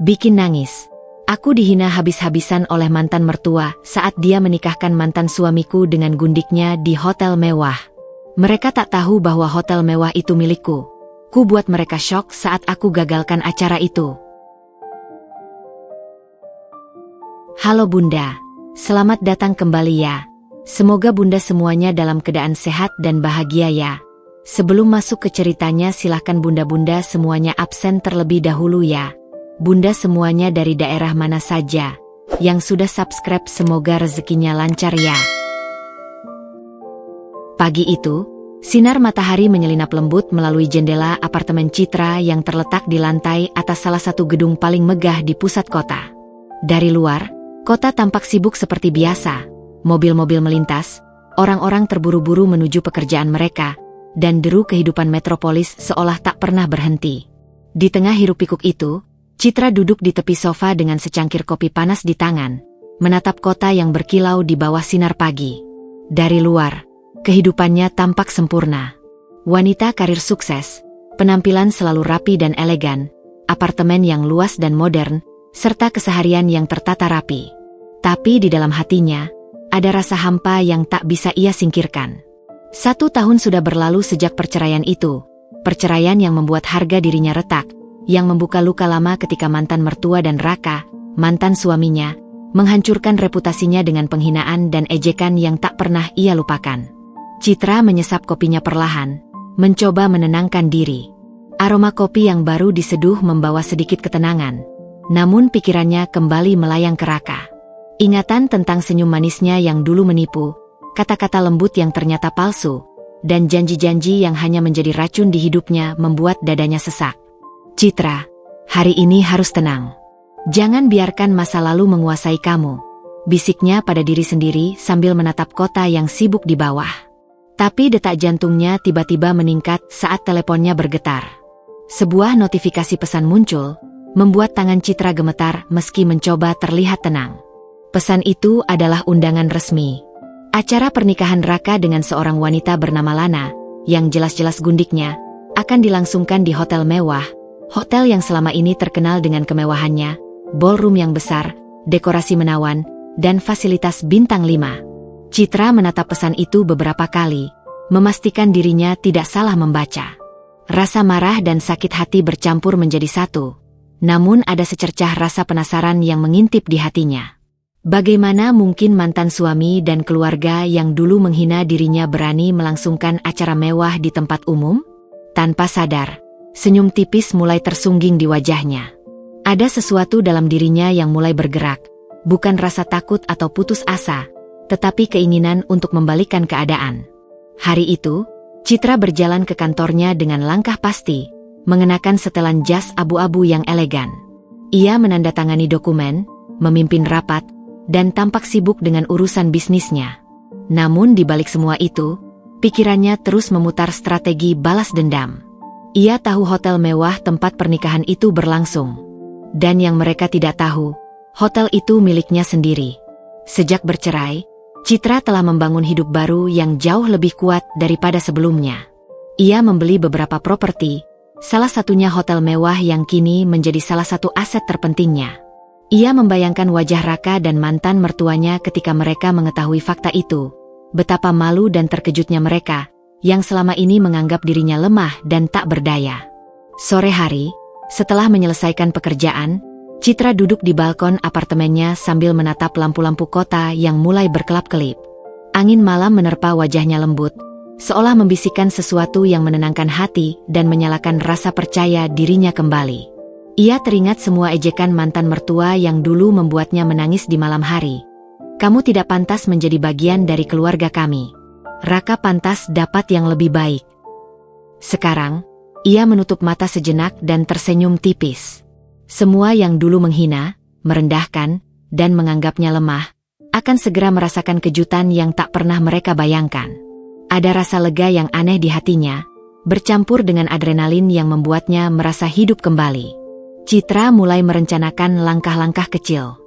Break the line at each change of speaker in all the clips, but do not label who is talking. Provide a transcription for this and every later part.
Bikin nangis. Aku dihina habis-habisan oleh mantan mertua saat dia menikahkan mantan suamiku dengan gundiknya di hotel mewah. Mereka tak tahu bahwa hotel mewah itu milikku. Ku buat mereka syok saat aku gagalkan acara itu. Halo Bunda, selamat datang kembali ya. Semoga Bunda semuanya dalam keadaan sehat dan bahagia ya. Sebelum masuk ke ceritanya silahkan Bunda-Bunda semuanya absen terlebih dahulu ya. Bunda semuanya dari daerah mana saja yang sudah subscribe semoga rezekinya lancar ya. Pagi itu, sinar matahari menyelinap lembut melalui jendela apartemen Citra yang terletak di lantai atas salah satu gedung paling megah di pusat kota. Dari luar, kota tampak sibuk seperti biasa. Mobil-mobil melintas, orang-orang terburu-buru menuju pekerjaan mereka, dan deru kehidupan metropolis seolah tak pernah berhenti. Di tengah hiruk-pikuk itu, Citra duduk di tepi sofa dengan secangkir kopi panas di tangan, menatap kota yang berkilau di bawah sinar pagi. Dari luar, kehidupannya tampak sempurna. Wanita karir sukses, penampilan selalu rapi dan elegan, apartemen yang luas dan modern, serta keseharian yang tertata rapi. Tapi di dalam hatinya, ada rasa hampa yang tak bisa ia singkirkan. 1 tahun sudah berlalu sejak perceraian itu, perceraian yang membuat harga dirinya retak, yang membuka luka lama ketika mantan mertua dan Raka, mantan suaminya, menghancurkan reputasinya dengan penghinaan dan ejekan yang tak pernah ia lupakan. Citra menyesap kopinya perlahan, mencoba menenangkan diri. Aroma kopi yang baru diseduh membawa sedikit ketenangan, namun pikirannya kembali melayang ke Raka. Ingatan tentang senyum manisnya yang dulu menipu, kata-kata lembut yang ternyata palsu, dan janji-janji yang hanya menjadi racun di hidupnya membuat dadanya sesak. Citra, hari ini harus tenang. Jangan biarkan masa lalu menguasai kamu, bisiknya pada diri sendiri sambil menatap kota yang sibuk di bawah. Tapi detak jantungnya tiba-tiba meningkat saat teleponnya bergetar. Sebuah notifikasi pesan muncul, membuat tangan Citra gemetar meski mencoba terlihat tenang. Pesan itu adalah undangan resmi. Acara pernikahan Raka dengan seorang wanita bernama Lana, yang jelas-jelas gundiknya, akan dilangsungkan di hotel mewah, hotel yang selama ini terkenal dengan kemewahannya, ballroom yang besar, dekorasi menawan, dan fasilitas bintang 5. Citra menatap pesan itu beberapa kali, memastikan dirinya tidak salah membaca. Rasa marah dan sakit hati bercampur menjadi satu, namun ada secercah rasa penasaran yang mengintip di hatinya. Bagaimana mungkin mantan suami dan keluarga yang dulu menghina dirinya berani melangsungkan acara mewah di tempat umum? Tanpa sadar, senyum tipis mulai tersungging di wajahnya. Ada sesuatu dalam dirinya yang mulai bergerak, bukan rasa takut atau putus asa, tetapi keinginan untuk membalikkan keadaan. Hari itu, Citra berjalan ke kantornya dengan langkah pasti, mengenakan setelan jas abu-abu yang elegan. Ia menandatangani dokumen, memimpin rapat, dan tampak sibuk dengan urusan bisnisnya. Namun di balik semua itu, pikirannya terus memutar strategi balas dendam. Ia tahu hotel mewah tempat pernikahan itu berlangsung. Dan yang mereka tidak tahu, hotel itu miliknya sendiri. Sejak bercerai, Citra telah membangun hidup baru yang jauh lebih kuat daripada sebelumnya. Ia membeli beberapa properti, salah satunya hotel mewah yang kini menjadi salah satu aset terpentingnya. Ia membayangkan wajah Raka dan mantan mertuanya ketika mereka mengetahui fakta itu. Betapa malu dan terkejutnya mereka, yang selama ini menganggap dirinya lemah dan tak berdaya. Sore hari, setelah menyelesaikan pekerjaan, Citra duduk di balkon apartemennya sambil menatap lampu-lampu kota yang mulai berkelap-kelip. Angin malam menerpa wajahnya lembut, seolah membisikkan sesuatu yang menenangkan hati dan menyalakan rasa percaya dirinya kembali. Ia teringat semua ejekan mantan mertua yang dulu membuatnya menangis di malam hari. Kamu tidak pantas menjadi bagian dari keluarga kami. Raka pantas dapat yang lebih baik. Sekarang, ia menutup mata sejenak dan tersenyum tipis. Semua yang dulu menghina, merendahkan, dan menganggapnya lemah, akan segera merasakan kejutan yang tak pernah mereka bayangkan. Ada rasa lega yang aneh di hatinya, bercampur dengan adrenalin yang membuatnya merasa hidup kembali. Citra mulai merencanakan langkah-langkah kecil.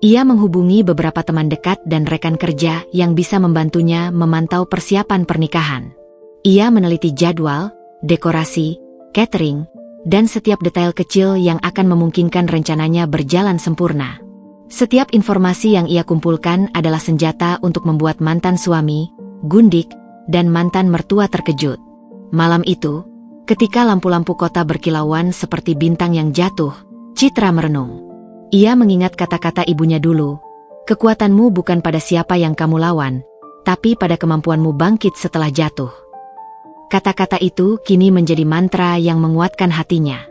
Ia menghubungi beberapa teman dekat dan rekan kerja yang bisa membantunya memantau persiapan pernikahan. Ia meneliti jadwal, dekorasi, catering, dan setiap detail kecil yang akan memungkinkan rencananya berjalan sempurna. Setiap informasi yang ia kumpulkan adalah senjata untuk membuat mantan suami, Gundik, dan mantan mertua terkejut. Malam itu, ketika lampu-lampu kota berkilauan seperti bintang yang jatuh, Citra merenung. Ia mengingat kata-kata ibunya dulu, "Kekuatanmu bukan pada siapa yang kamu lawan, tapi pada kemampuanmu bangkit setelah jatuh." Kata-kata itu kini menjadi mantra yang menguatkan hatinya.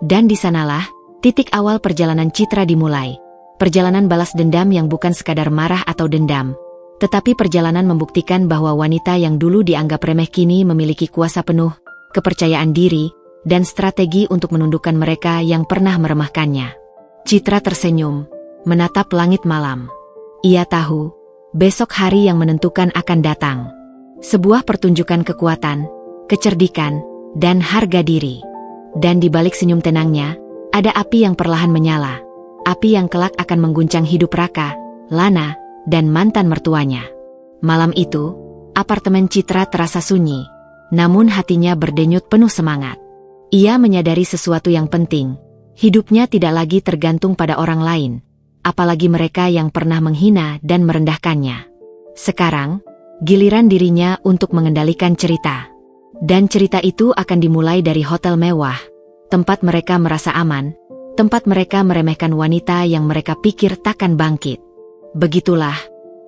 Dan di sanalah titik awal perjalanan Citra dimulai. Perjalanan balas dendam yang bukan sekadar marah atau dendam, tetapi perjalanan membuktikan bahwa wanita yang dulu dianggap remeh kini memiliki kuasa penuh, kepercayaan diri, dan strategi untuk menundukkan mereka yang pernah meremehkannya. Citra tersenyum, menatap langit malam. Ia tahu, besok hari yang menentukan akan datang. Sebuah pertunjukan kekuatan, kecerdikan, dan harga diri. Dan di balik senyum tenangnya, ada api yang perlahan menyala. Api yang kelak akan mengguncang hidup Raka, Lana, dan mantan mertuanya. Malam itu, apartemen Citra terasa sunyi, namun hatinya berdenyut penuh semangat. Ia menyadari sesuatu yang penting, hidupnya tidak lagi tergantung pada orang lain, apalagi mereka yang pernah menghina dan merendahkannya. Sekarang, giliran dirinya untuk mengendalikan cerita. Dan cerita itu akan dimulai dari hotel mewah, tempat mereka merasa aman, tempat mereka meremehkan wanita yang mereka pikir takkan bangkit. Begitulah,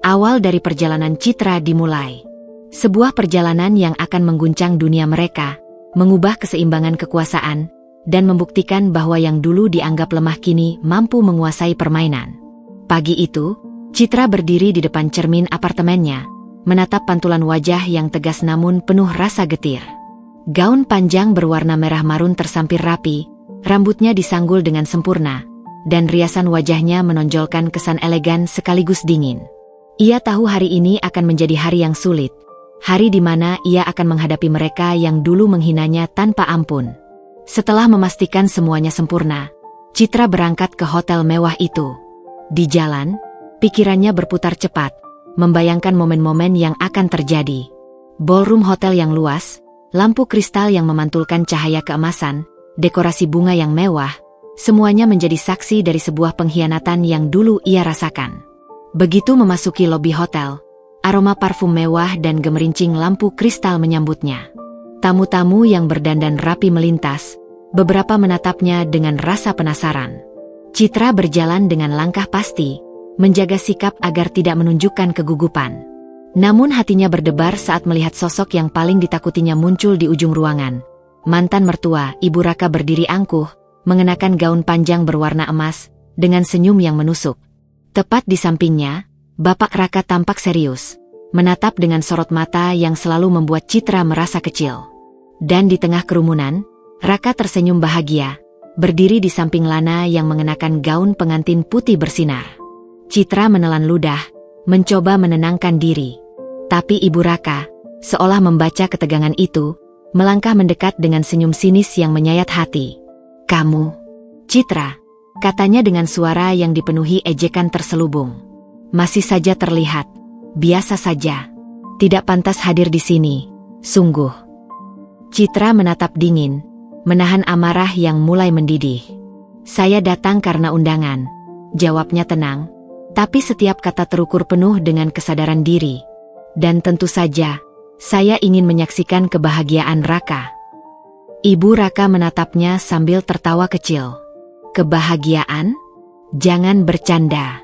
awal dari perjalanan Citra dimulai. Sebuah perjalanan yang akan mengguncang dunia mereka, mengubah keseimbangan kekuasaan, dan membuktikan bahwa yang dulu dianggap lemah kini mampu menguasai permainan. Pagi itu, Citra berdiri di depan cermin apartemennya, menatap pantulan wajah yang tegas namun penuh rasa getir. Gaun panjang berwarna merah marun tersampir rapi, rambutnya disanggul dengan sempurna, dan riasan wajahnya menonjolkan kesan elegan sekaligus dingin. Ia tahu hari ini akan menjadi hari yang sulit, hari di mana ia akan menghadapi mereka yang dulu menghinanya tanpa ampun. Setelah memastikan semuanya sempurna, Citra berangkat ke hotel mewah itu. Di jalan, pikirannya berputar cepat, membayangkan momen-momen yang akan terjadi. Ballroom hotel yang luas, lampu kristal yang memantulkan cahaya keemasan, dekorasi bunga yang mewah, semuanya menjadi saksi dari sebuah pengkhianatan yang dulu ia rasakan. Begitu memasuki lobi hotel, aroma parfum mewah dan gemerincing lampu kristal menyambutnya. Tamu-tamu yang berdandan rapi melintas, beberapa menatapnya dengan rasa penasaran. Citra berjalan dengan langkah pasti, menjaga sikap agar tidak menunjukkan kegugupan. Namun hatinya berdebar saat melihat sosok yang paling ditakutinya muncul di ujung ruangan. Mantan mertua, Ibu Raka berdiri angkuh, mengenakan gaun panjang berwarna emas, dengan senyum yang menusuk. Tepat di sampingnya, Bapak Raka tampak serius, menatap dengan sorot mata yang selalu membuat Citra merasa kecil. Dan di tengah kerumunan, Raka tersenyum bahagia, berdiri di samping Lana yang mengenakan gaun pengantin putih bersinar. Citra menelan ludah, mencoba menenangkan diri. Tapi Ibu Raka, seolah membaca ketegangan itu, melangkah mendekat dengan senyum sinis yang menyayat hati. "Kamu, Citra," katanya dengan suara yang dipenuhi ejekan terselubung. "Masih saja terlihat biasa saja. Tidak pantas hadir di sini, sungguh." Citra menatap dingin, menahan amarah yang mulai mendidih. "Saya datang karena undangan," jawabnya tenang, tapi setiap kata terukur penuh dengan kesadaran diri. "Dan tentu saja, saya ingin menyaksikan kebahagiaan Raka." Ibu Raka menatapnya sambil tertawa kecil. "Kebahagiaan? Jangan bercanda.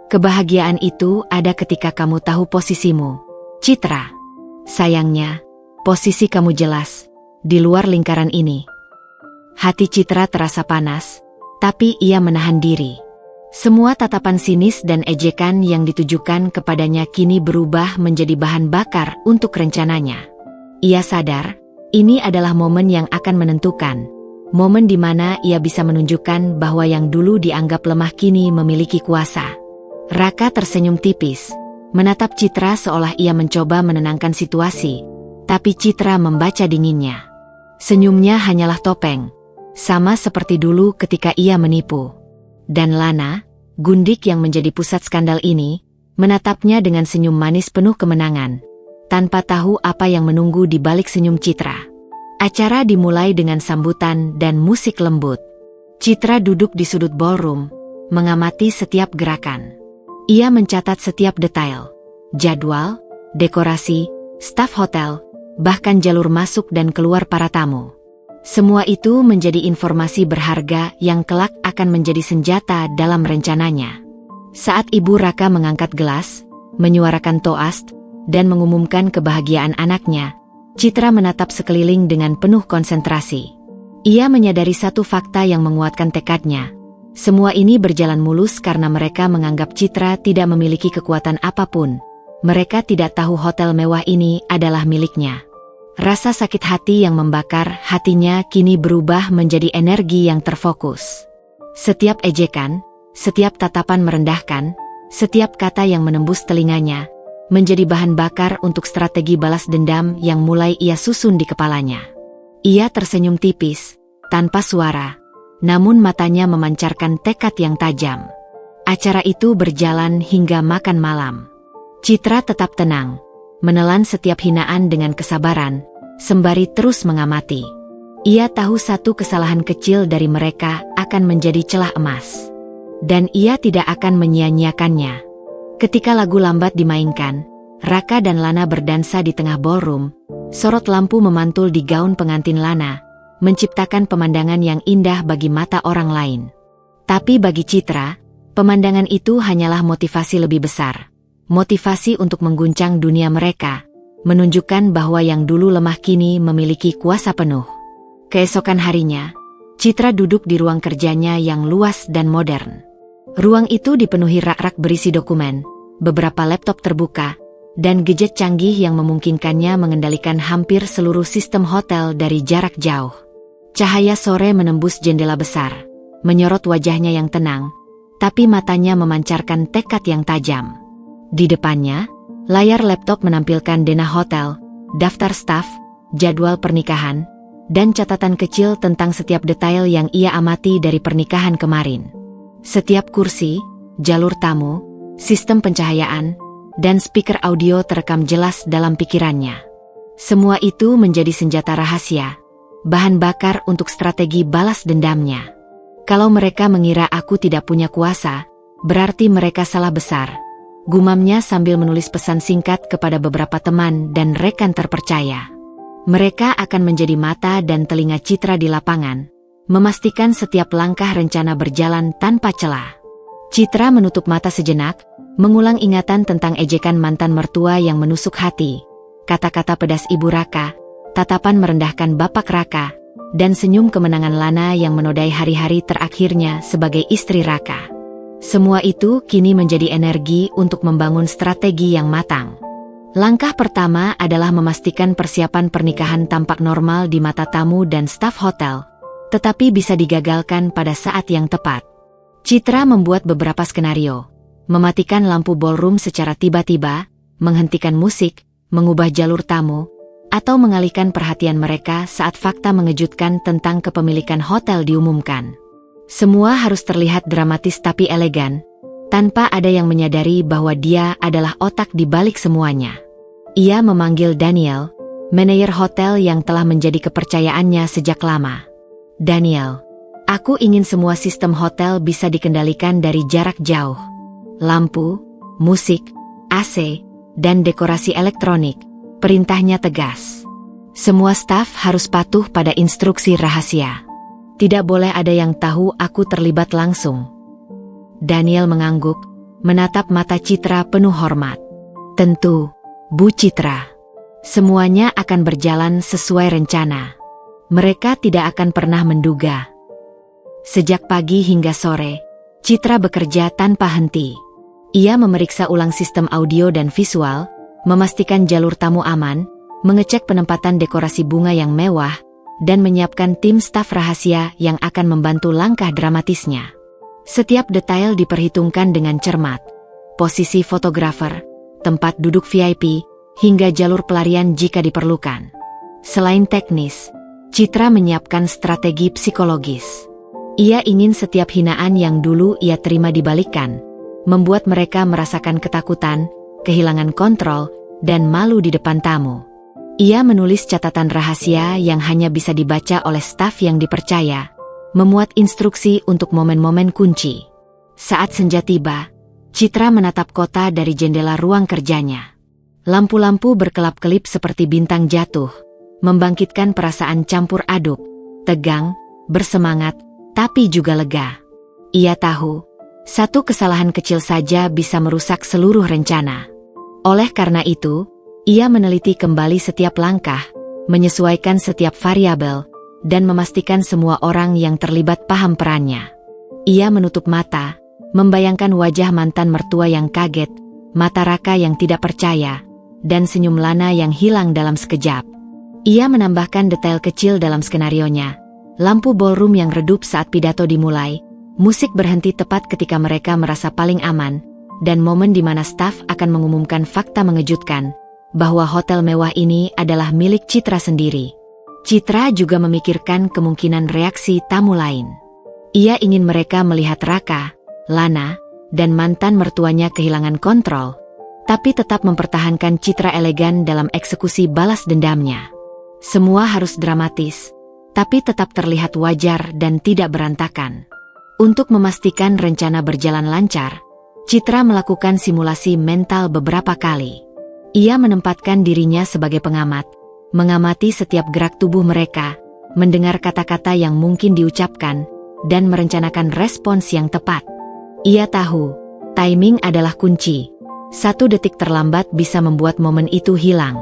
Kebahagiaan itu ada ketika kamu tahu posisimu, Citra. Sayangnya, posisi kamu jelas di luar lingkaran ini." Hati Citra terasa panas, tapi ia menahan diri. Semua tatapan sinis dan ejekan yang ditujukan kepadanya kini berubah menjadi bahan bakar untuk rencananya. Ia sadar, ini adalah momen yang akan menentukan. Momen di mana ia bisa menunjukkan bahwa yang dulu dianggap lemah kini memiliki kuasa. Raka tersenyum tipis, menatap Citra seolah ia mencoba menenangkan situasi, tapi Citra membaca dinginnya. Senyumnya hanyalah topeng, sama seperti dulu ketika ia menipu. Dan Lana, Gundik yang menjadi pusat skandal ini, menatapnya dengan senyum manis penuh kemenangan, tanpa tahu apa yang menunggu di balik senyum Citra. Acara dimulai dengan sambutan dan musik lembut. Citra duduk di sudut ballroom, mengamati setiap gerakan. Ia mencatat setiap detail, jadwal, dekorasi, staf hotel, bahkan jalur masuk dan keluar para tamu. Semua itu menjadi informasi berharga yang kelak akan menjadi senjata dalam rencananya. Saat Ibu Raka mengangkat gelas, menyuarakan toast, dan mengumumkan kebahagiaan anaknya, Citra menatap sekeliling dengan penuh konsentrasi. Ia menyadari satu fakta yang menguatkan tekadnya. Semua ini berjalan mulus karena mereka menganggap Citra tidak memiliki kekuatan apapun. Mereka tidak tahu hotel mewah ini adalah miliknya. Rasa sakit hati yang membakar hatinya kini berubah menjadi energi yang terfokus. Setiap ejekan, setiap tatapan merendahkan, setiap kata yang menembus telinganya, menjadi bahan bakar untuk strategi balas dendam yang mulai ia susun di kepalanya. Ia tersenyum tipis, tanpa suara, namun matanya memancarkan tekad yang tajam. Acara itu berjalan hingga makan malam. Citra tetap tenang, menelan setiap hinaan dengan kesabaran, sembari terus mengamati. Ia tahu satu kesalahan kecil dari mereka akan menjadi celah emas. Dan ia tidak akan menyia-nyiakannya. Ketika lagu lambat dimainkan, Raka dan Lana berdansa di tengah ballroom. Sorot lampu memantul di gaun pengantin Lana, menciptakan pemandangan yang indah bagi mata orang lain. Tapi bagi Citra, pemandangan itu hanyalah motivasi lebih besar. Motivasi untuk mengguncang dunia mereka, menunjukkan bahwa yang dulu lemah kini memiliki kuasa penuh. Keesokan harinya, Citra duduk di ruang kerjanya yang luas dan modern. Ruang itu dipenuhi rak-rak berisi dokumen, beberapa laptop terbuka, dan gadget canggih yang memungkinkannya mengendalikan hampir seluruh sistem hotel dari jarak jauh. Cahaya sore menembus jendela besar, menyorot wajahnya yang tenang, tapi matanya memancarkan tekad yang tajam. Di depannya, layar laptop menampilkan dena hotel, daftar staf, jadwal pernikahan, dan catatan kecil tentang setiap detail yang ia amati dari pernikahan kemarin. Setiap kursi, jalur tamu, sistem pencahayaan, dan speaker audio terekam jelas dalam pikirannya. Semua itu menjadi senjata rahasia, bahan bakar untuk strategi balas dendamnya. Kalau mereka mengira aku tidak punya kuasa, berarti mereka salah besar, gumamnya sambil menulis pesan singkat kepada beberapa teman dan rekan terpercaya. Mereka akan menjadi mata dan telinga Citra di lapangan, memastikan setiap langkah rencana berjalan tanpa celah. Citra menutup mata sejenak, mengulang ingatan tentang ejekan mantan mertua yang menusuk hati, kata-kata pedas Ibu Raka, tatapan merendahkan Bapak Raka, dan senyum kemenangan Lana yang menodai hari-hari terakhirnya sebagai istri Raka. Semua itu kini menjadi energi untuk membangun strategi yang matang. Langkah pertama adalah memastikan persiapan pernikahan tampak normal di mata tamu dan staf hotel, tetapi bisa digagalkan pada saat yang tepat. Citra membuat beberapa skenario, mematikan lampu ballroom secara tiba-tiba, menghentikan musik, mengubah jalur tamu, atau mengalihkan perhatian mereka saat fakta mengejutkan tentang kepemilikan hotel diumumkan. Semua harus terlihat dramatis tapi elegan, tanpa ada yang menyadari bahwa dia adalah otak di balik semuanya. Ia memanggil Daniel, manajer hotel yang telah menjadi kepercayaannya sejak lama. Daniel, aku ingin semua sistem hotel bisa dikendalikan dari jarak jauh. Lampu, musik, AC, dan dekorasi elektronik, perintahnya tegas. Semua staf harus patuh pada instruksi rahasia. Tidak boleh ada yang tahu aku terlibat langsung. Daniel mengangguk, menatap mata Citra penuh hormat. Tentu, Bu Citra. Semuanya akan berjalan sesuai rencana. Mereka tidak akan pernah menduga. Sejak pagi hingga sore, Citra bekerja tanpa henti. Ia memeriksa ulang sistem audio dan visual, memastikan jalur tamu aman, mengecek penempatan dekorasi bunga yang mewah, dan menyiapkan tim staf rahasia yang akan membantu langkah dramatisnya. Setiap detail diperhitungkan dengan cermat. Posisi fotografer, tempat duduk VIP, hingga jalur pelarian jika diperlukan. Selain teknis, Citra menyiapkan strategi psikologis. Ia ingin setiap hinaan yang dulu ia terima dibalikkan, membuat mereka merasakan ketakutan, kehilangan kontrol, dan malu di depan tamu. Ia menulis catatan rahasia yang hanya bisa dibaca oleh staf yang dipercaya, memuat instruksi untuk momen-momen kunci. Saat senja tiba, Citra menatap kota dari jendela ruang kerjanya. Lampu-lampu berkelap-kelip seperti bintang jatuh, membangkitkan perasaan campur aduk, tegang, bersemangat, tapi juga lega. Ia tahu, satu kesalahan kecil saja bisa merusak seluruh rencana. Oleh karena itu, ia meneliti kembali setiap langkah, menyesuaikan setiap variabel, dan memastikan semua orang yang terlibat paham perannya. Ia menutup mata, membayangkan wajah mantan mertua yang kaget, mata Raka yang tidak percaya, dan senyum Lana yang hilang dalam sekejap. Ia menambahkan detail kecil dalam skenarionya. Lampu ballroom yang redup saat pidato dimulai, musik berhenti tepat ketika mereka merasa paling aman, dan momen di mana staf akan mengumumkan fakta mengejutkan, bahwa hotel mewah ini adalah milik Citra sendiri. Citra juga memikirkan kemungkinan reaksi tamu lain. Ia ingin mereka melihat Raka, Lana, dan mantan mertuanya kehilangan kontrol, tapi tetap mempertahankan citra elegan dalam eksekusi balas dendamnya. Semua harus dramatis, tapi tetap terlihat wajar dan tidak berantakan. Untuk memastikan rencana berjalan lancar, Citra melakukan simulasi mental beberapa kali. Ia menempatkan dirinya sebagai pengamat, mengamati setiap gerak tubuh mereka, mendengar kata-kata yang mungkin diucapkan, dan merencanakan respons yang tepat. Ia tahu, timing adalah kunci. 1 detik terlambat bisa membuat momen itu hilang.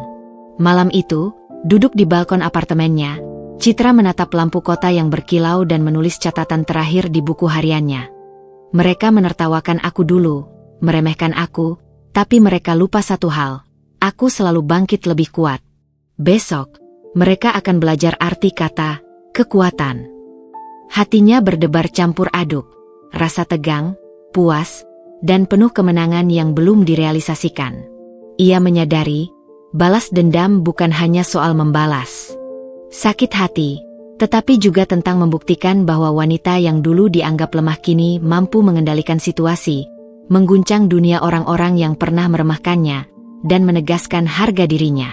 Malam itu, duduk di balkon apartemennya, Citra menatap lampu kota yang berkilau dan menulis catatan terakhir di buku hariannya. Mereka menertawakan aku dulu, meremehkan aku, tapi mereka lupa satu hal. Aku selalu bangkit lebih kuat. Besok, mereka akan belajar arti kata kekuatan. Hatinya berdebar campur aduk, rasa tegang, puas, dan penuh kemenangan yang belum direalisasikan. Ia menyadari, balas dendam bukan hanya soal membalas sakit hati, tetapi juga tentang membuktikan bahwa wanita yang dulu dianggap lemah kini mampu mengendalikan situasi, mengguncang dunia orang-orang yang pernah meremehkannya, dan menegaskan harga dirinya.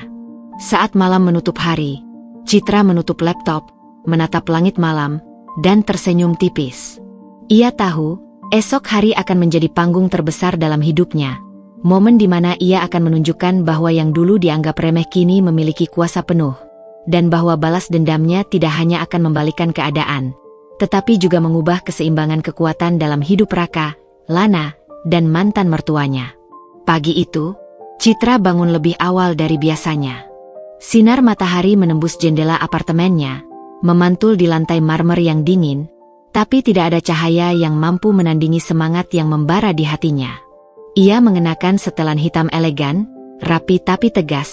Saat malam menutup hari, Citra menutup laptop, menatap langit malam, dan tersenyum tipis. Ia tahu, esok hari akan menjadi panggung terbesar dalam hidupnya, momen di mana ia akan menunjukkan bahwa yang dulu dianggap remeh kini memiliki kuasa penuh, dan bahwa balas dendamnya tidak hanya akan membalikkan keadaan, tetapi juga mengubah keseimbangan kekuatan dalam hidup Raka, Lana, dan mantan mertuanya. Pagi itu, Citra bangun lebih awal dari biasanya. Sinar matahari menembus jendela apartemennya, memantul di lantai marmer yang dingin, tapi tidak ada cahaya yang mampu menandingi semangat yang membara di hatinya. Ia mengenakan setelan hitam elegan, rapi tapi tegas,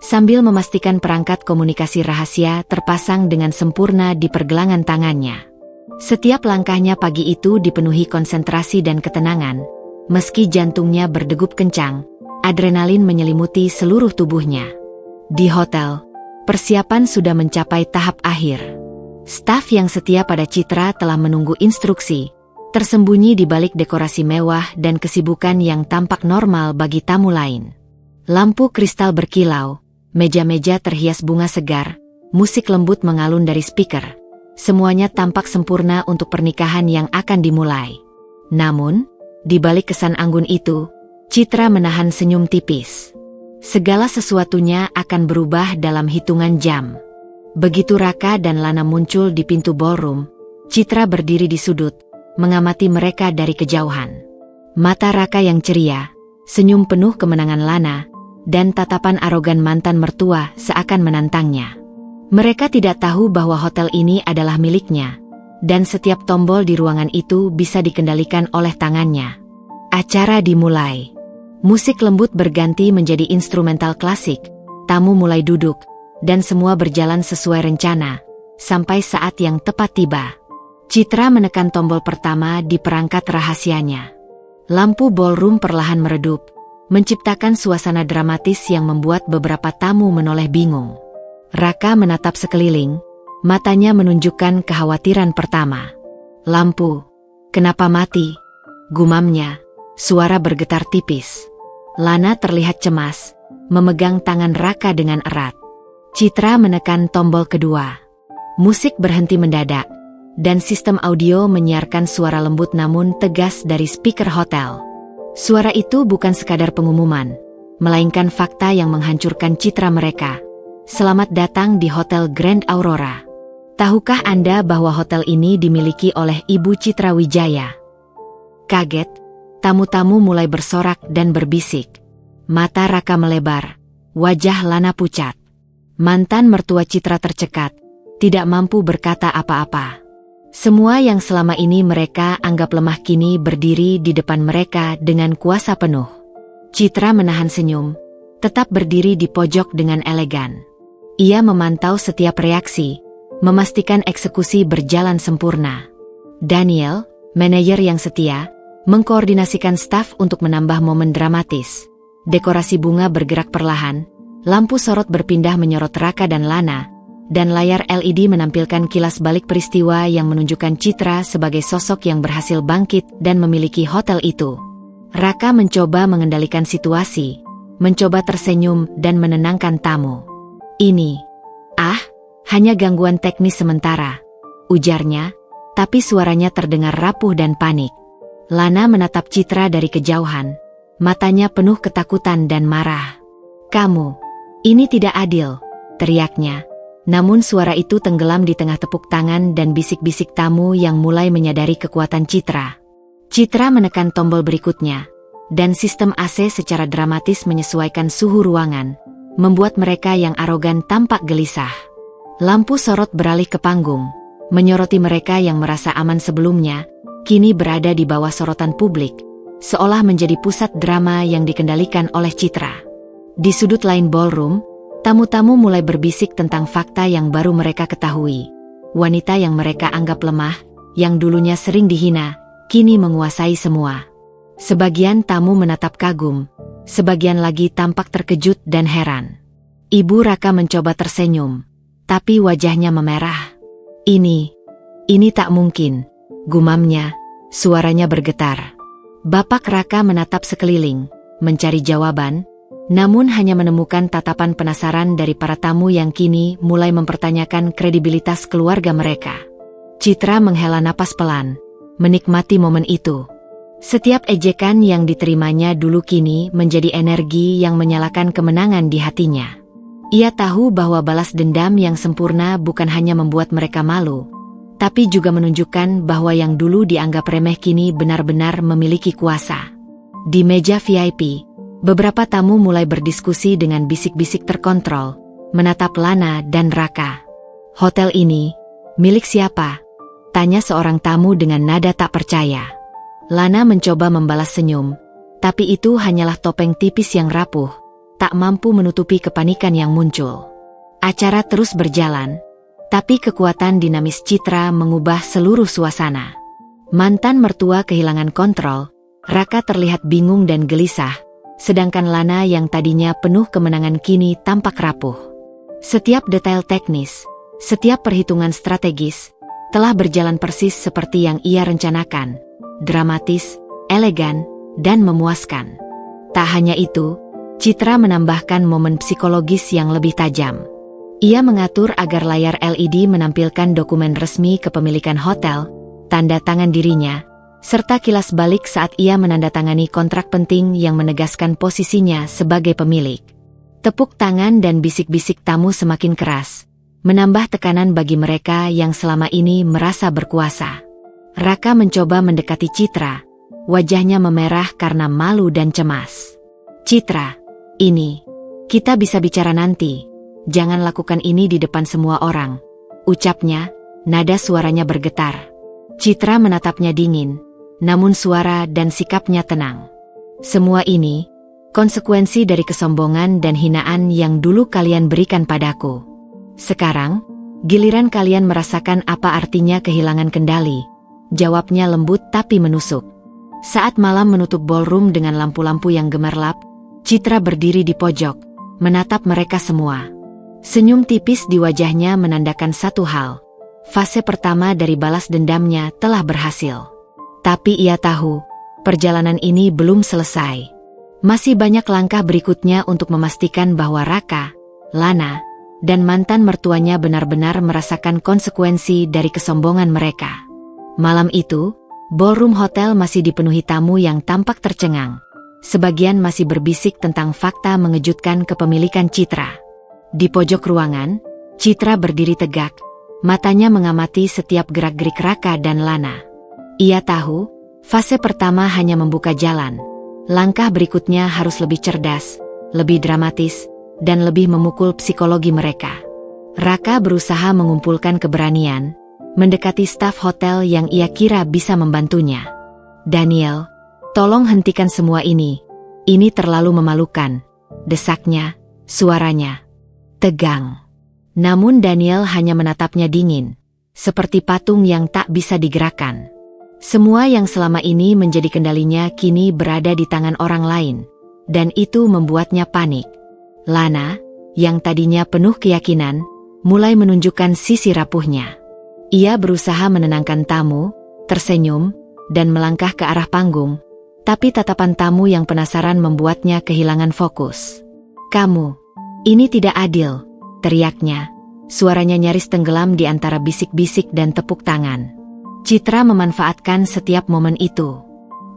sambil memastikan perangkat komunikasi rahasia terpasang dengan sempurna di pergelangan tangannya. Setiap langkahnya pagi itu dipenuhi konsentrasi dan ketenangan, meski jantungnya berdegup kencang, adrenalin menyelimuti seluruh tubuhnya. Di hotel, persiapan sudah mencapai tahap akhir. Staf yang setia pada Citra telah menunggu instruksi, tersembunyi di balik dekorasi mewah dan kesibukan yang tampak normal bagi tamu lain. Lampu kristal berkilau, meja-meja terhias bunga segar, musik lembut mengalun dari speaker. Semuanya tampak sempurna untuk pernikahan yang akan dimulai. Namun, di balik kesan anggun itu, Citra menahan senyum tipis. Segala sesuatunya akan berubah dalam hitungan jam. Begitu Raka dan Lana muncul di pintu ballroom, Citra berdiri di sudut, mengamati mereka dari kejauhan. Mata Raka yang ceria, senyum penuh kemenangan Lana, dan tatapan arogan mantan mertua seakan menantangnya. Mereka tidak tahu bahwa hotel ini adalah miliknya, dan setiap tombol di ruangan itu bisa dikendalikan oleh tangannya. Acara dimulai. Musik lembut berganti menjadi instrumental klasik, tamu mulai duduk, dan semua berjalan sesuai rencana, sampai saat yang tepat tiba. Citra menekan tombol pertama di perangkat rahasianya. Lampu ballroom perlahan meredup, menciptakan suasana dramatis yang membuat beberapa tamu menoleh bingung. Raka menatap sekeliling, matanya menunjukkan kekhawatiran pertama. Lampu, kenapa mati? Gumamnya, suara bergetar tipis. Lana terlihat cemas, memegang tangan Raka dengan erat. Citra menekan tombol kedua. Musik berhenti mendadak, dan sistem audio menyiarkan suara lembut namun tegas dari speaker hotel. Suara itu bukan sekadar pengumuman, melainkan fakta yang menghancurkan citra mereka. Selamat datang di Hotel Grand Aurora. Tahukah Anda bahwa hotel ini dimiliki oleh Ibu Citra Wijaya? Kaget, tamu-tamu mulai bersorak dan berbisik. Mata Raka melebar, wajah Lana pucat. Mantan mertua Citra tercekat, tidak mampu berkata apa-apa. Semua yang selama ini mereka anggap lemah kini berdiri di depan mereka dengan kuasa penuh. Citra menahan senyum, tetap berdiri di pojok dengan elegan. Ia memantau setiap reaksi, memastikan eksekusi berjalan sempurna. Daniel, manajer yang setia, mengkoordinasikan staf untuk menambah momen dramatis. Dekorasi bunga bergerak perlahan, lampu sorot berpindah menyorot Raka dan Lana, dan layar LED menampilkan kilas balik peristiwa yang menunjukkan Citra sebagai sosok yang berhasil bangkit dan memiliki hotel itu. Raka mencoba mengendalikan situasi, mencoba tersenyum dan menenangkan tamu. Ini, hanya gangguan teknis sementara, ujarnya, tapi suaranya terdengar rapuh dan panik. Lana menatap Citra dari kejauhan, matanya penuh ketakutan dan marah. "Kamu, ini tidak adil," teriaknya. Namun suara itu tenggelam di tengah tepuk tangan dan bisik-bisik tamu yang mulai menyadari kekuatan Citra. Citra menekan tombol berikutnya, dan sistem AC secara dramatis menyesuaikan suhu ruangan, membuat mereka yang arogan tampak gelisah. Lampu sorot beralih ke panggung, menyoroti mereka yang merasa aman sebelumnya, kini berada di bawah sorotan publik, seolah menjadi pusat drama yang dikendalikan oleh Citra. Di sudut lain ballroom, tamu-tamu mulai berbisik tentang fakta yang baru mereka ketahui. Wanita yang mereka anggap lemah, yang dulunya sering dihina, kini menguasai semua. Sebagian tamu menatap kagum, sebagian lagi tampak terkejut dan heran. Ibu Raka mencoba tersenyum, tapi wajahnya memerah. Ini tak mungkin, gumamnya, suaranya bergetar. Bapak Raka menatap sekeliling, mencari jawaban, namun hanya menemukan tatapan penasaran dari para tamu yang kini mulai mempertanyakan kredibilitas keluarga mereka. Citra menghela napas pelan, menikmati momen itu. Setiap ejekan yang diterimanya dulu kini menjadi energi yang menyalakan kemenangan di hatinya. Ia tahu bahwa balas dendam yang sempurna bukan hanya membuat mereka malu, tapi juga menunjukkan bahwa yang dulu dianggap remeh kini benar-benar memiliki kuasa. Di meja VIP, beberapa tamu mulai berdiskusi dengan bisik-bisik terkontrol, menatap Lana dan Raka. "Hotel ini, milik siapa?" tanya seorang tamu dengan nada tak percaya. Lana mencoba membalas senyum, tapi itu hanyalah topeng tipis yang rapuh, tak mampu menutupi kepanikan yang muncul. Acara terus berjalan, tapi kekuatan dinamis Citra mengubah seluruh suasana. Mantan mertua kehilangan kontrol, Raka terlihat bingung dan gelisah, sedangkan Lana yang tadinya penuh kemenangan kini tampak rapuh. Setiap detail teknis, setiap perhitungan strategis, telah berjalan persis seperti yang ia rencanakan, dramatis, elegan, dan memuaskan. Tak hanya itu, Citra menambahkan momen psikologis yang lebih tajam. Ia mengatur agar layar LED menampilkan dokumen resmi kepemilikan hotel, tanda tangan dirinya, serta kilas balik saat ia menandatangani kontrak penting yang menegaskan posisinya sebagai pemilik. Tepuk tangan dan bisik-bisik tamu semakin keras, menambah tekanan bagi mereka yang selama ini merasa berkuasa. Raka mencoba mendekati Citra, wajahnya memerah karena malu dan cemas. "Citra, kita bisa bicara nanti, jangan lakukan ini di depan semua orang," ucapnya, nada suaranya bergetar. Citra menatapnya dingin, namun suara dan sikapnya tenang. "Semua ini, konsekuensi dari kesombongan dan hinaan yang dulu kalian berikan padaku. Sekarang, giliran kalian merasakan apa artinya kehilangan kendali," jawabnya lembut tapi menusuk. Saat malam menutup ballroom dengan lampu-lampu yang gemerlap, Citra berdiri di pojok, menatap mereka semua. Senyum tipis di wajahnya menandakan satu hal. Fase pertama dari balas dendamnya telah berhasil. Tapi ia tahu, perjalanan ini belum selesai. Masih banyak langkah berikutnya untuk memastikan bahwa Raka, Lana, dan mantan mertuanya benar-benar merasakan konsekuensi dari kesombongan mereka. Malam itu, ballroom hotel masih dipenuhi tamu yang tampak tercengang. Sebagian masih berbisik tentang fakta mengejutkan kepemilikan Citra. Di pojok ruangan, Citra berdiri tegak, matanya mengamati setiap gerak-gerik Raka dan Lana. Ia tahu, fase pertama hanya membuka jalan. Langkah berikutnya harus lebih cerdas, lebih dramatis, dan lebih memukul psikologi mereka. Raka berusaha mengumpulkan keberanian, mendekati staf hotel yang ia kira bisa membantunya. "Daniel, tolong hentikan semua ini. Ini terlalu memalukan," desaknya, suaranya tegang. Namun Daniel hanya menatapnya dingin, seperti patung yang tak bisa digerakkan. Semua yang selama ini menjadi kendalinya kini berada di tangan orang lain, dan itu membuatnya panik. Lana, yang tadinya penuh keyakinan, mulai menunjukkan sisi rapuhnya. Ia berusaha menenangkan tamu, tersenyum, dan melangkah ke arah panggung, tapi tatapan tamu yang penasaran membuatnya kehilangan fokus. "Kamu, ini tidak adil," teriaknya. Suaranya nyaris tenggelam di antara bisik-bisik dan tepuk tangan. Citra memanfaatkan setiap momen itu.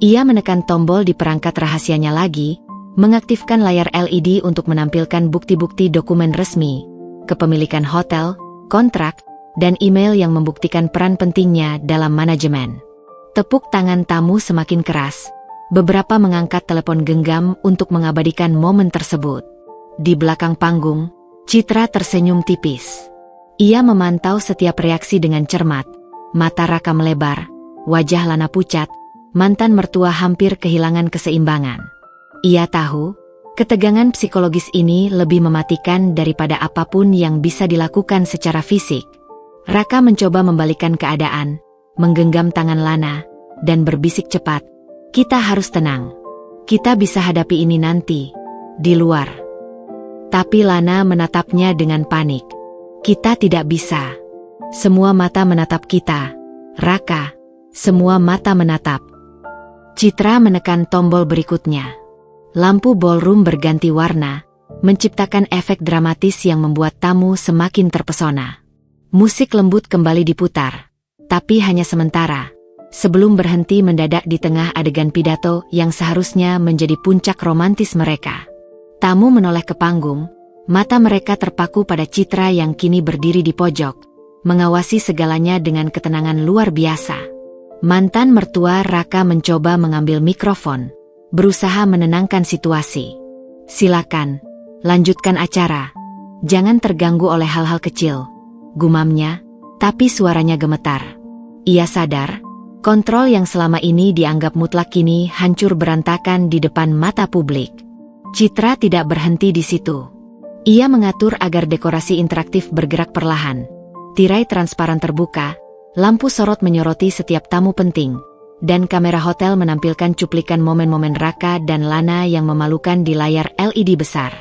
Ia menekan tombol di perangkat rahasianya lagi, mengaktifkan layar LED untuk menampilkan bukti-bukti dokumen resmi, kepemilikan hotel, kontrak, dan email yang membuktikan peran pentingnya dalam manajemen. Tepuk tangan tamu semakin keras. Beberapa mengangkat telepon genggam untuk mengabadikan momen tersebut. Di belakang panggung, Citra tersenyum tipis. Ia memantau setiap reaksi dengan cermat. Mata Raka melebar, wajah Lana pucat, mantan mertua hampir kehilangan keseimbangan. Ia tahu, ketegangan psikologis ini lebih mematikan daripada apapun yang bisa dilakukan secara fisik. Raka mencoba membalikkan keadaan, menggenggam tangan Lana, dan berbisik cepat, "Kita harus tenang. Kita bisa hadapi ini nanti, di luar." Tapi Lana menatapnya dengan panik. "Kita tidak bisa. Semua mata menatap kita. Raka, semua mata menatap." Citra menekan tombol berikutnya. Lampu ballroom berganti warna, menciptakan efek dramatis yang membuat tamu semakin terpesona. Musik lembut kembali diputar, tapi hanya sementara, sebelum berhenti mendadak di tengah adegan pidato yang seharusnya menjadi puncak romantis mereka. Tamu menoleh ke panggung, mata mereka terpaku pada Citra yang kini berdiri di pojok, mengawasi segalanya dengan ketenangan luar biasa. Mantan mertua Raka mencoba mengambil mikrofon, berusaha menenangkan situasi. "Silakan, lanjutkan acara. Jangan terganggu oleh hal-hal kecil," gumamnya, tapi suaranya gemetar. Ia sadar, kontrol yang selama ini dianggap mutlak kini hancur berantakan di depan mata publik. Citra tidak berhenti di situ. Ia mengatur agar dekorasi interaktif bergerak perlahan. Tirai transparan terbuka, lampu sorot menyoroti setiap tamu penting, dan kamera hotel menampilkan cuplikan momen-momen Raka dan Lana yang memalukan di layar LED besar.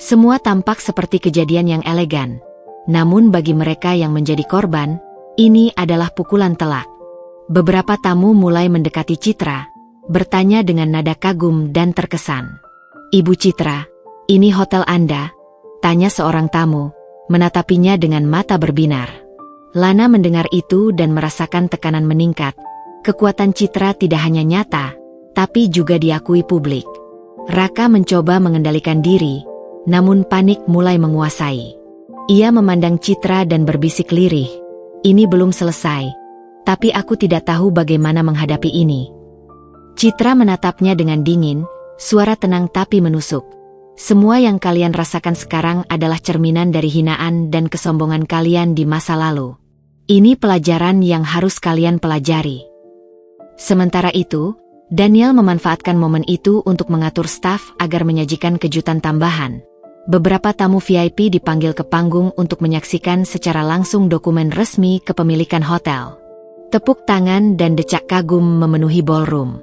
Semua tampak seperti kejadian yang elegan. Namun bagi mereka yang menjadi korban, ini adalah pukulan telak. Beberapa tamu mulai mendekati Citra, bertanya dengan nada kagum dan terkesan. "Ibu Citra, ini hotel Anda?" tanya seorang tamu, menatapinya dengan mata berbinar. Lana mendengar itu dan merasakan tekanan meningkat. Kekuatan Citra tidak hanya nyata, tapi juga diakui publik. Raka mencoba mengendalikan diri, namun panik mulai menguasai. Ia memandang Citra dan berbisik lirih, "Ini belum selesai, tapi aku tidak tahu bagaimana menghadapi ini." Citra menatapnya dengan dingin, suara tenang tapi menusuk. "Semua yang kalian rasakan sekarang adalah cerminan dari hinaan dan kesombongan kalian di masa lalu. Ini pelajaran yang harus kalian pelajari." Sementara itu, Daniel memanfaatkan momen itu untuk mengatur staf agar menyajikan kejutan tambahan. Beberapa tamu VIP dipanggil ke panggung untuk menyaksikan secara langsung dokumen resmi kepemilikan hotel. Tepuk tangan dan decak kagum memenuhi ballroom.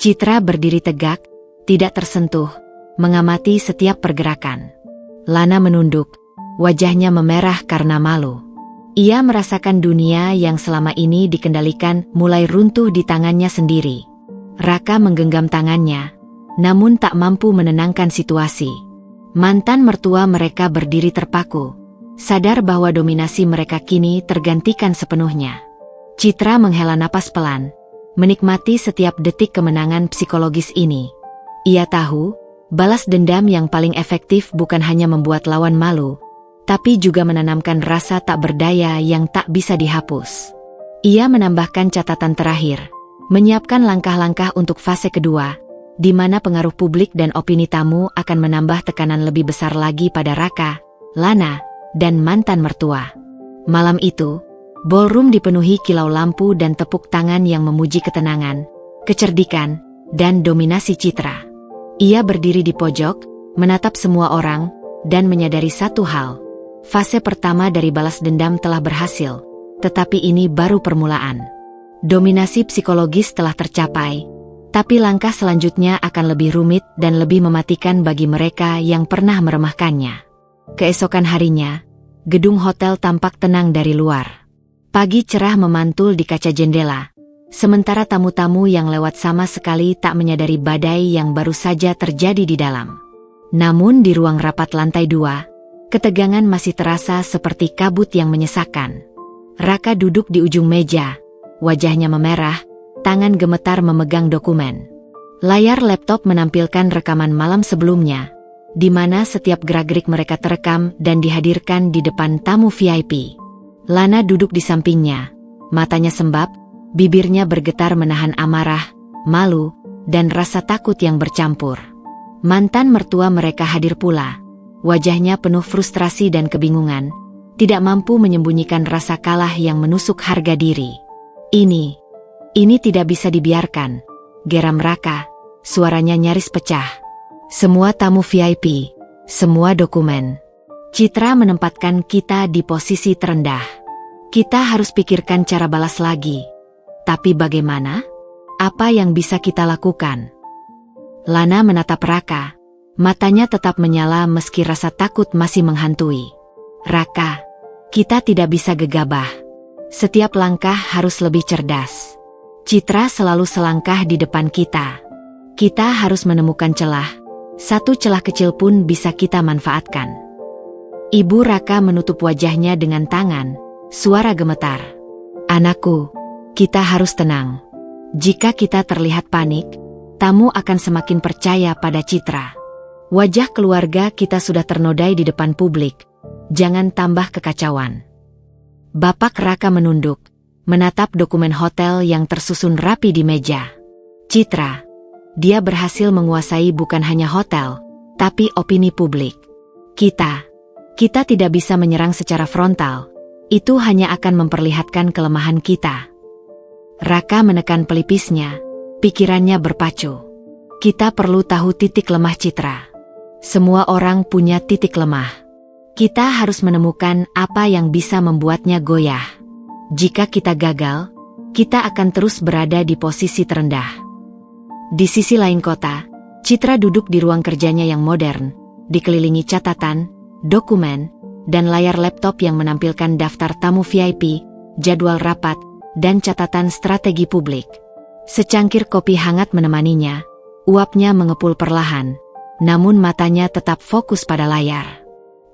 Citra berdiri tegak, tidak tersentuh, mengamati setiap pergerakan. Lana menunduk, wajahnya memerah karena malu. Ia merasakan dunia yang selama ini dikendalikan mulai runtuh di tangannya sendiri. Raka menggenggam tangannya, namun tak mampu menenangkan situasi. Mantan mertua mereka berdiri terpaku, sadar bahwa dominasi mereka kini tergantikan sepenuhnya. Citra menghela napas pelan, menikmati setiap detik kemenangan psikologis ini. Ia tahu, balas dendam yang paling efektif bukan hanya membuat lawan malu, tapi juga menanamkan rasa tak berdaya yang tak bisa dihapus. Ia menambahkan catatan terakhir, menyiapkan langkah-langkah untuk fase kedua, di mana pengaruh publik dan opini tamu akan menambah tekanan lebih besar lagi pada Raka, Lana, dan mantan mertua. Malam itu, ballroom dipenuhi kilau lampu dan tepuk tangan yang memuji ketenangan, kecerdikan, dan dominasi Citra. Ia berdiri di pojok, menatap semua orang, dan menyadari satu hal. Fase pertama dari balas dendam telah berhasil, tetapi ini baru permulaan. Dominasi psikologis telah tercapai, tapi langkah selanjutnya akan lebih rumit dan lebih mematikan bagi mereka yang pernah meremehkannya. Keesokan harinya, gedung hotel tampak tenang dari luar. Pagi cerah memantul di kaca jendela, sementara tamu-tamu yang lewat sama sekali tak menyadari badai yang baru saja terjadi di dalam. Namun di ruang rapat lantai 2, ketegangan masih terasa seperti kabut yang menyesakkan. Raka duduk di ujung meja, wajahnya memerah, tangan gemetar memegang dokumen. Layar laptop menampilkan rekaman malam sebelumnya, di mana setiap gerak-gerik mereka terekam dan dihadirkan di depan tamu VIP. Lana duduk di sampingnya, matanya sembab, bibirnya bergetar menahan amarah, malu, dan rasa takut yang bercampur. Mantan mertua mereka hadir pula, wajahnya penuh frustrasi dan kebingungan, tidak mampu menyembunyikan rasa kalah yang menusuk harga diri. Ini tidak bisa dibiarkan, geram Raka, suaranya nyaris pecah. Semua tamu VIP, semua dokumen. Citra menempatkan kita di posisi terendah. Kita harus pikirkan cara balas lagi. Tapi bagaimana? Apa yang bisa kita lakukan? Lana menatap Raka, matanya tetap menyala meski rasa takut masih menghantui. Raka, kita tidak bisa gegabah. Setiap langkah harus lebih cerdas. Citra selalu selangkah di depan kita. Kita harus menemukan celah. Satu celah kecil pun bisa kita manfaatkan. Ibu Raka menutup wajahnya dengan tangan, suara gemetar. Anakku, kita harus tenang. Jika kita terlihat panik, tamu akan semakin percaya pada Citra. Wajah keluarga kita sudah ternodai di depan publik. Jangan tambah kekacauan. Bapak Raka menunduk, menatap dokumen hotel yang tersusun rapi di meja. Citra, dia berhasil menguasai bukan hanya hotel, tapi opini publik. Kita tidak bisa menyerang secara frontal. Itu hanya akan memperlihatkan kelemahan kita. Raka menekan pelipisnya, pikirannya berpacu. Kita perlu tahu titik lemah Citra. Semua orang punya titik lemah. Kita harus menemukan apa yang bisa membuatnya goyah. Jika kita gagal, kita akan terus berada di posisi terendah. Di sisi lain kota, Citra duduk di ruang kerjanya yang modern, dikelilingi catatan, dokumen, dan layar laptop yang menampilkan daftar tamu VIP, jadwal rapat, dan catatan strategi publik. Secangkir kopi hangat menemaninya, uapnya mengepul perlahan, namun matanya tetap fokus pada layar.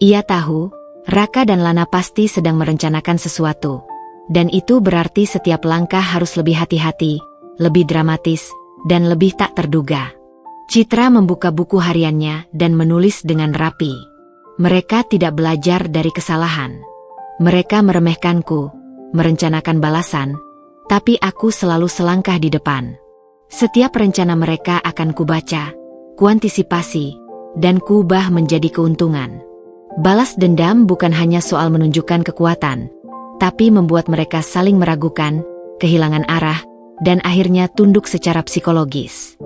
Ia tahu, Raka dan Lana pasti sedang merencanakan sesuatu, dan itu berarti setiap langkah harus lebih hati-hati, lebih dramatis, dan lebih tak terduga. Citra membuka buku hariannya dan menulis dengan rapi. Mereka tidak belajar dari kesalahan. Mereka meremehkanku, merencanakan balasan, tapi aku selalu selangkah di depan. Setiap rencana mereka akan kubaca, kuantisipasi, dan kuubah menjadi keuntungan. Balas dendam bukan hanya soal menunjukkan kekuatan, tapi membuat mereka saling meragukan, kehilangan arah, dan akhirnya tunduk secara psikologis.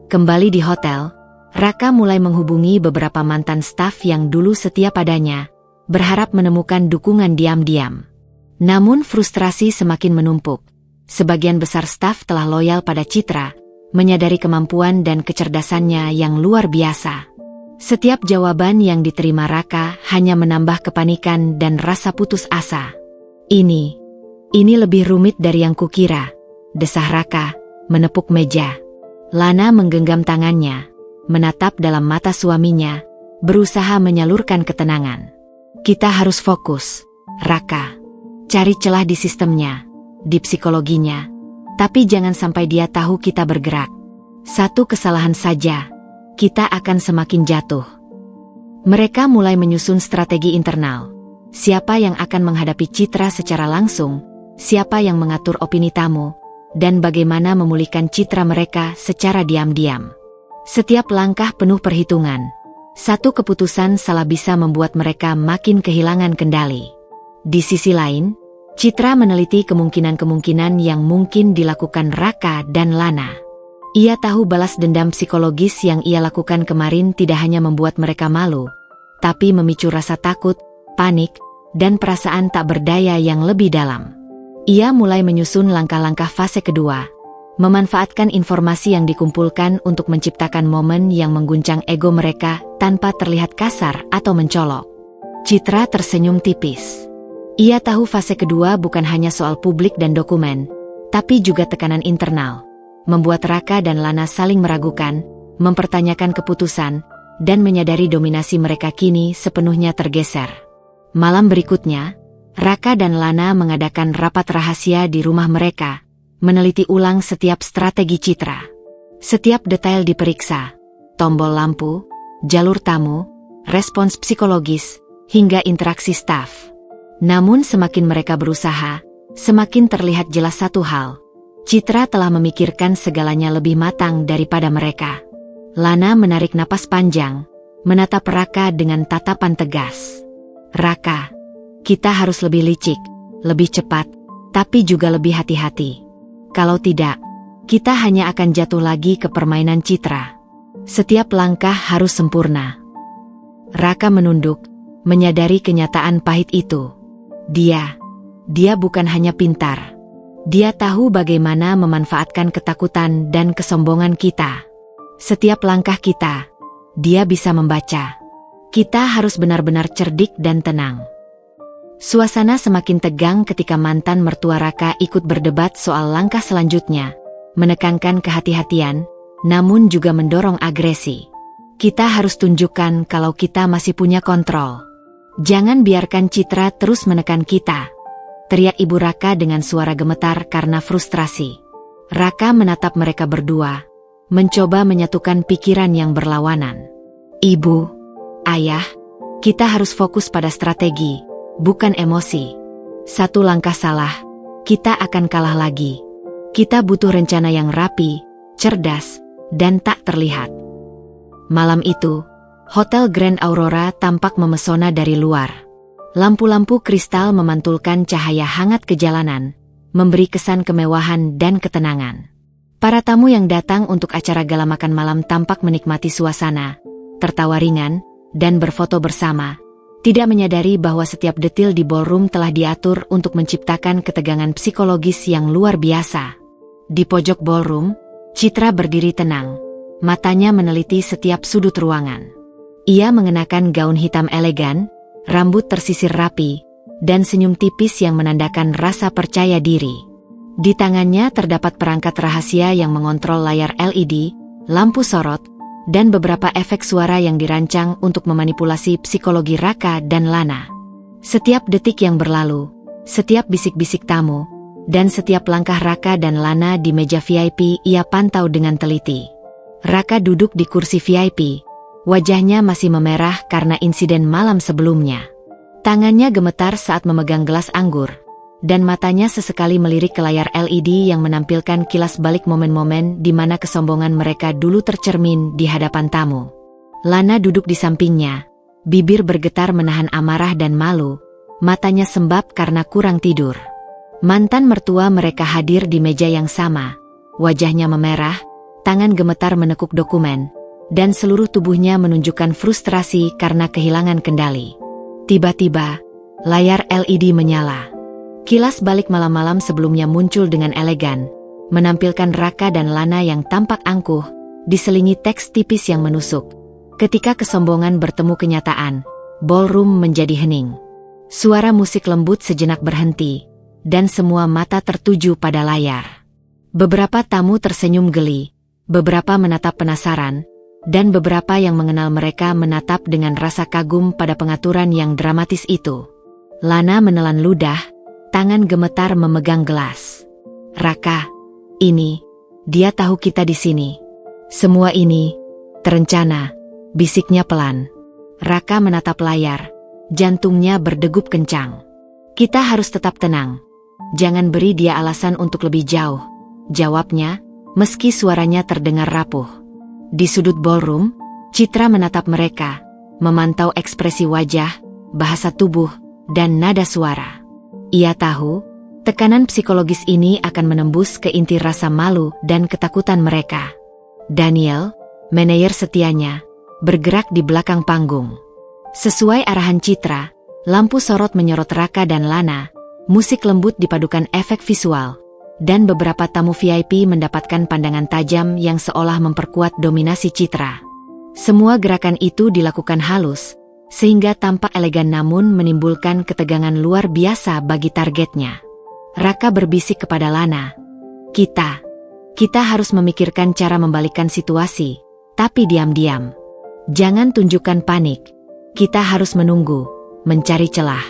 Kembali di hotel, Raka mulai menghubungi beberapa mantan staf yang dulu setia padanya, berharap menemukan dukungan diam-diam. Namun frustrasi semakin menumpuk. Sebagian besar staf telah loyal pada Citra, menyadari kemampuan dan kecerdasannya yang luar biasa. Setiap jawaban yang diterima Raka hanya menambah kepanikan dan rasa putus asa. Ini lebih rumit dari yang kukira, desah Raka, menepuk meja. Lana menggenggam tangannya, menatap dalam mata suaminya, berusaha menyalurkan ketenangan. Kita harus fokus, Raka. Cari celah di sistemnya, di psikologinya. Tapi jangan sampai dia tahu kita bergerak. Satu kesalahan saja, kita akan semakin jatuh. Mereka mulai menyusun strategi internal. Siapa yang akan menghadapi Citra secara langsung, siapa yang mengatur opini tamu, dan bagaimana memulihkan citra mereka secara diam-diam. Setiap langkah penuh perhitungan. Satu keputusan salah bisa membuat mereka makin kehilangan kendali. Di sisi lain, Citra meneliti kemungkinan-kemungkinan yang mungkin dilakukan Raka dan Lana. Ia tahu balas dendam psikologis yang ia lakukan kemarin tidak hanya membuat mereka malu, tapi memicu rasa takut, panik, dan perasaan tak berdaya yang lebih dalam. Ia mulai menyusun langkah-langkah fase kedua, memanfaatkan informasi yang dikumpulkan untuk menciptakan momen yang mengguncang ego mereka tanpa terlihat kasar atau mencolok. Citra tersenyum tipis. Ia tahu fase kedua bukan hanya soal publik dan dokumen, tapi juga tekanan internal, membuat Raka dan Lana saling meragukan, mempertanyakan keputusan, dan menyadari dominasi mereka kini sepenuhnya tergeser. Malam berikutnya, Raka dan Lana mengadakan rapat rahasia di rumah mereka, meneliti ulang setiap strategi Citra. Setiap detail diperiksa, tombol lampu, jalur tamu, respons psikologis, hingga interaksi staf. Namun semakin mereka berusaha, semakin terlihat jelas satu hal. Citra telah memikirkan segalanya lebih matang daripada mereka. Lana menarik napas panjang, menatap Raka dengan tatapan tegas. Raka, kita harus lebih licik, lebih cepat, tapi juga lebih hati-hati. Kalau tidak, kita hanya akan jatuh lagi ke permainan Citra. Setiap langkah harus sempurna. Raka menunduk, menyadari kenyataan pahit itu. Dia bukan hanya pintar. Dia tahu bagaimana memanfaatkan ketakutan dan kesombongan kita. Setiap langkah kita, dia bisa membaca. Kita harus benar-benar cerdik dan tenang. Suasana semakin tegang ketika mantan mertua Raka ikut berdebat soal langkah selanjutnya, menekankan kehati-hatian, namun juga mendorong agresi. Kita harus tunjukkan kalau kita masih punya kontrol. Jangan biarkan Citra terus menekan kita, teriak Ibu Raka dengan suara gemetar karena frustrasi. Raka menatap mereka berdua, mencoba menyatukan pikiran yang berlawanan. Ibu, Ayah, kita harus fokus pada strategi, bukan emosi. Satu langkah salah, kita akan kalah lagi. Kita butuh rencana yang rapi, cerdas, dan tak terlihat. Malam itu, Hotel Grand Aurora tampak memesona dari luar. Lampu-lampu kristal memantulkan cahaya hangat ke jalanan, memberi kesan kemewahan dan ketenangan. Para tamu yang datang untuk acara gala makan malam tampak menikmati suasana, tertawa ringan, dan berfoto bersama, tidak menyadari bahwa setiap detil di ballroom telah diatur untuk menciptakan ketegangan psikologis yang luar biasa. Di pojok ballroom, Citra berdiri tenang, matanya meneliti setiap sudut ruangan. Ia mengenakan gaun hitam elegan, rambut tersisir rapi, dan senyum tipis yang menandakan rasa percaya diri. Di tangannya terdapat perangkat rahasia yang mengontrol layar LED, lampu sorot, dan beberapa efek suara yang dirancang untuk memanipulasi psikologi Raka dan Lana. Setiap detik yang berlalu, setiap bisik-bisik tamu, dan setiap langkah Raka dan Lana di meja VIP ia pantau dengan teliti. Raka duduk di kursi VIP. Wajahnya masih memerah karena insiden malam sebelumnya. Tangannya gemetar saat memegang gelas anggur, dan matanya sesekali melirik ke layar LED yang menampilkan kilas balik momen-momen di mana kesombongan mereka dulu tercermin di hadapan tamu. Lana duduk di sampingnya, bibir bergetar menahan amarah dan malu, matanya sembab karena kurang tidur. Mantan mertua mereka hadir di meja yang sama, wajahnya memerah, tangan gemetar menekuk dokumen, dan seluruh tubuhnya menunjukkan frustrasi karena kehilangan kendali. Tiba-tiba, layar LED menyala. Kilas balik malam-malam sebelumnya muncul dengan elegan, menampilkan Raka dan Lana yang tampak angkuh, diselingi teks tipis yang menusuk. Ketika kesombongan bertemu kenyataan, ballroom menjadi hening. Suara musik lembut sejenak berhenti, dan semua mata tertuju pada layar. Beberapa tamu tersenyum geli, beberapa menatap penasaran, dan beberapa yang mengenal mereka menatap dengan rasa kagum pada pengaturan yang dramatis itu. Lana menelan ludah, tangan gemetar memegang gelas. Raka, ini, dia tahu kita di sini. Semua ini terencana, bisiknya pelan. Raka menatap layar, jantungnya berdegup kencang. Kita harus tetap tenang. Jangan beri dia alasan untuk lebih jauh, jawabnya, meski suaranya terdengar rapuh. Di sudut ballroom, Citra menatap mereka, memantau ekspresi wajah, bahasa tubuh, dan nada suara. Ia tahu, tekanan psikologis ini akan menembus ke inti rasa malu dan ketakutan mereka. Daniel, manajer setianya, bergerak di belakang panggung. Sesuai arahan Citra, lampu sorot menyorot Raka dan Lana, musik lembut dipadukan efek visual, dan beberapa tamu VIP mendapatkan pandangan tajam yang seolah memperkuat dominasi Citra. Semua gerakan itu dilakukan halus, sehingga tampak elegan namun menimbulkan ketegangan luar biasa bagi targetnya. Raka berbisik kepada Lana, Kita harus memikirkan cara membalikkan situasi, tapi diam-diam. Jangan tunjukkan panik. Kita harus menunggu, mencari celah."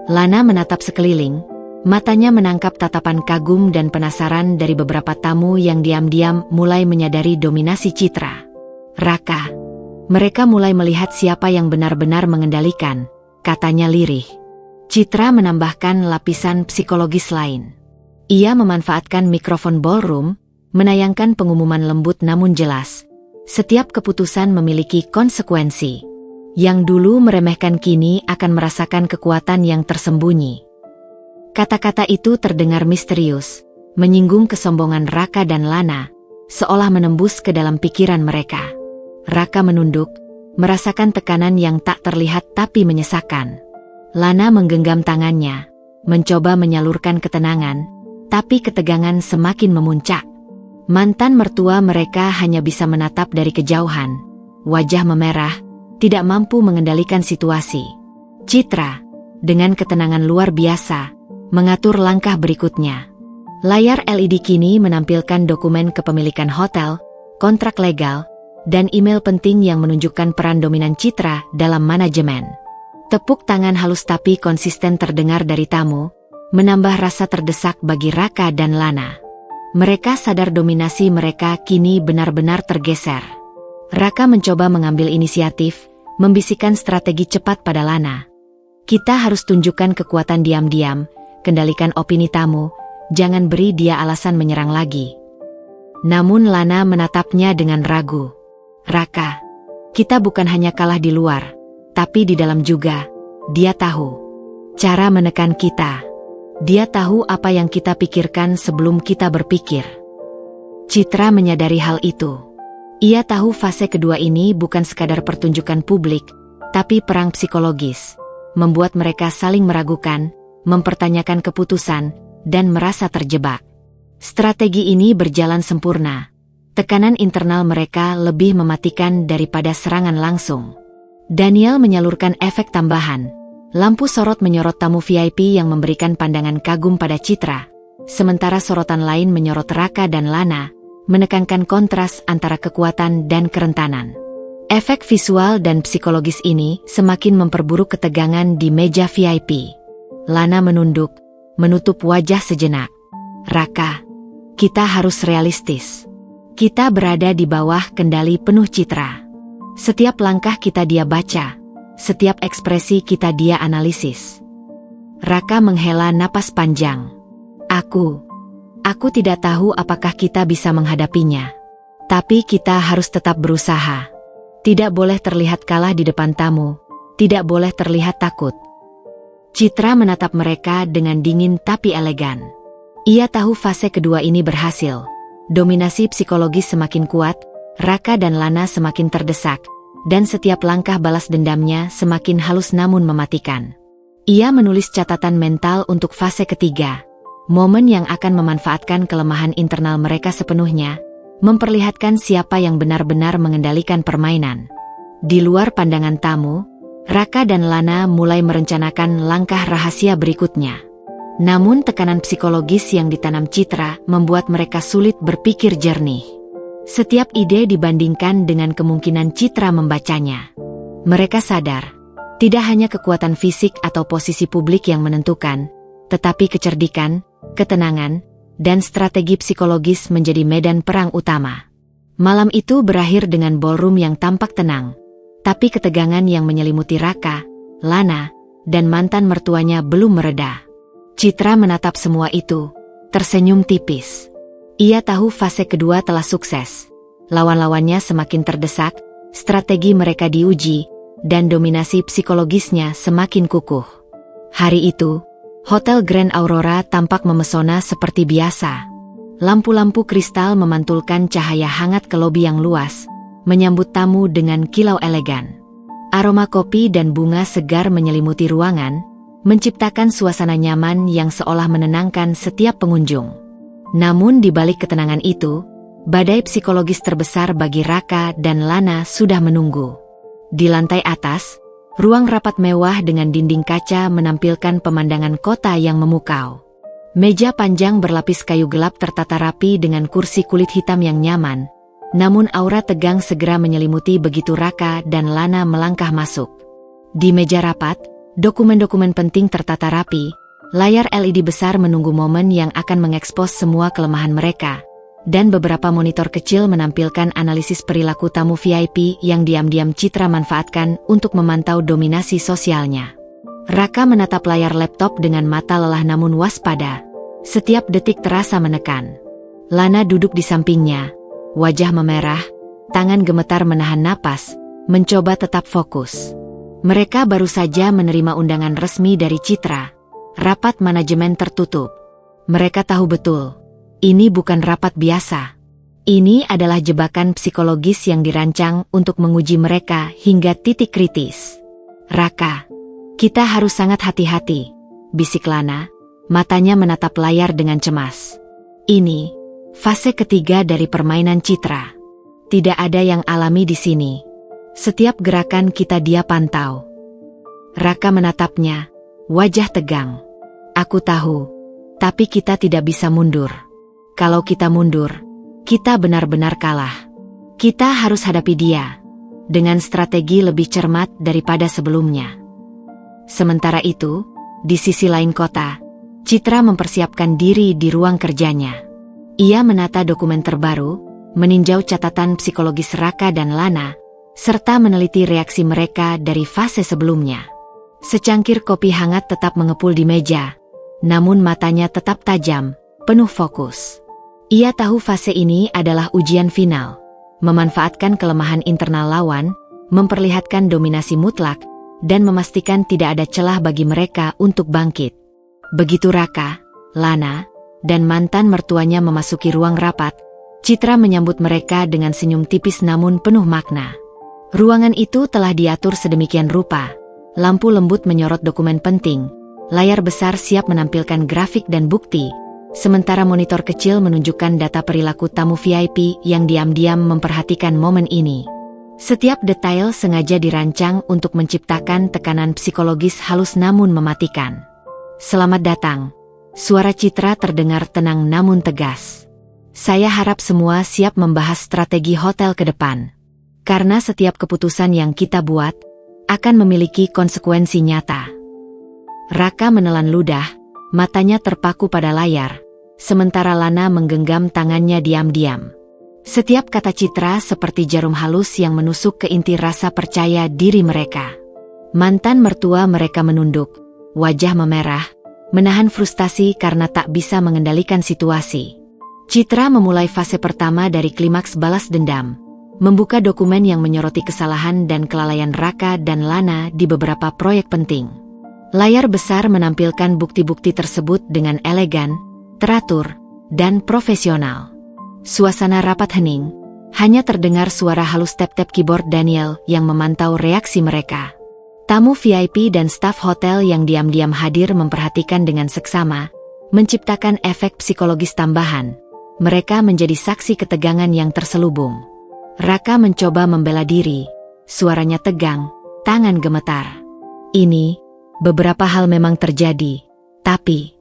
Lana menatap sekeliling, matanya menangkap tatapan kagum dan penasaran dari beberapa tamu yang diam-diam mulai menyadari dominasi Citra. "Raka, mereka mulai melihat siapa yang benar-benar mengendalikan," katanya lirih. Citra menambahkan lapisan psikologis lain. Ia memanfaatkan mikrofon ballroom, menayangkan pengumuman lembut namun jelas. Setiap keputusan memiliki konsekuensi. Yang dulu meremehkan kini akan merasakan kekuatan yang tersembunyi. Kata-kata itu terdengar misterius, menyinggung kesombongan Raka dan Lana, seolah menembus ke dalam pikiran mereka. Raka menunduk, merasakan tekanan yang tak terlihat tapi menyesakan. Lana menggenggam tangannya, mencoba menyalurkan ketenangan, tapi ketegangan semakin memuncak. Mantan mertua mereka hanya bisa menatap dari kejauhan, wajah memerah, tidak mampu mengendalikan situasi. Citra, dengan ketenangan luar biasa, mengatur langkah berikutnya. Layar LED kini menampilkan dokumen kepemilikan hotel, kontrak legal, dan email penting yang menunjukkan peran dominan Citra dalam manajemen. Tepuk tangan halus tapi konsisten terdengar dari tamu, menambah rasa terdesak bagi Raka dan Lana. Mereka sadar dominasi mereka kini benar-benar tergeser. Raka mencoba mengambil inisiatif, membisikkan strategi cepat pada Lana. "Kita harus tunjukkan kekuatan diam-diam, kendalikan opini tamu, jangan beri dia alasan menyerang lagi." Namun Lana menatapnya dengan ragu. "Raka, kita bukan hanya kalah di luar, tapi di dalam juga. Dia tahu cara menekan kita. Dia tahu apa yang kita pikirkan sebelum kita berpikir." Citra menyadari hal itu. Ia tahu fase kedua ini bukan sekadar pertunjukan publik, tapi perang psikologis, membuat mereka saling meragukan, mempertanyakan keputusan, dan merasa terjebak. Strategi ini berjalan sempurna. Tekanan internal mereka lebih mematikan daripada serangan langsung. Daniel menyalurkan efek tambahan. Lampu sorot menyorot tamu VIP yang memberikan pandangan kagum pada Citra, sementara sorotan lain menyorot Raka dan Lana, menekankan kontras antara kekuatan dan kerentanan. Efek visual dan psikologis ini semakin memperburuk ketegangan di meja VIP. Lana menunduk, menutup wajah sejenak. "Raka, kita harus realistis. Kita berada di bawah kendali penuh Citra. Setiap langkah kita dia baca. Setiap ekspresi kita dia analisis." Raka menghela napas panjang. Aku tidak tahu apakah kita bisa menghadapinya. Tapi kita harus tetap berusaha. Tidak boleh terlihat kalah di depan tamu. Tidak boleh terlihat takut." Citra menatap mereka dengan dingin tapi elegan. Ia tahu fase kedua ini berhasil. Dominasi psikologis semakin kuat, Raka dan Lana semakin terdesak, dan setiap langkah balas dendamnya semakin halus namun mematikan. Ia menulis catatan mental untuk fase ketiga, momen yang akan memanfaatkan kelemahan internal mereka sepenuhnya, memperlihatkan siapa yang benar-benar mengendalikan permainan. Di luar pandangan tamu, Raka dan Lana mulai merencanakan langkah rahasia berikutnya. Namun tekanan psikologis yang ditanam Citra membuat mereka sulit berpikir jernih. Setiap ide dibandingkan dengan kemungkinan Citra membacanya. Mereka sadar, tidak hanya kekuatan fisik atau posisi publik yang menentukan, tetapi kecerdikan, ketenangan, dan strategi psikologis menjadi medan perang utama. Malam itu berakhir dengan ballroom yang tampak tenang, tapi ketegangan yang menyelimuti Raka, Lana, dan mantan mertuanya belum mereda. Citra menatap semua itu, tersenyum tipis. Ia tahu fase kedua telah sukses. Lawan-lawannya semakin terdesak, strategi mereka diuji, dan dominasi psikologisnya semakin kukuh. Hari itu, Hotel Grand Aurora tampak memesona seperti biasa. Lampu-lampu kristal memantulkan cahaya hangat ke lobi yang luas, menyambut tamu dengan kilau elegan. Aroma kopi dan bunga segar menyelimuti ruangan, menciptakan suasana nyaman yang seolah menenangkan setiap pengunjung. Namun di balik ketenangan itu, badai psikologis terbesar bagi Raka dan Lana sudah menunggu. Di lantai atas, ruang rapat mewah dengan dinding kaca menampilkan pemandangan kota yang memukau. Meja panjang berlapis kayu gelap tertata rapi dengan kursi kulit hitam yang nyaman, namun aura tegang segera menyelimuti begitu Raka dan Lana melangkah masuk. Di meja rapat, dokumen-dokumen penting tertata rapi, layar LED besar menunggu momen yang akan mengekspos semua kelemahan mereka, dan beberapa monitor kecil menampilkan analisis perilaku tamu VIP yang diam-diam Citra manfaatkan untuk memantau dominasi sosialnya. Raka menatap layar laptop dengan mata lelah namun waspada. Setiap detik terasa menekan. Lana duduk di sampingnya, wajah memerah, tangan gemetar menahan napas, mencoba tetap fokus. Mereka baru saja menerima undangan resmi dari Citra. Rapat manajemen tertutup. Mereka tahu betul, ini bukan rapat biasa. Ini adalah jebakan psikologis yang dirancang untuk menguji mereka hingga titik kritis. Raka, kita harus sangat hati-hati, bisik Lana, matanya menatap layar dengan cemas. Ini fase ketiga dari permainan Citra. Tidak ada yang alami di sini. Setiap gerakan kita dia pantau. Raka menatapnya, wajah tegang. Aku tahu, tapi kita tidak bisa mundur. Kalau kita mundur, kita benar-benar kalah. Kita harus hadapi dia dengan strategi lebih cermat daripada sebelumnya. Sementara itu, di sisi lain kota, Citra mempersiapkan diri di ruang kerjanya. Ia menata dokumen terbaru, meninjau catatan psikologis Raka dan Lana, serta meneliti reaksi mereka dari fase sebelumnya. Secangkir kopi hangat tetap mengepul di meja, namun matanya tetap tajam, penuh fokus. Ia tahu fase ini adalah ujian final, memanfaatkan kelemahan internal lawan, memperlihatkan dominasi mutlak, dan memastikan tidak ada celah bagi mereka untuk bangkit. Begitu Raka, Lana, dan mantan mertuanya memasuki ruang rapat, Citra menyambut mereka dengan senyum tipis namun penuh makna. Ruangan itu telah diatur sedemikian rupa, lampu lembut menyorot dokumen penting, layar besar siap menampilkan grafik dan bukti, sementara monitor kecil menunjukkan data perilaku tamu VIP yang diam-diam memperhatikan momen ini. Setiap detail sengaja dirancang untuk menciptakan tekanan psikologis halus namun mematikan. Selamat datang. Suara Citra terdengar tenang namun tegas. Saya harap semua siap membahas strategi hotel ke depan. Karena setiap keputusan yang kita buat akan memiliki konsekuensi nyata. Raka menelan ludah, matanya terpaku pada layar, sementara Lana menggenggam tangannya diam-diam. Setiap kata Citra seperti jarum halus yang menusuk ke inti rasa percaya diri mereka. Mantan mertua mereka menunduk, wajah memerah, menahan frustasi karena tak bisa mengendalikan situasi. Citra memulai fase pertama dari klimaks balas dendam, membuka dokumen yang menyoroti kesalahan dan kelalaian Raka dan Lana di beberapa proyek penting. Layar besar menampilkan bukti-bukti tersebut dengan elegan, teratur, dan profesional. Suasana rapat hening, hanya terdengar suara halus tap-tap keyboard Daniel yang memantau reaksi mereka. Tamu VIP dan staf hotel yang diam-diam hadir memperhatikan dengan seksama, menciptakan efek psikologis tambahan. Mereka menjadi saksi ketegangan yang terselubung. Raka mencoba membela diri, suaranya tegang, tangan gemetar. Beberapa hal memang terjadi, tapi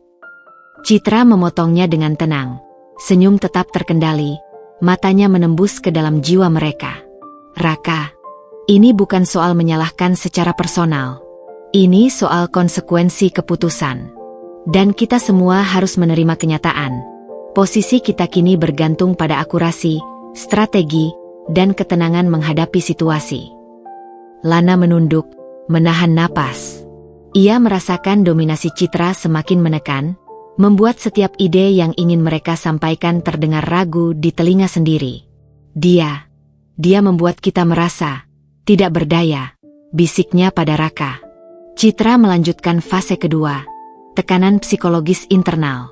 Citra memotongnya dengan tenang, senyum tetap terkendali. matanya menembus ke dalam jiwa mereka. Raka, ini bukan soal menyalahkan secara personal. Ini soal konsekuensi keputusan. Dan kita semua harus menerima kenyataan. Posisi kita kini bergantung pada akurasi, strategi, dan ketenangan menghadapi situasi. Lana menunduk, menahan napas. Ia merasakan dominasi Citra semakin menekan, membuat setiap ide yang ingin mereka sampaikan terdengar ragu di telinga sendiri. Dia membuat kita merasa tidak berdaya, bisiknya pada Raka. Citra melanjutkan fase kedua, tekanan psikologis internal.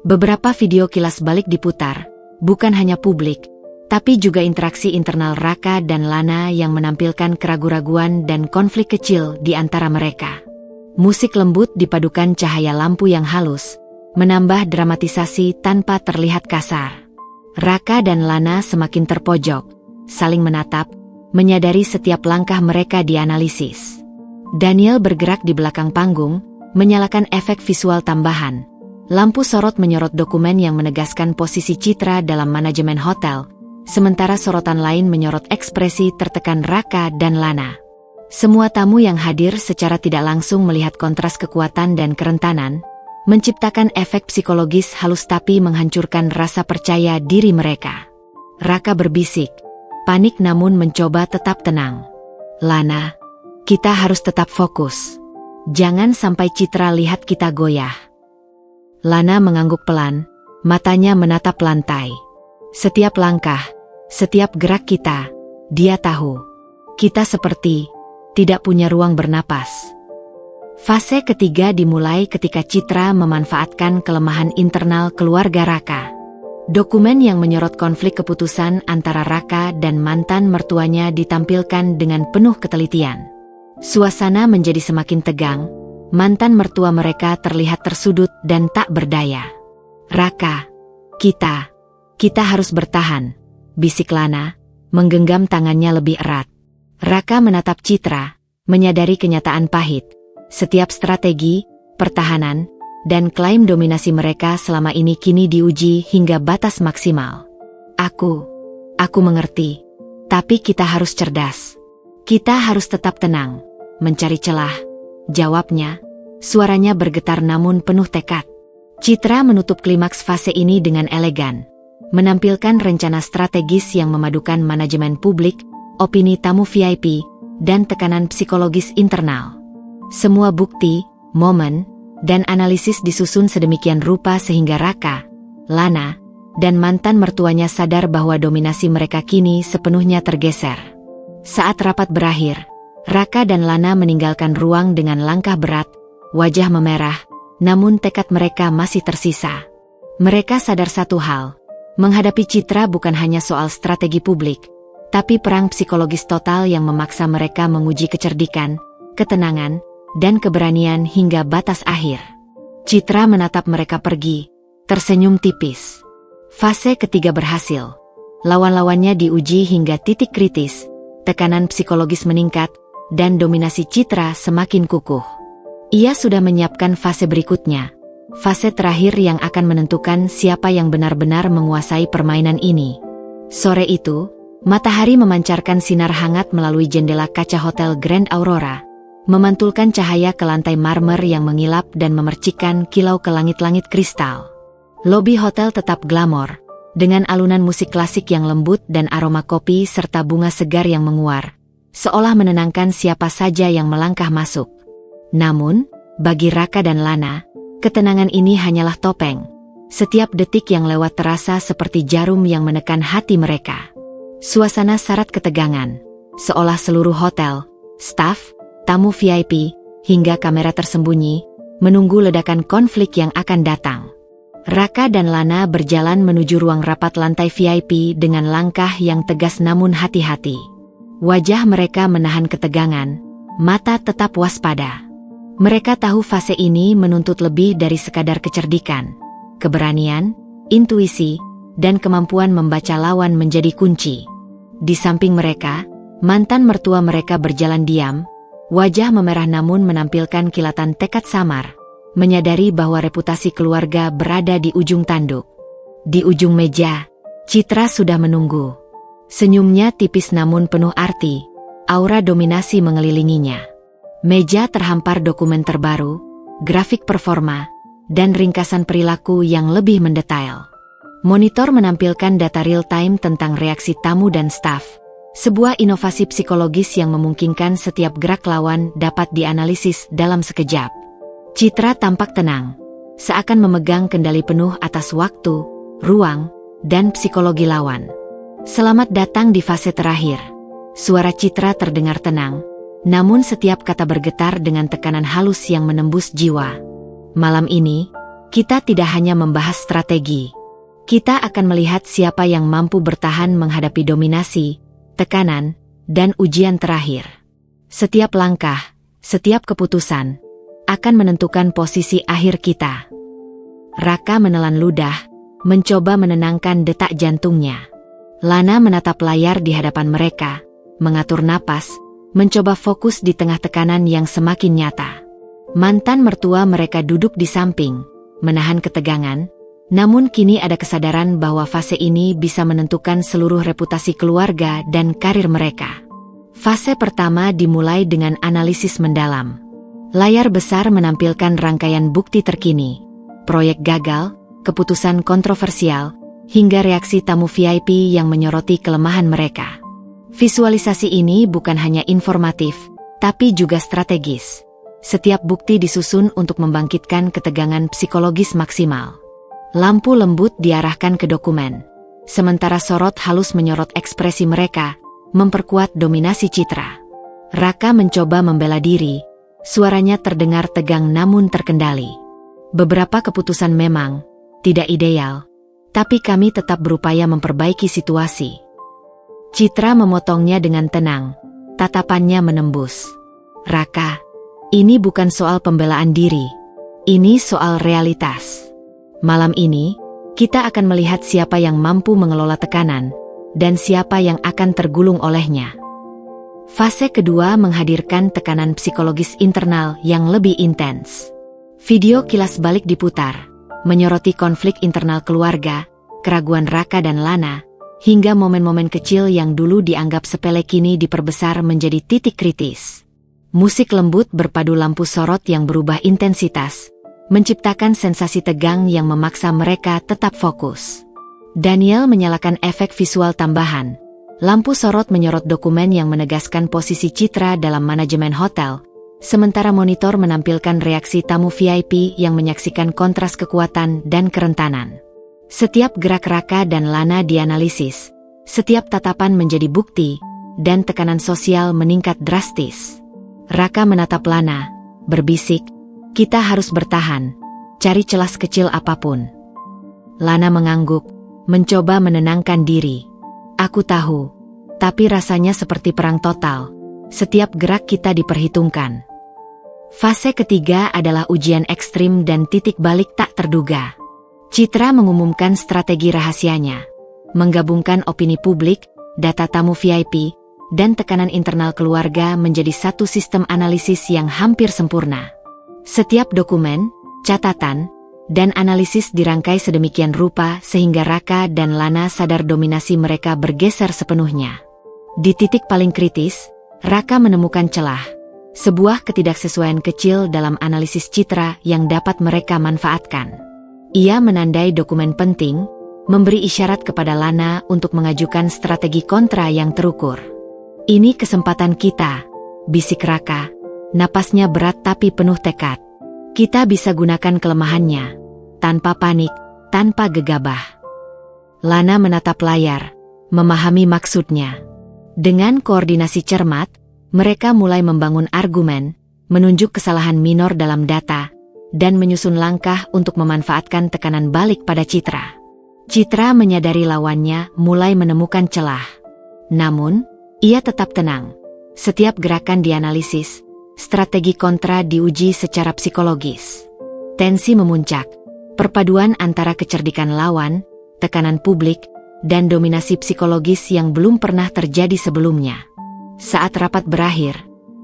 Beberapa video kilas balik diputar, bukan hanya publik, tapi juga interaksi internal Raka dan Lana yang menampilkan keraguan-raguan dan konflik kecil di antara mereka. Musik lembut dipadukan cahaya lampu yang halus, menambah dramatisasi tanpa terlihat kasar. Raka dan Lana semakin terpojok, saling menatap, menyadari setiap langkah mereka dianalisis. Daniel bergerak di belakang panggung, menyalakan efek visual tambahan. Lampu sorot menyorot dokumen yang menegaskan posisi Citra dalam manajemen hotel, sementara sorotan lain menyorot ekspresi tertekan Raka dan Lana. Semua tamu yang hadir secara tidak langsung melihat kontras kekuatan dan kerentanan, menciptakan efek psikologis halus tapi menghancurkan rasa percaya diri mereka. Raka berbisik, panik namun mencoba tetap tenang. Lana, kita harus tetap fokus. Jangan sampai Citra lihat kita goyah. Lana mengangguk pelan, matanya menatap lantai. Setiap langkah, setiap gerak kita, dia tahu. Kita seperti tidak punya ruang bernapas. Fase ketiga dimulai ketika Citra memanfaatkan kelemahan internal keluarga Raka. Dokumen yang menyorot konflik keputusan antara Raka dan mantan mertuanya ditampilkan dengan penuh ketelitian. Suasana menjadi semakin tegang, mantan mertua mereka terlihat tersudut dan tak berdaya. Raka, kita harus bertahan, bisik Lana, menggenggam tangannya lebih erat. Raka menatap Citra, menyadari kenyataan pahit. Setiap strategi, pertahanan, dan klaim dominasi mereka selama ini kini diuji hingga batas maksimal. Aku mengerti. Tapi kita harus cerdas. Kita harus tetap tenang, mencari celah. Jawabnya, suaranya bergetar namun penuh tekad. Citra menutup klimaks fase ini dengan elegan, menampilkan rencana strategis yang memadukan manajemen publik, opini tamu VIP, dan tekanan psikologis internal. Semua bukti, momen, dan analisis disusun sedemikian rupa sehingga Raka, Lana, dan mantan mertuanya sadar bahwa dominasi mereka kini sepenuhnya tergeser. Saat rapat berakhir, Raka dan Lana meninggalkan ruang dengan langkah berat, wajah memerah, namun tekad mereka masih tersisa. Mereka sadar satu hal, menghadapi Citra bukan hanya soal strategi publik, tapi perang psikologis total yang memaksa mereka menguji kecerdikan, ketenangan, dan keberanian hingga batas akhir. Citra menatap mereka pergi, tersenyum tipis. Fase ketiga berhasil. Lawan-lawannya diuji hingga titik kritis, tekanan psikologis meningkat, dan dominasi Citra semakin kukuh. Ia sudah menyiapkan fase berikutnya, fase terakhir yang akan menentukan siapa yang benar-benar menguasai permainan ini. Sore itu, matahari memancarkan sinar hangat melalui jendela kaca Hotel Grand Aurora, memantulkan cahaya ke lantai marmer yang mengilap dan memercikkan kilau ke langit-langit kristal. Lobi hotel tetap glamor, dengan alunan musik klasik yang lembut dan aroma kopi serta bunga segar yang menguar, seolah menenangkan siapa saja yang melangkah masuk. Namun, bagi Raka dan Lana, ketenangan ini hanyalah topeng. Setiap detik yang lewat terasa seperti jarum yang menekan hati mereka. Suasana syarat ketegangan, seolah seluruh hotel, staf, tamu VIP, hingga kamera tersembunyi, menunggu ledakan konflik yang akan datang. Raka dan Lana berjalan menuju ruang rapat lantai VIP dengan langkah yang tegas namun hati-hati. Wajah mereka menahan ketegangan, mata tetap waspada. Mereka tahu fase ini menuntut lebih dari sekadar kecerdikan. Keberanian, intuisi, dan kemampuan membaca lawan menjadi kunci. Di samping mereka, mantan mertua mereka berjalan diam, wajah memerah namun menampilkan kilatan tekad samar, menyadari bahwa reputasi keluarga berada di ujung tanduk. Di ujung meja, Citra sudah menunggu. Senyumnya tipis namun penuh arti, aura dominasi mengelilinginya. Meja terhampar dokumen terbaru, grafik performa, dan ringkasan perilaku yang lebih mendetail. Monitor menampilkan data real-time tentang reaksi tamu dan staf, sebuah inovasi psikologis yang memungkinkan setiap gerak lawan dapat dianalisis dalam sekejap. Citra tampak tenang, seakan memegang kendali penuh atas waktu, ruang, dan psikologi lawan. Selamat datang di fase terakhir. Suara Citra terdengar tenang, namun setiap kata bergetar dengan tekanan halus yang menembus jiwa. Malam ini, kita tidak hanya membahas strategi. Kita akan melihat siapa yang mampu bertahan menghadapi dominasi, tekanan, dan ujian terakhir. Setiap langkah, setiap keputusan, akan menentukan posisi akhir kita. Raka menelan ludah, mencoba menenangkan detak jantungnya. Lana menatap layar di hadapan mereka, mengatur napas, mencoba fokus di tengah tekanan yang semakin nyata. Mantan mertua mereka duduk di samping, menahan ketegangan, namun kini ada kesadaran bahwa fase ini bisa menentukan seluruh reputasi keluarga dan karir mereka. Fase pertama dimulai dengan analisis mendalam. Layar besar menampilkan rangkaian bukti terkini, proyek gagal, keputusan kontroversial, hingga reaksi tamu VIP yang menyoroti kelemahan mereka. Visualisasi ini bukan hanya informatif, tapi juga strategis. Setiap bukti disusun untuk membangkitkan ketegangan psikologis maksimal. Lampu lembut diarahkan ke dokumen, sementara sorot halus menyorot ekspresi mereka, memperkuat dominasi Citra. Raka mencoba membela diri, suaranya terdengar tegang namun terkendali. Beberapa keputusan memang tidak ideal, tapi kami tetap berupaya memperbaiki situasi. Citra memotongnya dengan tenang, tatapannya menembus. Raka, ini bukan soal pembelaan diri, ini soal realitas. Malam ini, kita akan melihat siapa yang mampu mengelola tekanan, dan siapa yang akan tergulung olehnya. Fase kedua menghadirkan tekanan psikologis internal yang lebih intens. Video kilas balik diputar, menyoroti konflik internal keluarga, keraguan Raka dan Lana, hingga momen-momen kecil yang dulu dianggap sepele kini diperbesar menjadi titik kritis. Musik lembut berpadu lampu sorot yang berubah intensitas, menciptakan sensasi tegang yang memaksa mereka tetap fokus. Daniel menyalakan efek visual tambahan. Lampu sorot menyorot dokumen yang menegaskan posisi Citra dalam manajemen hotel, sementara monitor menampilkan reaksi tamu VIP yang menyaksikan kontras kekuatan dan kerentanan. Setiap gerak Raka dan Lana dianalisis, setiap tatapan menjadi bukti, dan tekanan sosial meningkat drastis. Raka menatap Lana, berbisik, "Kita harus bertahan, cari celah kecil apapun." Lana mengangguk, mencoba menenangkan diri. "Aku tahu, tapi rasanya seperti perang total. Setiap gerak kita diperhitungkan." Fase ketiga adalah ujian ekstrim dan titik balik tak terduga. Citra mengumumkan strategi rahasianya, menggabungkan opini publik, data tamu VIP, dan tekanan internal keluarga menjadi satu sistem analisis yang hampir sempurna. Setiap dokumen, catatan, dan analisis dirangkai sedemikian rupa sehingga Raka dan Lana sadar dominasi mereka bergeser sepenuhnya. Di titik paling kritis, Raka menemukan celah, sebuah ketidaksesuaian kecil dalam analisis Citra yang dapat mereka manfaatkan. Ia menandai dokumen penting, memberi isyarat kepada Lana untuk mengajukan strategi kontra yang terukur. "Ini kesempatan kita," bisik Raka, napasnya berat tapi penuh tekad. "Kita bisa gunakan kelemahannya, tanpa panik, tanpa gegabah." Lana menatap layar, memahami maksudnya. Dengan koordinasi cermat, mereka mulai membangun argumen, menunjuk kesalahan minor dalam data, dan menyusun langkah untuk memanfaatkan tekanan balik pada Citra. Citra menyadari lawannya mulai menemukan celah. Namun, ia tetap tenang. Setiap gerakan dianalisis, strategi kontra diuji secara psikologis. Tensi memuncak, perpaduan antara kecerdikan lawan, tekanan publik, dan dominasi psikologis yang belum pernah terjadi sebelumnya. Saat rapat berakhir,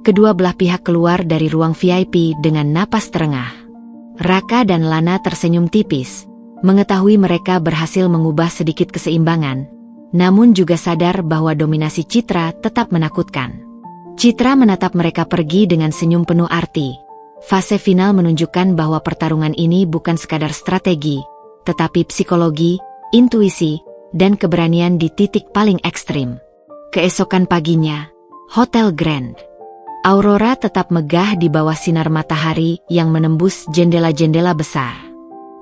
kedua belah pihak keluar dari ruang VIP dengan napas terengah. Raka dan Lana tersenyum tipis, mengetahui mereka berhasil mengubah sedikit keseimbangan, namun juga sadar bahwa dominasi Citra tetap menakutkan. Citra menatap mereka pergi dengan senyum penuh arti. Fase final menunjukkan bahwa pertarungan ini bukan sekadar strategi, tetapi psikologi, intuisi, dan keberanian di titik paling ekstrim. Keesokan paginya, Hotel Grand. Aurora tetap megah di bawah sinar matahari yang menembus jendela-jendela besar.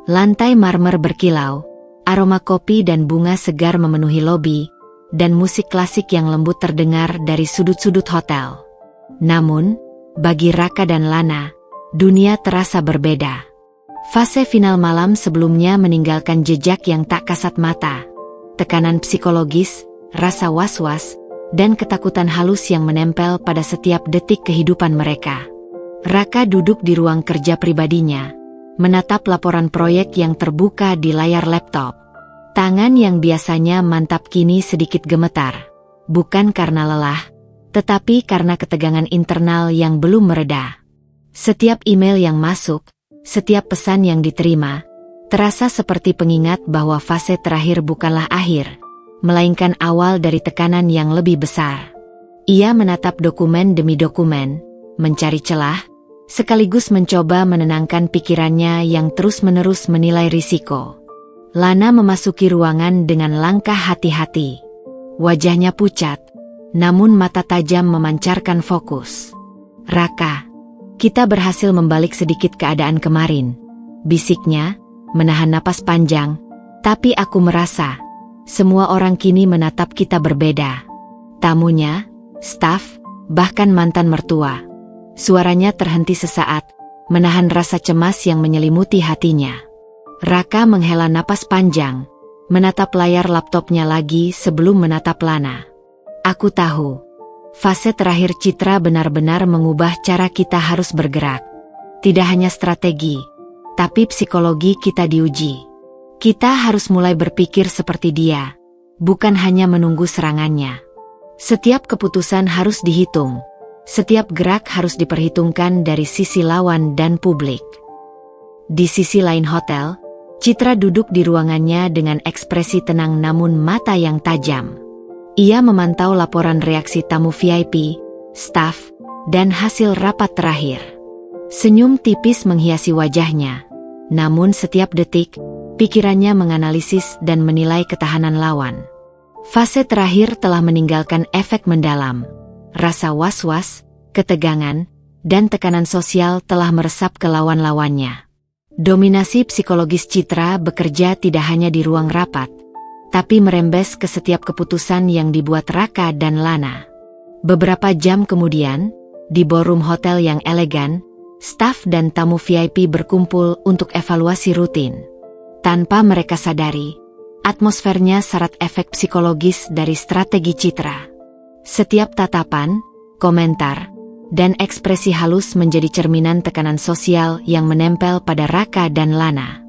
Lantai marmer berkilau, aroma kopi dan bunga segar memenuhi lobi, dan musik klasik yang lembut terdengar dari sudut-sudut hotel. Namun, bagi Raka dan Lana, dunia terasa berbeda. Fase final malam sebelumnya meninggalkan jejak yang tak kasat mata. Tekanan psikologis, rasa was-was, dan ketakutan halus yang menempel pada setiap detik kehidupan mereka. Raka duduk di ruang kerja pribadinya, menatap laporan proyek yang terbuka di layar laptop. Tangan yang biasanya mantap kini sedikit gemetar, bukan karena lelah, tetapi karena ketegangan internal yang belum mereda. Setiap email yang masuk, setiap pesan yang diterima, terasa seperti pengingat bahwa fase terakhir bukanlah akhir, melainkan awal dari tekanan yang lebih besar. Ia menatap dokumen demi dokumen, mencari celah, sekaligus mencoba menenangkan pikirannya yang terus-menerus menilai risiko. Lana memasuki ruangan dengan langkah hati-hati. Wajahnya pucat, namun mata tajam memancarkan fokus. "Raka, kita berhasil membalik sedikit keadaan kemarin," bisiknya, menahan napas panjang. "Tapi aku merasa, semua orang kini menatap kita berbeda. Tamunya, staf, bahkan mantan mertua." Suaranya terhenti sesaat, menahan rasa cemas yang menyelimuti hatinya. Raka menghela napas panjang, menatap layar laptopnya lagi sebelum menatap Lana. "Aku tahu, fase terakhir Citra benar-benar mengubah cara kita harus bergerak. Tidak hanya strategi, tapi psikologi kita diuji. Kita harus mulai berpikir seperti dia, bukan hanya menunggu serangannya. Setiap keputusan harus dihitung. Setiap gerak harus diperhitungkan dari sisi lawan dan publik." Di sisi lain hotel, Citra duduk di ruangannya dengan ekspresi tenang namun mata yang tajam. Ia memantau laporan reaksi tamu VIP, staf, dan hasil rapat terakhir. Senyum tipis menghiasi wajahnya, namun setiap detik, pikirannya menganalisis dan menilai ketahanan lawan. Fase terakhir telah meninggalkan efek mendalam. Rasa was-was, ketegangan, dan tekanan sosial telah meresap ke lawan-lawannya. Dominasi psikologis Citra bekerja tidak hanya di ruang rapat, tapi merembes ke setiap keputusan yang dibuat Raka dan Lana. Beberapa jam kemudian, di ballroom hotel yang elegan, staf dan tamu VIP berkumpul untuk evaluasi rutin. Tanpa mereka sadari, atmosfernya syarat efek psikologis dari strategi Citra. Setiap tatapan, komentar, dan ekspresi halus menjadi cerminan tekanan sosial yang menempel pada Raka dan Lana.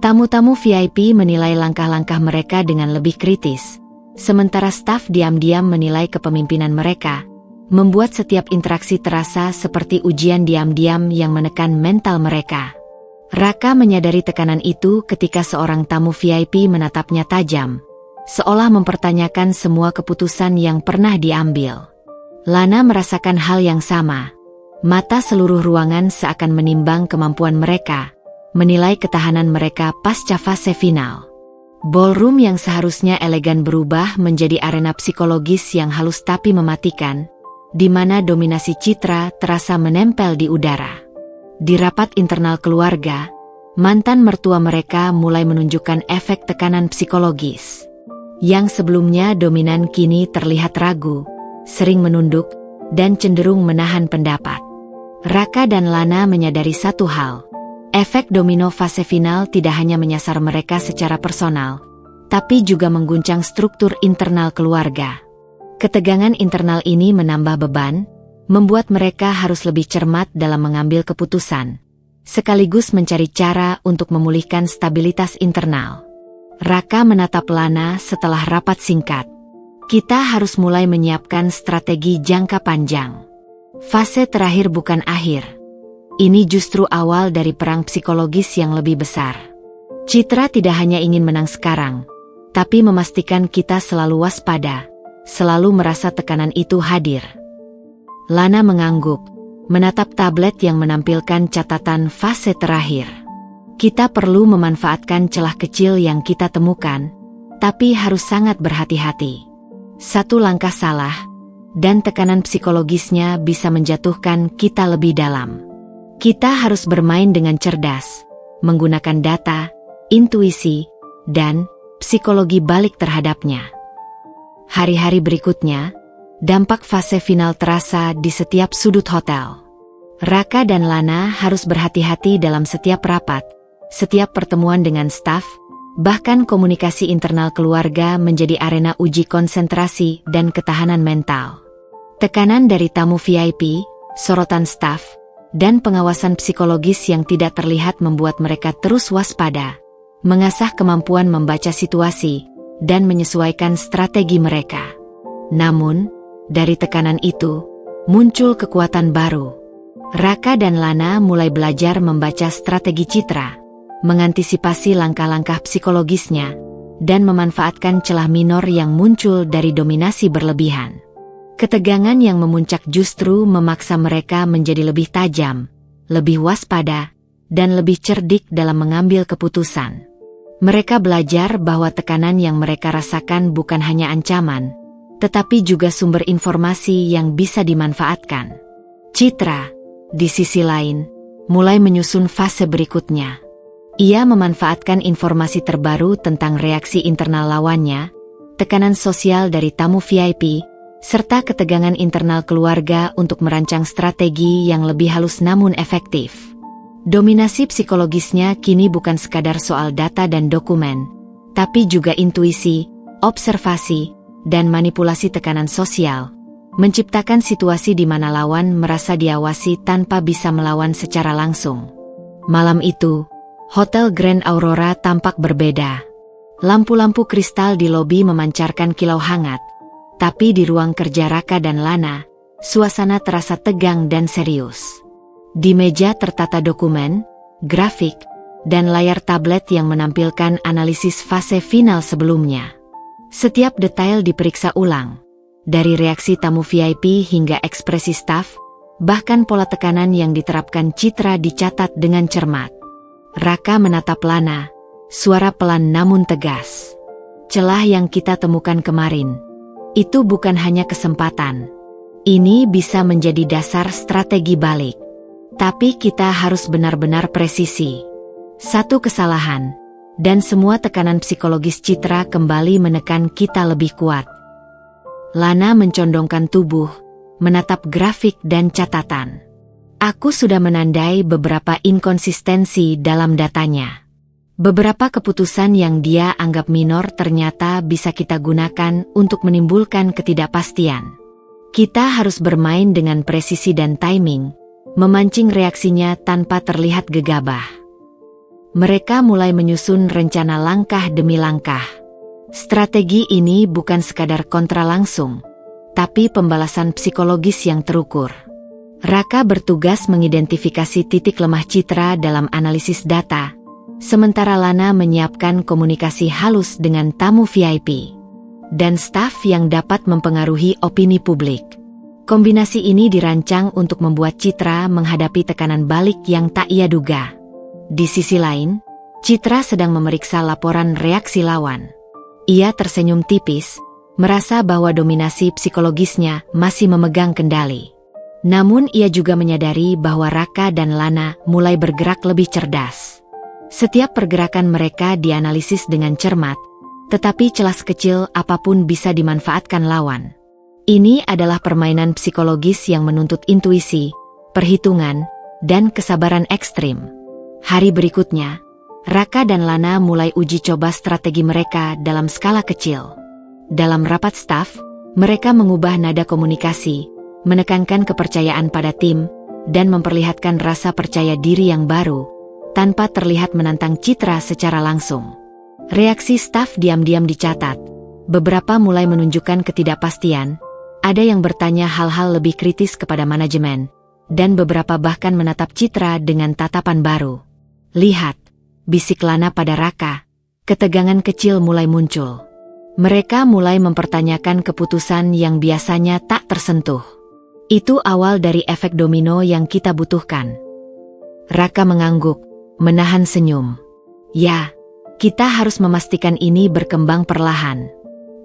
Tamu-tamu VIP menilai langkah-langkah mereka dengan lebih kritis, sementara staf diam-diam menilai kepemimpinan mereka, membuat setiap interaksi terasa seperti ujian diam-diam yang menekan mental mereka. Raka menyadari tekanan itu ketika seorang tamu VIP menatapnya tajam, seolah mempertanyakan semua keputusan yang pernah diambil. Lana merasakan hal yang sama. Mata seluruh ruangan seakan menimbang kemampuan mereka, menilai ketahanan mereka pasca fase final. Ballroom yang seharusnya elegan berubah menjadi arena psikologis yang halus tapi mematikan, di mana dominasi Citra terasa menempel di udara. Di rapat internal keluarga, mantan mertua mereka mulai menunjukkan efek tekanan psikologis. Yang sebelumnya dominan kini terlihat ragu, sering menunduk, dan cenderung menahan pendapat. Raka dan Lana menyadari satu hal. Efek domino fase final tidak hanya menyasar mereka secara personal, tapi juga mengguncang struktur internal keluarga. Ketegangan internal ini menambah beban, membuat mereka harus lebih cermat dalam mengambil keputusan, sekaligus mencari cara untuk memulihkan stabilitas internal. Raka menatap Lana setelah rapat singkat. "Kita harus mulai menyiapkan strategi jangka panjang. Fase terakhir bukan akhir. Ini justru awal dari perang psikologis yang lebih besar." Citra tidak hanya ingin menang sekarang, tapi memastikan kita selalu waspada, selalu merasa tekanan itu hadir. Lana mengangguk, menatap tablet yang menampilkan catatan fase terakhir. Kita perlu memanfaatkan celah kecil yang kita temukan, tapi harus sangat berhati-hati. Satu langkah salah, dan tekanan psikologisnya bisa menjatuhkan kita lebih dalam. Kita harus bermain dengan cerdas, menggunakan data, intuisi, dan psikologi balik terhadapnya. Hari-hari berikutnya, dampak fase final terasa di setiap sudut hotel. Raka dan Lana harus berhati-hati dalam setiap rapat, setiap pertemuan dengan staf, bahkan komunikasi internal keluarga menjadi arena uji konsentrasi dan ketahanan mental. Tekanan dari tamu VIP, sorotan staf, dan pengawasan psikologis yang tidak terlihat membuat mereka terus waspada, mengasah kemampuan membaca situasi, dan menyesuaikan strategi mereka. Namun, dari tekanan itu, muncul kekuatan baru. Raka dan Lana mulai belajar membaca strategi Citra, mengantisipasi langkah-langkah psikologisnya, dan memanfaatkan celah minor yang muncul dari dominasi berlebihan. Ketegangan yang memuncak justru memaksa mereka menjadi lebih tajam, lebih waspada, dan lebih cerdik dalam mengambil keputusan. Mereka belajar bahwa tekanan yang mereka rasakan bukan hanya ancaman, tetapi juga sumber informasi yang bisa dimanfaatkan. Citra, di sisi lain, mulai menyusun fase berikutnya. Ia memanfaatkan informasi terbaru tentang reaksi internal lawannya, tekanan sosial dari tamu VIP, serta ketegangan internal keluarga untuk merancang strategi yang lebih halus namun efektif. Dominasi psikologisnya kini bukan sekadar soal data dan dokumen, tapi juga intuisi, observasi, dan manipulasi tekanan sosial, menciptakan situasi di mana lawan merasa diawasi tanpa bisa melawan secara langsung. Malam itu, Hotel Grand Aurora tampak berbeda. Lampu-lampu kristal di lobi memancarkan kilau hangat, tapi di ruang kerja Raka dan Lana, suasana terasa tegang dan serius. Di meja tertata dokumen, grafik, dan layar tablet yang menampilkan analisis fase final sebelumnya. Setiap detail diperiksa ulang, dari reaksi tamu VIP hingga ekspresi staf, bahkan pola tekanan yang diterapkan Citra dicatat dengan cermat. Raka menatap Lana, suara pelan namun tegas. Celah yang kita temukan kemarin, itu bukan hanya kesempatan. Ini bisa menjadi dasar strategi balik. Tapi kita harus benar-benar presisi. Satu kesalahan, dan semua tekanan psikologis Citra kembali menekan kita lebih kuat. Lana mencondongkan tubuh, menatap grafik dan catatan. Aku sudah menandai beberapa inkonsistensi dalam datanya. Beberapa keputusan yang dia anggap minor ternyata bisa kita gunakan untuk menimbulkan ketidakpastian. Kita harus bermain dengan presisi dan timing, memancing reaksinya tanpa terlihat gegabah. Mereka mulai menyusun rencana langkah demi langkah. Strategi ini bukan sekadar kontra langsung, tapi pembalasan psikologis yang terukur. Raka bertugas mengidentifikasi titik lemah Citra dalam analisis data, sementara Lana menyiapkan komunikasi halus dengan tamu VIP dan staf yang dapat mempengaruhi opini publik. Kombinasi ini dirancang untuk membuat Citra menghadapi tekanan balik yang tak ia duga. Di sisi lain, Citra sedang memeriksa laporan reaksi lawan. Ia tersenyum tipis, merasa bahwa dominasi psikologisnya masih memegang kendali. Namun ia juga menyadari bahwa Raka dan Lana mulai bergerak lebih cerdas. Setiap pergerakan mereka dianalisis dengan cermat, tetapi celah kecil apapun bisa dimanfaatkan lawan. Ini adalah permainan psikologis yang menuntut intuisi, perhitungan, dan kesabaran ekstrim. Hari berikutnya, Raka dan Lana mulai uji coba strategi mereka dalam skala kecil. Dalam rapat staf, mereka mengubah nada komunikasi, menekankan kepercayaan pada tim, dan memperlihatkan rasa percaya diri yang baru, tanpa terlihat menantang Citra secara langsung. Reaksi staf diam-diam dicatat. Beberapa mulai menunjukkan ketidakpastian, ada yang bertanya hal-hal lebih kritis kepada manajemen, dan beberapa bahkan menatap Citra dengan tatapan baru. Lihat, bisik Lana pada Raka. Ketegangan kecil mulai muncul. Mereka mulai mempertanyakan keputusan yang biasanya tak tersentuh. Itu awal dari efek domino yang kita butuhkan. Raka mengangguk, menahan senyum. Ya, kita harus memastikan ini berkembang perlahan.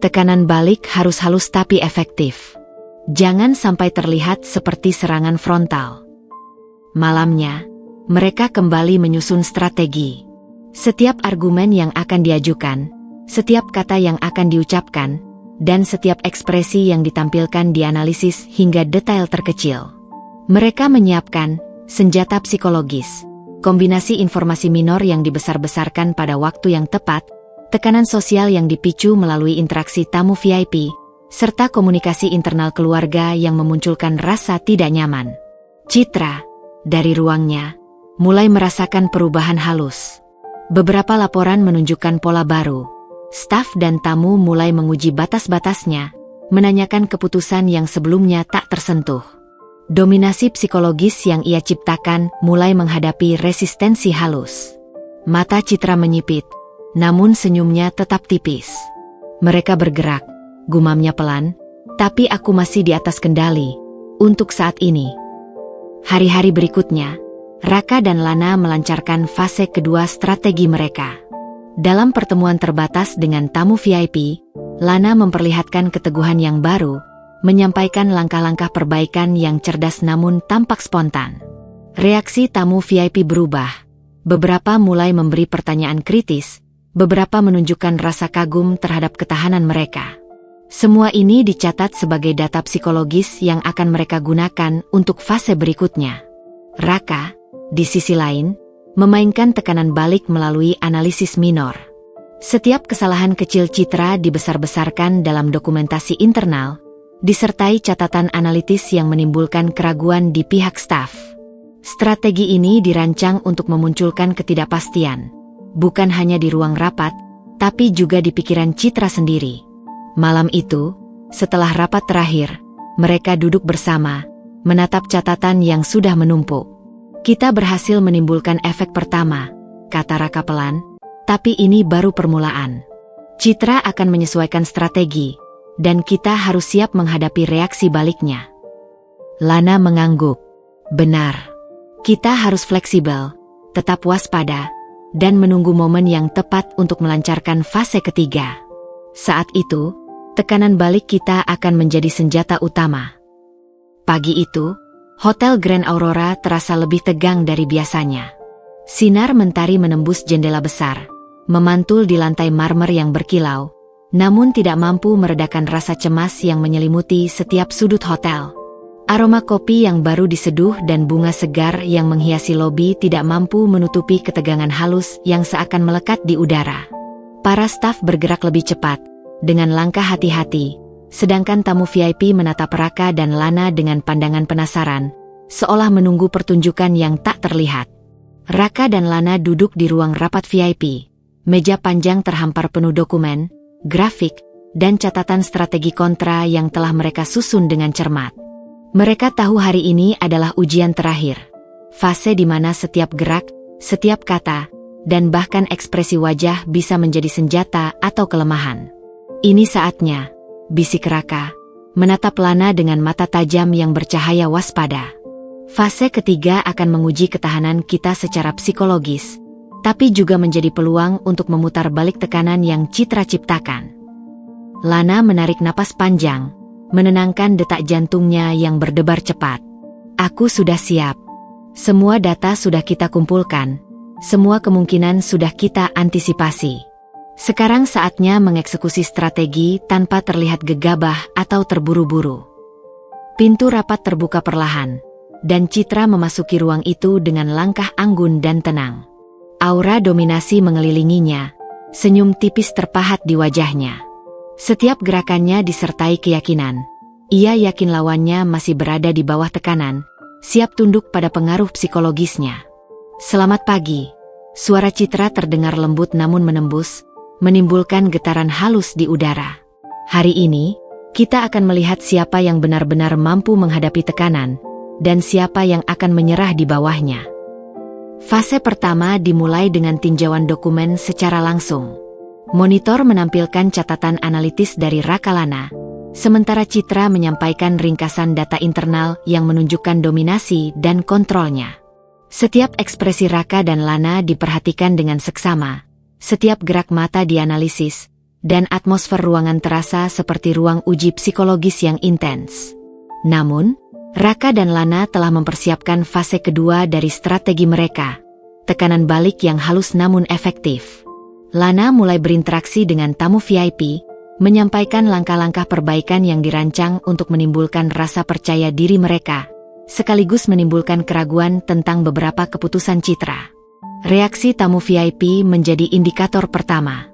Tekanan balik harus halus tapi efektif. Jangan sampai terlihat seperti serangan frontal. Malamnya, mereka kembali menyusun strategi. Setiap argumen yang akan diajukan, setiap kata yang akan diucapkan, dan setiap ekspresi yang ditampilkan dianalisis hingga detail terkecil. Mereka menyiapkan senjata psikologis, kombinasi informasi minor yang dibesar-besarkan pada waktu yang tepat, tekanan sosial yang dipicu melalui interaksi tamu VIP, serta komunikasi internal keluarga yang memunculkan rasa tidak nyaman. Citra, dari ruangnya, mulai merasakan perubahan halus. Beberapa laporan menunjukkan pola baru. Staf dan tamu mulai menguji batas-batasnya, menanyakan keputusan yang sebelumnya tak tersentuh. Dominasi psikologis yang ia ciptakan mulai menghadapi resistensi halus. Mata Citra menyipit, namun senyumnya tetap tipis. Mereka bergerak, gumamnya pelan, tapi aku masih di atas kendali, untuk saat ini. Hari-hari berikutnya, Raka dan Lana melancarkan fase kedua strategi mereka. Dalam pertemuan terbatas dengan tamu VIP, Lana memperlihatkan keteguhan yang baru, menyampaikan langkah-langkah perbaikan yang cerdas namun tampak spontan. Reaksi tamu VIP berubah. Beberapa mulai memberi pertanyaan kritis, beberapa menunjukkan rasa kagum terhadap ketahanan mereka. Semua ini dicatat sebagai data psikologis yang akan mereka gunakan untuk fase berikutnya. Raka, di sisi lain, memainkan tekanan balik melalui analisis minor. Setiap kesalahan kecil Citra dibesar-besarkan dalam dokumentasi internal, disertai catatan analitis yang menimbulkan keraguan di pihak staf. Strategi ini dirancang untuk memunculkan ketidakpastian, bukan hanya di ruang rapat, tapi juga di pikiran Citra sendiri. Malam itu, setelah rapat terakhir, mereka duduk bersama, menatap catatan yang sudah menumpuk. Kita berhasil menimbulkan efek pertama, kata Raka pelan, tapi ini baru permulaan. Citra akan menyesuaikan strategi, dan kita harus siap menghadapi reaksi baliknya. Lana mengangguk. Benar. Kita harus fleksibel, tetap waspada, dan menunggu momen yang tepat untuk melancarkan fase ketiga. Saat itu, tekanan balik kita akan menjadi senjata utama. Pagi itu, Hotel Grand Aurora terasa lebih tegang dari biasanya. Sinar mentari menembus jendela besar, memantul di lantai marmer yang berkilau, namun tidak mampu meredakan rasa cemas yang menyelimuti setiap sudut hotel. Aroma kopi yang baru diseduh dan bunga segar yang menghiasi lobi tidak mampu menutupi ketegangan halus yang seakan melekat di udara. Para staf bergerak lebih cepat, dengan langkah hati-hati, sedangkan tamu VIP menatap Raka dan Lana dengan pandangan penasaran, seolah menunggu pertunjukan yang tak terlihat. Raka dan Lana duduk di ruang rapat VIP. Meja panjang terhampar penuh dokumen, grafik, dan catatan strategi kontra yang telah mereka susun dengan cermat. Mereka tahu hari ini adalah ujian terakhir. Fase di mana setiap gerak, setiap kata, dan bahkan ekspresi wajah bisa menjadi senjata atau kelemahan. Ini saatnya, bisik Raka, menatap Lana dengan mata tajam yang bercahaya waspada. Fase ketiga akan menguji ketahanan kita secara psikologis, tapi juga menjadi peluang untuk memutar balik tekanan yang Citra ciptakan. Lana menarik napas panjang, menenangkan detak jantungnya yang berdebar cepat. Aku sudah siap. Semua data sudah kita kumpulkan, semua kemungkinan sudah kita antisipasi. Sekarang saatnya mengeksekusi strategi tanpa terlihat gegabah atau terburu-buru. Pintu rapat terbuka perlahan, dan Citra memasuki ruang itu dengan langkah anggun dan tenang. Aura dominasi mengelilinginya, senyum tipis terpahat di wajahnya. Setiap gerakannya disertai keyakinan. Ia yakin lawannya masih berada di bawah tekanan, siap tunduk pada pengaruh psikologisnya. Selamat pagi. Suara Citra terdengar lembut namun menembus, menimbulkan getaran halus di udara. Hari ini, kita akan melihat siapa yang benar-benar mampu menghadapi tekanan, dan siapa yang akan menyerah di bawahnya. Fase pertama dimulai dengan tinjauan dokumen secara langsung. Monitor menampilkan catatan analitis dari Raka Lana, sementara Citra menyampaikan ringkasan data internal yang menunjukkan dominasi dan kontrolnya. Setiap ekspresi Raka dan Lana diperhatikan dengan seksama, setiap gerak mata dianalisis, dan atmosfer ruangan terasa seperti ruang uji psikologis yang intens. Namun, Raka dan Lana telah mempersiapkan fase kedua dari strategi mereka, tekanan balik yang halus namun efektif. Lana mulai berinteraksi dengan tamu VIP, menyampaikan langkah-langkah perbaikan yang dirancang untuk menimbulkan rasa percaya diri mereka, sekaligus menimbulkan keraguan tentang beberapa keputusan Citra. Reaksi tamu VIP menjadi indikator pertama.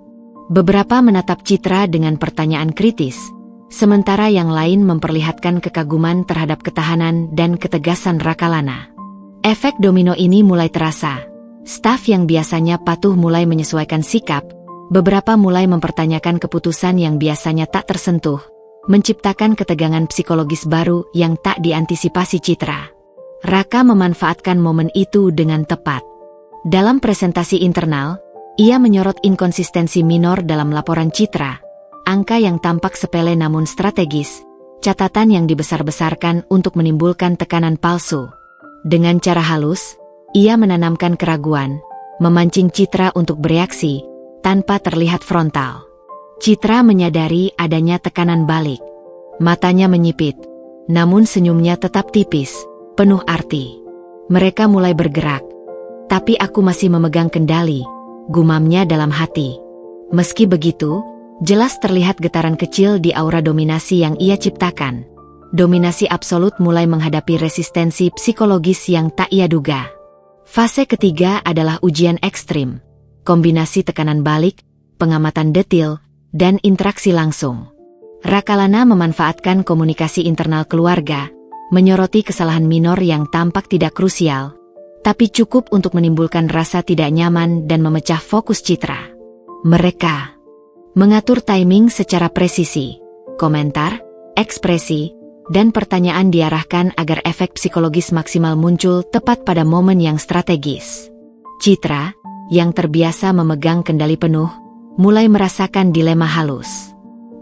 Beberapa menatap Citra dengan pertanyaan kritis, sementara yang lain memperlihatkan kekaguman terhadap ketahanan dan ketegasan Raka Lana. Efek domino ini mulai terasa. Staf yang biasanya patuh mulai menyesuaikan sikap, beberapa mulai mempertanyakan keputusan yang biasanya tak tersentuh, menciptakan ketegangan psikologis baru yang tak diantisipasi Citra. Raka memanfaatkan momen itu dengan tepat. Dalam presentasi internal, ia menyorot inkonsistensi minor dalam laporan Citra, angka yang tampak sepele namun strategis, catatan yang dibesar-besarkan untuk menimbulkan tekanan palsu. Dengan cara halus, ia menanamkan keraguan, memancing Citra untuk bereaksi, tanpa terlihat frontal. Citra menyadari adanya tekanan balik. Matanya menyipit, namun senyumnya tetap tipis, penuh arti. Mereka mulai bergerak. Tapi aku masih memegang kendali, gumamnya dalam hati. Meski begitu, jelas terlihat getaran kecil di aura dominasi yang ia ciptakan. Dominasi absolut mulai menghadapi resistensi psikologis yang tak ia duga. Fase ketiga adalah ujian ekstrim. Kombinasi tekanan balik, pengamatan detil, dan interaksi langsung. Raka Lana memanfaatkan komunikasi internal keluarga, menyoroti kesalahan minor yang tampak tidak krusial, tapi cukup untuk menimbulkan rasa tidak nyaman dan memecah fokus Citra. Mereka mengatur timing secara presisi, komentar, ekspresi, dan pertanyaan diarahkan agar efek psikologis maksimal muncul tepat pada momen yang strategis. Citra, yang terbiasa memegang kendali penuh, mulai merasakan dilema halus.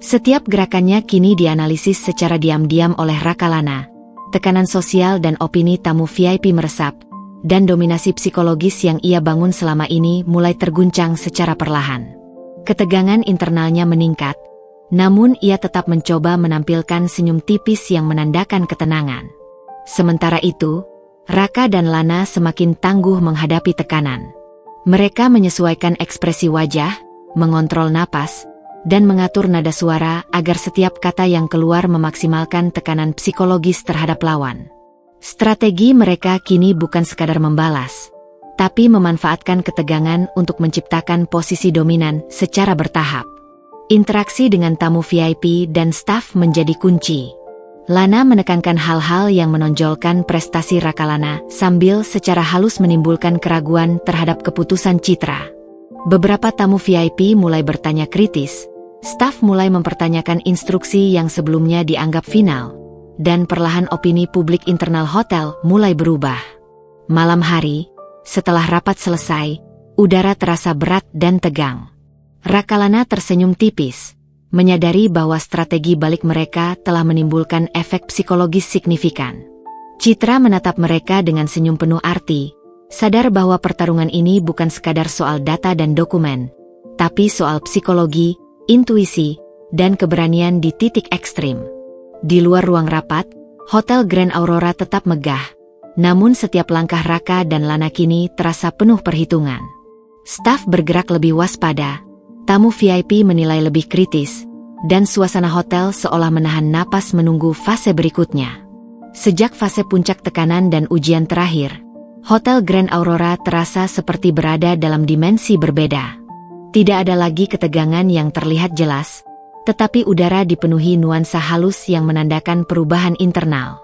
Setiap gerakannya kini dianalisis secara diam-diam oleh Raka Lana. Tekanan sosial dan opini tamu VIP meresap, dan dominasi psikologis yang ia bangun selama ini mulai terguncang secara perlahan. Ketegangan internalnya meningkat, namun ia tetap mencoba menampilkan senyum tipis yang menandakan ketenangan. Sementara itu, Raka dan Lana semakin tangguh menghadapi tekanan. Mereka menyesuaikan ekspresi wajah, mengontrol napas, dan mengatur nada suara agar setiap kata yang keluar memaksimalkan tekanan psikologis terhadap lawan. Strategi mereka kini bukan sekadar membalas, tapi memanfaatkan ketegangan untuk menciptakan posisi dominan secara bertahap. Interaksi dengan tamu VIP dan staf menjadi kunci. Lana menekankan hal-hal yang menonjolkan prestasi Raka Lana sambil secara halus menimbulkan keraguan terhadap keputusan Citra. Beberapa tamu VIP mulai bertanya kritis, staf mulai mempertanyakan instruksi yang sebelumnya dianggap final, dan perlahan opini publik internal hotel mulai berubah. Malam hari, setelah rapat selesai, udara terasa berat dan tegang. Raka Lana tersenyum tipis, menyadari bahwa strategi balik mereka telah menimbulkan efek psikologis signifikan. Citra menatap mereka dengan senyum penuh arti, sadar bahwa pertarungan ini bukan sekadar soal data dan dokumen, tapi soal psikologi, intuisi, dan keberanian di titik ekstrim. Di luar ruang rapat, Hotel Grand Aurora tetap megah, namun setiap langkah Raka dan Lana kini terasa penuh perhitungan. Staf bergerak lebih waspada, tamu VIP menilai lebih kritis, dan suasana hotel seolah menahan napas menunggu fase berikutnya. Sejak fase puncak tekanan dan ujian terakhir, Hotel Grand Aurora terasa seperti berada dalam dimensi berbeda. Tidak ada lagi ketegangan yang terlihat jelas, tetapi udara dipenuhi nuansa halus yang menandakan perubahan internal.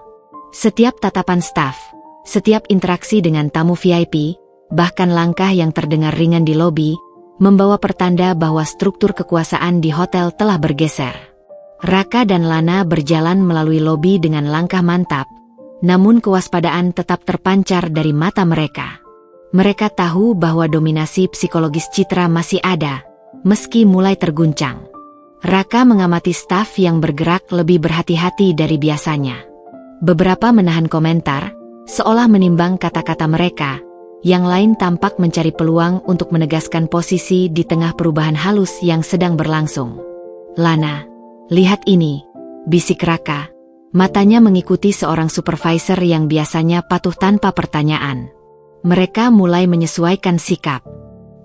Setiap tatapan staf, setiap interaksi dengan tamu VIP, bahkan langkah yang terdengar ringan di lobi, membawa pertanda bahwa struktur kekuasaan di hotel telah bergeser. Raka dan Lana berjalan melalui lobi dengan langkah mantap, namun kewaspadaan tetap terpancar dari mata mereka. Mereka tahu bahwa dominasi psikologis Citra masih ada, meski mulai terguncang. Raka mengamati staf yang bergerak lebih berhati-hati dari biasanya. Beberapa menahan komentar, seolah menimbang kata-kata mereka. Yang lain tampak mencari peluang untuk menegaskan posisi di tengah perubahan halus yang sedang berlangsung. "Lana, lihat ini," bisik Raka. Matanya mengikuti seorang supervisor yang biasanya patuh tanpa pertanyaan. Mereka mulai menyesuaikan sikap.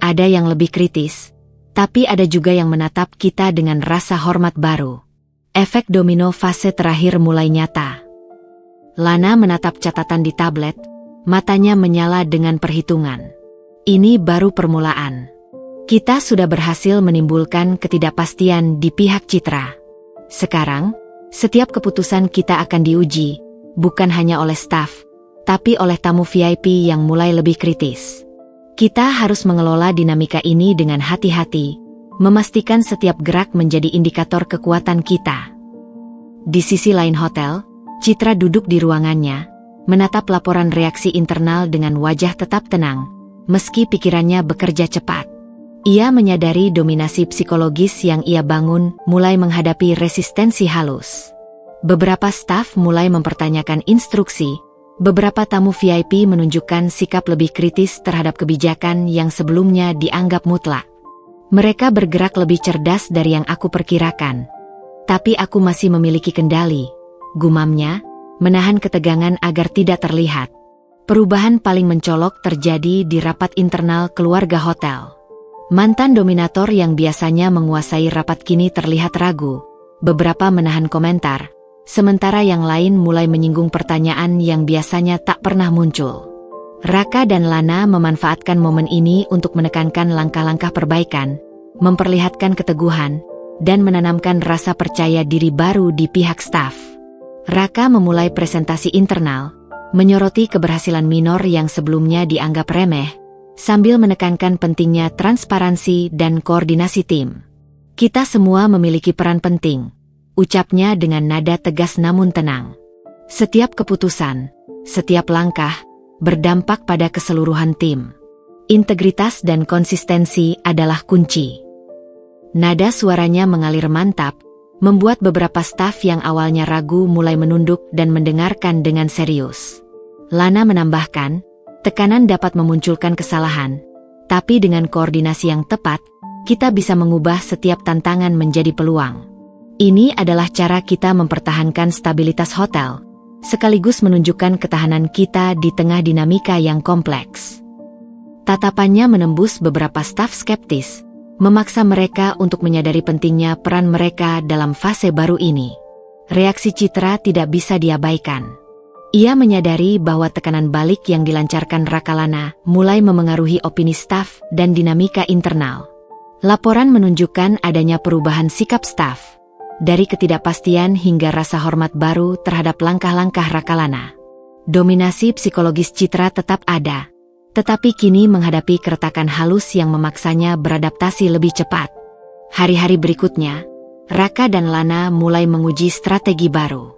Ada yang lebih kritis, tapi ada juga yang menatap kita dengan rasa hormat baru. Efek domino fase terakhir mulai nyata. Lana menatap catatan di tablet, matanya menyala dengan perhitungan. Ini baru permulaan. Kita sudah berhasil menimbulkan ketidakpastian di pihak Citra. Sekarang, setiap keputusan kita akan diuji, bukan hanya oleh staf, tapi oleh tamu VIP yang mulai lebih kritis. Kita harus mengelola dinamika ini dengan hati-hati, memastikan setiap gerak menjadi indikator kekuatan kita. Di sisi lain hotel, Citra duduk di ruangannya, menatap laporan reaksi internal dengan wajah tetap tenang, meski pikirannya bekerja cepat. Ia menyadari dominasi psikologis yang ia bangun mulai menghadapi resistensi halus. Beberapa staf mulai mempertanyakan instruksi, beberapa tamu VIP menunjukkan sikap lebih kritis terhadap kebijakan yang sebelumnya dianggap mutlak. Mereka bergerak lebih cerdas dari yang aku perkirakan. Tapi aku masih memiliki kendali, gumamnya, menahan ketegangan agar tidak terlihat. Perubahan paling mencolok terjadi di rapat internal keluarga hotel. Mantan dominator yang biasanya menguasai rapat kini terlihat ragu. Beberapa menahan komentar, sementara yang lain mulai menyinggung pertanyaan yang biasanya tak pernah muncul. Raka dan Lana memanfaatkan momen ini untuk menekankan langkah-langkah perbaikan, memperlihatkan keteguhan, dan menanamkan rasa percaya diri baru di pihak staf. Raka memulai presentasi internal, menyoroti keberhasilan minor yang sebelumnya dianggap remeh, sambil menekankan pentingnya transparansi dan koordinasi tim. "Kita semua memiliki peran penting," ucapnya dengan nada tegas namun tenang. "Setiap keputusan, setiap langkah, berdampak pada keseluruhan tim. Integritas dan konsistensi adalah kunci." Nada suaranya mengalir mantap, membuat beberapa staf yang awalnya ragu mulai menunduk dan mendengarkan dengan serius. Lana menambahkan, tekanan dapat memunculkan kesalahan, tapi dengan koordinasi yang tepat, kita bisa mengubah setiap tantangan menjadi peluang. Ini adalah cara kita mempertahankan stabilitas hotel, sekaligus menunjukkan ketahanan kita di tengah dinamika yang kompleks. Tatapannya menembus beberapa staf skeptis, memaksa mereka untuk menyadari pentingnya peran mereka dalam fase baru ini. Reaksi Citra tidak bisa diabaikan. Ia menyadari bahwa tekanan balik yang dilancarkan Raka Lana mulai memengaruhi opini staf dan dinamika internal. Laporan menunjukkan adanya perubahan sikap staf, dari ketidakpastian hingga rasa hormat baru terhadap langkah-langkah Raka Lana. Dominasi psikologis Citra tetap ada, tetapi kini menghadapi keretakan halus yang memaksanya beradaptasi lebih cepat. Hari-hari berikutnya, Raka dan Lana mulai menguji strategi baru.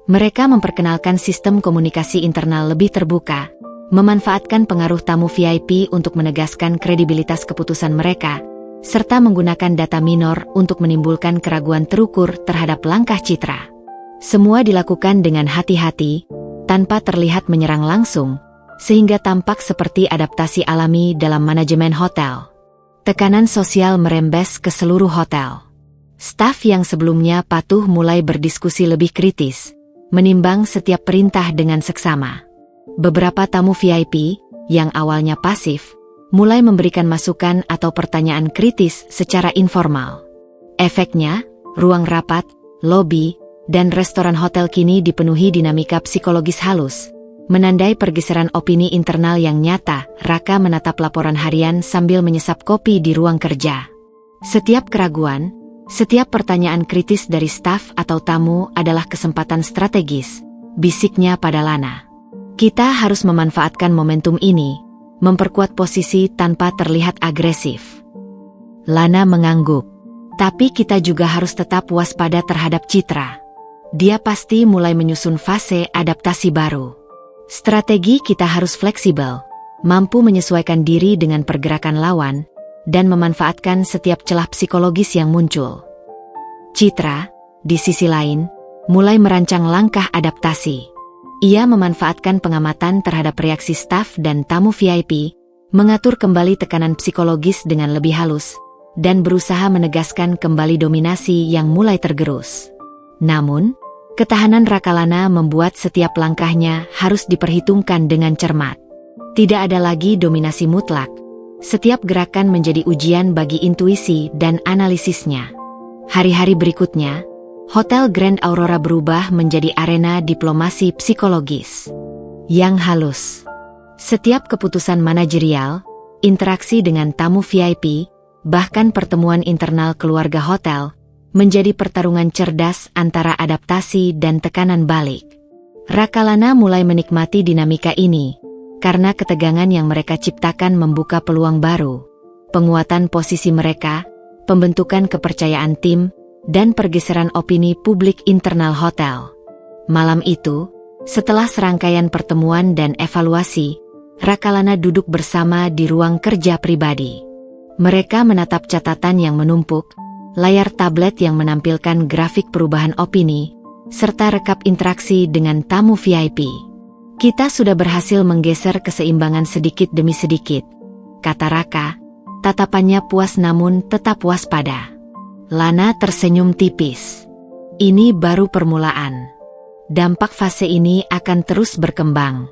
Mereka memperkenalkan sistem komunikasi internal lebih terbuka, memanfaatkan pengaruh tamu VIP untuk menegaskan kredibilitas keputusan mereka, serta menggunakan data minor untuk menimbulkan keraguan terukur terhadap langkah Citra. Semua dilakukan dengan hati-hati, tanpa terlihat menyerang langsung, sehingga tampak seperti adaptasi alami dalam manajemen hotel. Tekanan sosial merembes ke seluruh hotel. Staf yang sebelumnya patuh mulai berdiskusi lebih kritis, menimbang setiap perintah dengan seksama. Beberapa tamu VIP, yang awalnya pasif, mulai memberikan masukan atau pertanyaan kritis secara informal. Efeknya, ruang rapat, lobi, dan restoran hotel kini dipenuhi dinamika psikologis halus, menandai pergeseran opini internal yang nyata. Raka menatap laporan harian sambil menyesap kopi di ruang kerja. Setiap keraguan, setiap pertanyaan kritis dari staf atau tamu adalah kesempatan strategis, bisiknya pada Lana. Kita harus memanfaatkan momentum ini, memperkuat posisi tanpa terlihat agresif. Lana mengangguk. Tapi kita juga harus tetap waspada terhadap Citra. Dia pasti mulai menyusun fase adaptasi baru. Strategi kita harus fleksibel, mampu menyesuaikan diri dengan pergerakan lawan, dan memanfaatkan setiap celah psikologis yang muncul. Citra, di sisi lain, mulai merancang langkah adaptasi. Ia memanfaatkan pengamatan terhadap reaksi staf dan tamu VIP, mengatur kembali tekanan psikologis dengan lebih halus, dan berusaha menegaskan kembali dominasi yang mulai tergerus. Namun, ketahanan Rakalana membuat setiap langkahnya harus diperhitungkan dengan cermat. Tidak ada lagi dominasi mutlak. Setiap gerakan menjadi ujian bagi intuisi dan analisisnya. Hari-hari berikutnya, Hotel Grand Aurora berubah menjadi arena diplomasi psikologis yang halus. Setiap keputusan manajerial, interaksi dengan tamu VIP, bahkan pertemuan internal keluarga hotel, menjadi pertarungan cerdas antara adaptasi dan tekanan balik. Rakalana mulai menikmati dinamika ini, karena ketegangan yang mereka ciptakan membuka peluang baru, penguatan posisi mereka, pembentukan kepercayaan tim, dan pergeseran opini publik internal hotel. Malam itu, setelah serangkaian pertemuan dan evaluasi, Rakalana duduk bersama di ruang kerja pribadi. Mereka menatap catatan yang menumpuk, layar tablet yang menampilkan grafik perubahan opini, serta rekap interaksi dengan tamu VIP. Kita sudah berhasil menggeser keseimbangan sedikit demi sedikit, kata Raka, tatapannya puas namun tetap waspada. Lana tersenyum tipis. Ini baru permulaan. Dampak fase ini akan terus berkembang.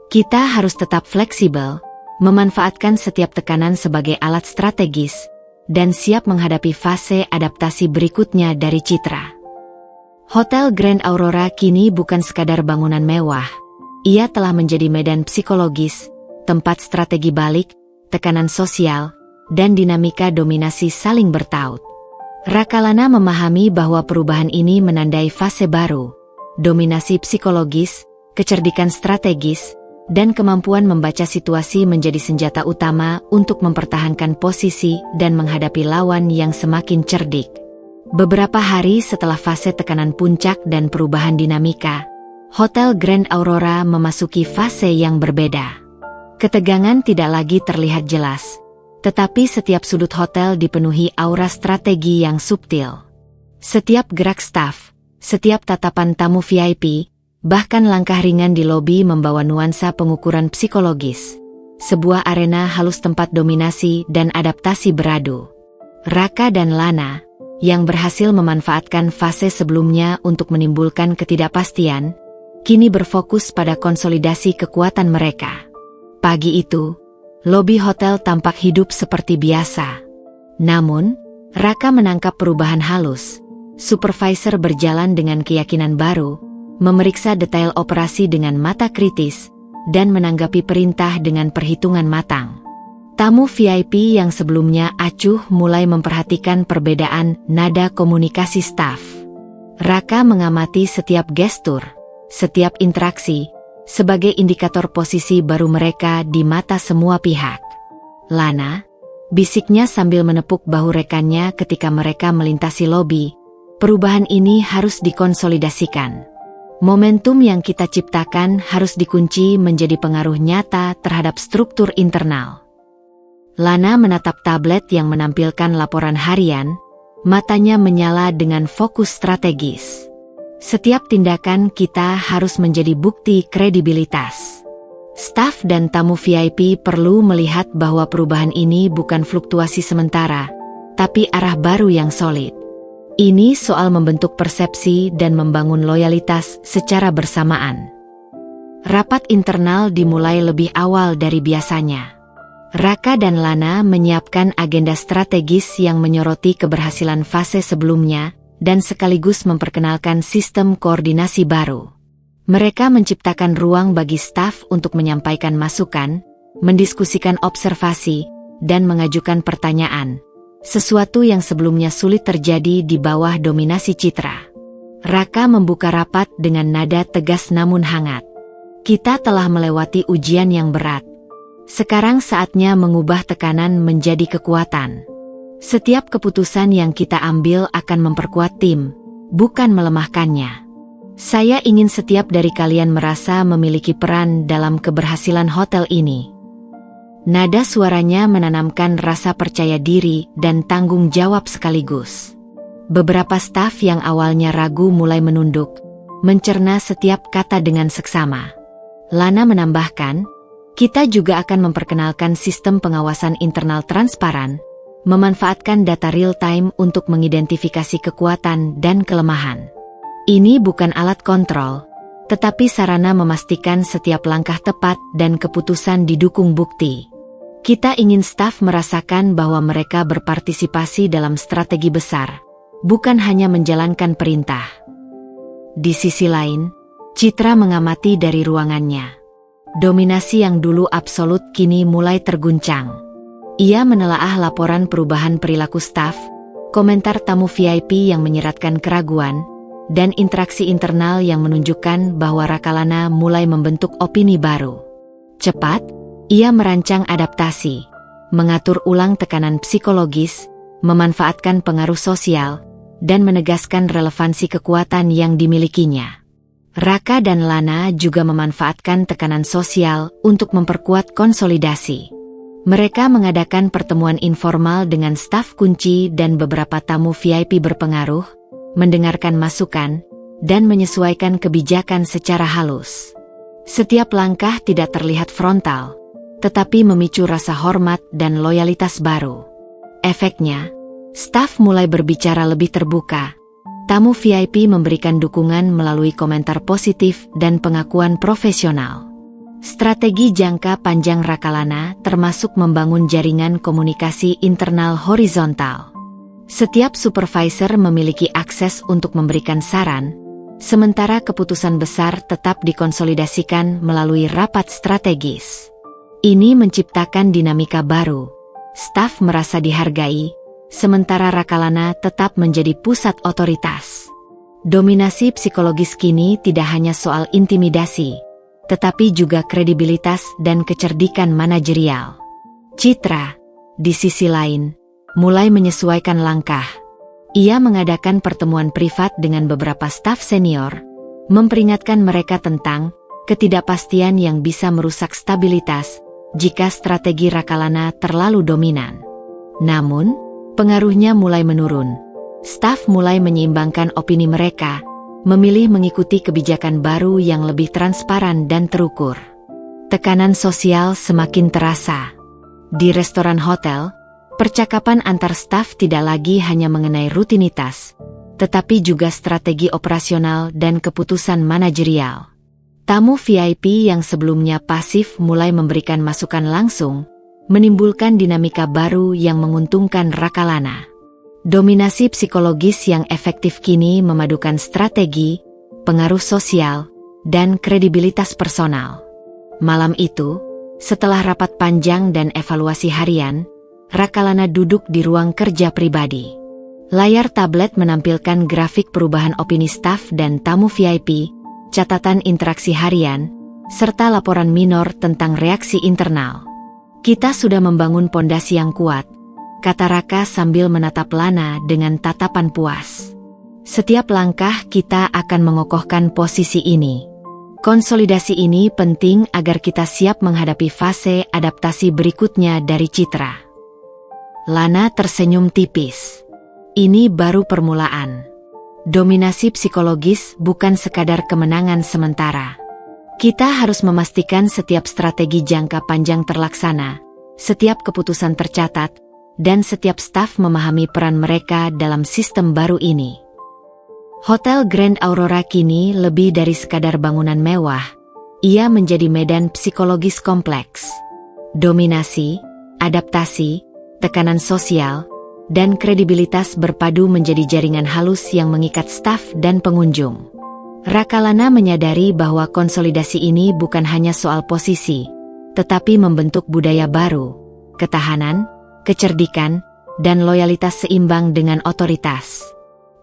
Kita harus tetap fleksibel, memanfaatkan setiap tekanan sebagai alat strategis, dan siap menghadapi fase adaptasi berikutnya dari Citra. Hotel Grand Aurora kini bukan sekadar bangunan mewah. Ia telah menjadi medan psikologis, tempat strategi balik, tekanan sosial, dan dinamika dominasi saling bertaut. Rakalana memahami bahwa perubahan ini menandai fase baru, dominasi psikologis, kecerdikan strategis, dan kemampuan membaca situasi menjadi senjata utama untuk mempertahankan posisi dan menghadapi lawan yang semakin cerdik. Beberapa hari setelah fase tekanan puncak dan perubahan dinamika, Hotel Grand Aurora memasuki fase yang berbeda. Ketegangan tidak lagi terlihat jelas, tetapi setiap sudut hotel dipenuhi aura strategi yang subtil. Setiap gerak staf, setiap tatapan tamu VIP, bahkan langkah ringan di lobi membawa nuansa pengukuran psikologis. Sebuah arena halus tempat dominasi dan adaptasi beradu. Raka dan Lana, yang berhasil memanfaatkan fase sebelumnya untuk menimbulkan ketidakpastian, kini berfokus pada konsolidasi kekuatan mereka. Pagi itu, lobi hotel tampak hidup seperti biasa. Namun, Raka menangkap perubahan halus. Supervisor berjalan dengan keyakinan baru, memeriksa detail operasi dengan mata kritis, dan menanggapi perintah dengan perhitungan matang. Tamu VIP yang sebelumnya acuh mulai memperhatikan perbedaan nada komunikasi staf. Raka mengamati setiap gestur, setiap interaksi, sebagai indikator posisi baru mereka di mata semua pihak. Lana, bisiknya sambil menepuk bahu rekannya ketika mereka melintasi lobi, perubahan ini harus dikonsolidasikan. Momentum yang kita ciptakan harus dikunci menjadi pengaruh nyata terhadap struktur internal. Lana menatap tablet yang menampilkan laporan harian, matanya menyala dengan fokus strategis. Setiap tindakan kita harus menjadi bukti kredibilitas. Staf dan tamu VIP perlu melihat bahwa perubahan ini bukan fluktuasi sementara, tapi arah baru yang solid. Ini soal membentuk persepsi dan membangun loyalitas secara bersamaan. Rapat internal dimulai lebih awal dari biasanya. Raka dan Lana menyiapkan agenda strategis yang menyoroti keberhasilan fase sebelumnya, dan sekaligus memperkenalkan sistem koordinasi baru. Mereka menciptakan ruang bagi staf untuk menyampaikan masukan, mendiskusikan observasi, dan mengajukan pertanyaan, sesuatu yang sebelumnya sulit terjadi di bawah dominasi Citra. Raka membuka rapat dengan nada tegas namun hangat. Kita telah melewati ujian yang berat. Sekarang saatnya mengubah tekanan menjadi kekuatan. Setiap keputusan yang kita ambil akan memperkuat tim, bukan melemahkannya. Saya ingin setiap dari kalian merasa memiliki peran dalam keberhasilan hotel ini. Nada suaranya menanamkan rasa percaya diri dan tanggung jawab sekaligus. Beberapa staf yang awalnya ragu mulai menunduk, mencerna setiap kata dengan seksama. Lana menambahkan, kita juga akan memperkenalkan sistem pengawasan internal transparan, memanfaatkan data real-time untuk mengidentifikasi kekuatan dan kelemahan. Ini bukan alat kontrol, tetapi sarana memastikan setiap langkah tepat dan keputusan didukung bukti. Kita ingin staf merasakan bahwa mereka berpartisipasi dalam strategi besar, bukan hanya menjalankan perintah. Di sisi lain, Citra mengamati dari ruangannya. Dominasi yang dulu absolut kini mulai terguncang. Ia menelaah laporan perubahan perilaku staf, komentar tamu VIP yang menyeratkan keraguan, dan interaksi internal yang menunjukkan bahwa Rakalana mulai membentuk opini baru. Cepat, ia merancang adaptasi, mengatur ulang tekanan psikologis, memanfaatkan pengaruh sosial, dan menegaskan relevansi kekuatan yang dimilikinya. Raka dan Lana juga memanfaatkan tekanan sosial untuk memperkuat konsolidasi. Mereka mengadakan pertemuan informal dengan staf kunci dan beberapa tamu VIP berpengaruh, mendengarkan masukan, dan menyesuaikan kebijakan secara halus. Setiap langkah tidak terlihat frontal, tetapi memicu rasa hormat dan loyalitas baru. Efeknya, staf mulai berbicara lebih terbuka. Tamu VIP memberikan dukungan melalui komentar positif dan pengakuan profesional. Strategi jangka panjang Rakalana termasuk membangun jaringan komunikasi internal horizontal. Setiap supervisor memiliki akses untuk memberikan saran, sementara keputusan besar tetap dikonsolidasikan melalui rapat strategis. Ini menciptakan dinamika baru. Staf merasa dihargai, sementara Rakalana tetap menjadi pusat otoritas. Dominasi psikologis kini tidak hanya soal intimidasi, tetapi juga kredibilitas dan kecerdikan manajerial. Citra, di sisi lain, mulai menyesuaikan langkah. Ia mengadakan pertemuan privat dengan beberapa staf senior, memperingatkan mereka tentang ketidakpastian yang bisa merusak stabilitas jika strategi Rakalana terlalu dominan. Namun, pengaruhnya mulai menurun. Staf mulai menyeimbangkan opini mereka, memilih mengikuti kebijakan baru yang lebih transparan dan terukur. Tekanan sosial semakin terasa. Di restoran hotel, percakapan antar staf tidak lagi hanya mengenai rutinitas, tetapi juga strategi operasional dan keputusan manajerial. Tamu VIP yang sebelumnya pasif mulai memberikan masukan langsung, menimbulkan dinamika baru yang menguntungkan Rakalana. Dominasi psikologis yang efektif kini memadukan strategi, pengaruh sosial, dan kredibilitas personal. Malam itu, setelah rapat panjang dan evaluasi harian, Rakalana duduk di ruang kerja pribadi. Layar tablet menampilkan grafik perubahan opini staf dan tamu VIP, catatan interaksi harian, serta laporan minor tentang reaksi internal. Kita sudah membangun pondasi yang kuat, kata Raka sambil menatap Lana dengan tatapan puas. Setiap langkah kita akan mengokohkan posisi ini. Konsolidasi ini penting agar kita siap menghadapi fase adaptasi berikutnya dari Citra. Lana tersenyum tipis. Ini baru permulaan. Dominasi psikologis bukan sekadar kemenangan sementara. Kita harus memastikan setiap strategi jangka panjang terlaksana, setiap keputusan tercatat, dan setiap staf memahami peran mereka dalam sistem baru ini. Hotel Grand Aurora kini lebih dari sekadar bangunan mewah. Ia menjadi medan psikologis kompleks. Dominasi, adaptasi, tekanan sosial, dan kredibilitas berpadu menjadi jaringan halus yang mengikat staf dan pengunjung. Rakalana menyadari bahwa konsolidasi ini bukan hanya soal posisi, tetapi membentuk budaya baru, ketahanan, kecerdikan, dan loyalitas seimbang dengan otoritas.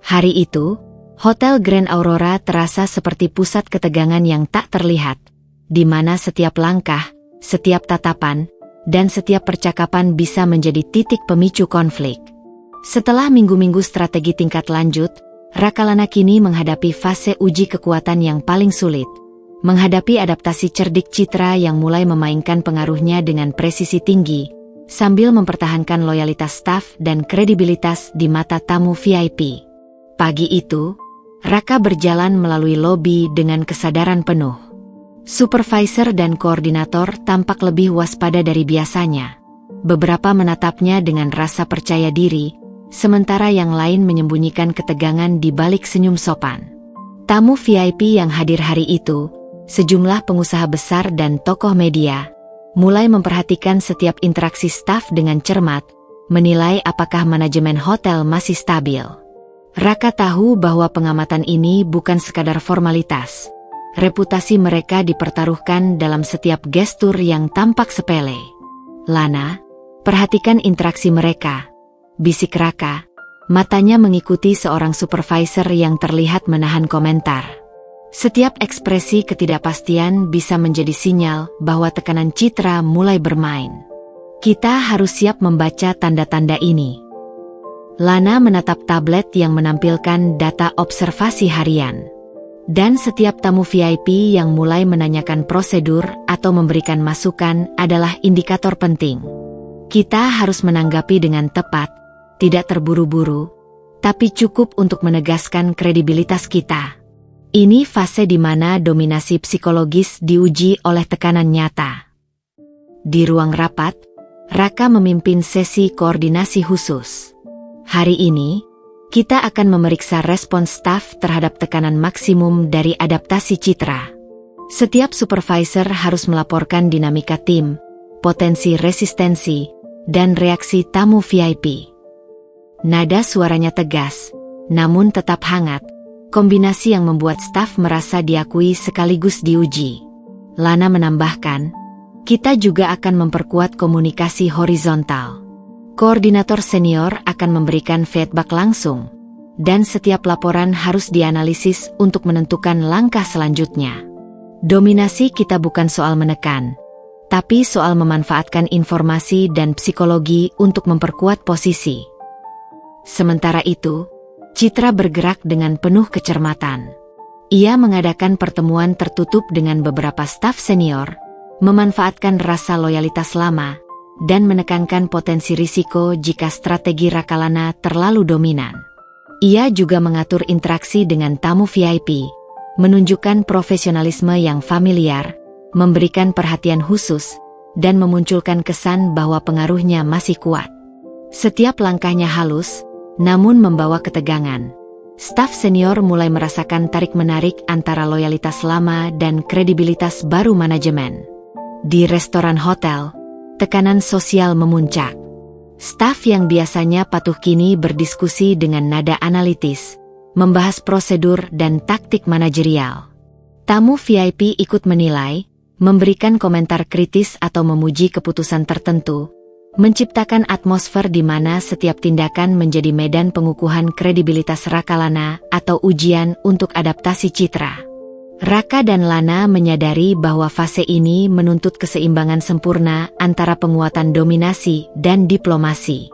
Hari itu, Hotel Grand Aurora terasa seperti pusat ketegangan yang tak terlihat, di mana setiap langkah, setiap tatapan, dan setiap percakapan bisa menjadi titik pemicu konflik. Setelah minggu-minggu strategi tingkat lanjut, Rakalana kini menghadapi fase uji kekuatan yang paling sulit, menghadapi adaptasi cerdik Citra yang mulai memainkan pengaruhnya dengan presisi tinggi, sambil mempertahankan loyalitas staf dan kredibilitas di mata tamu VIP. Pagi itu, Raka berjalan melalui lobi dengan kesadaran penuh. Supervisor dan koordinator tampak lebih waspada dari biasanya. Beberapa menatapnya dengan rasa percaya diri, sementara yang lain menyembunyikan ketegangan di balik senyum sopan. Tamu VIP yang hadir hari itu, sejumlah pengusaha besar dan tokoh media, mulai memperhatikan setiap interaksi staf dengan cermat, menilai apakah manajemen hotel masih stabil. Raka tahu bahwa pengamatan ini bukan sekadar formalitas. Reputasi mereka dipertaruhkan dalam setiap gestur yang tampak sepele. "Lana, perhatikan interaksi mereka," bisik Raka, matanya mengikuti seorang supervisor yang terlihat menahan komentar. Setiap ekspresi ketidakpastian bisa menjadi sinyal bahwa tekanan Citra mulai bermain. Kita harus siap membaca tanda-tanda ini. Lana menatap tablet yang menampilkan data observasi harian. Dan setiap tamu VIP yang mulai menanyakan prosedur atau memberikan masukan adalah indikator penting. Kita harus menanggapi dengan tepat, tidak terburu-buru, tapi cukup untuk menegaskan kredibilitas kita. Ini fase di mana dominasi psikologis diuji oleh tekanan nyata. Di ruang rapat, Raka memimpin sesi koordinasi khusus. Hari ini, kita akan memeriksa respons staf terhadap tekanan maksimum dari adaptasi Citra. Setiap supervisor harus melaporkan dinamika tim, potensi resistensi, dan reaksi tamu VIP. Nada suaranya tegas, namun tetap hangat, kombinasi yang membuat staf merasa diakui sekaligus diuji. Lana menambahkan, kita juga akan memperkuat komunikasi horizontal. Koordinator senior akan memberikan feedback langsung, dan setiap laporan harus dianalisis untuk menentukan langkah selanjutnya. Dominasi kita bukan soal menekan, tapi soal memanfaatkan informasi dan psikologi untuk memperkuat posisi. Sementara itu, Citra bergerak dengan penuh kecermatan. Ia mengadakan pertemuan tertutup dengan beberapa staf senior, memanfaatkan rasa loyalitas lama, dan menekankan potensi risiko jika strategi Rakalana terlalu dominan. Ia juga mengatur interaksi dengan tamu VIP, menunjukkan profesionalisme yang familiar, memberikan perhatian khusus, dan memunculkan kesan bahwa pengaruhnya masih kuat. Setiap langkahnya halus, namun membawa ketegangan. Staf senior mulai merasakan tarik-menarik antara loyalitas lama dan kredibilitas baru manajemen. Di restoran hotel, tekanan sosial memuncak. Staf yang biasanya patuh kini berdiskusi dengan nada analitis, membahas prosedur dan taktik manajerial. Tamu VIP ikut menilai, memberikan komentar kritis atau memuji keputusan tertentu, menciptakan atmosfer di mana setiap tindakan menjadi medan pengukuhan kredibilitas Rakalana atau ujian untuk adaptasi Citra. Raka dan Lana menyadari bahwa fase ini menuntut keseimbangan sempurna antara penguatan dominasi dan diplomasi.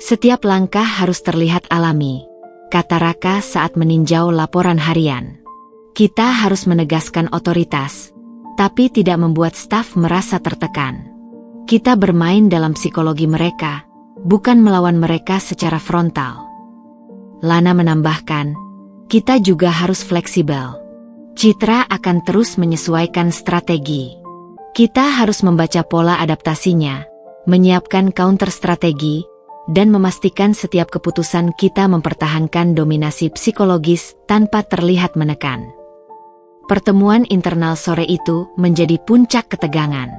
Setiap langkah harus terlihat alami, kata Raka saat meninjau laporan harian. Kita harus menegaskan otoritas, tapi tidak membuat staf merasa tertekan. Kita bermain dalam psikologi mereka, bukan melawan mereka secara frontal. Lana menambahkan, kita juga harus fleksibel. Citra akan terus menyesuaikan strategi. Kita harus membaca pola adaptasinya, menyiapkan counter strategi, dan memastikan setiap keputusan kita mempertahankan dominasi psikologis tanpa terlihat menekan. Pertemuan internal sore itu menjadi puncak ketegangan.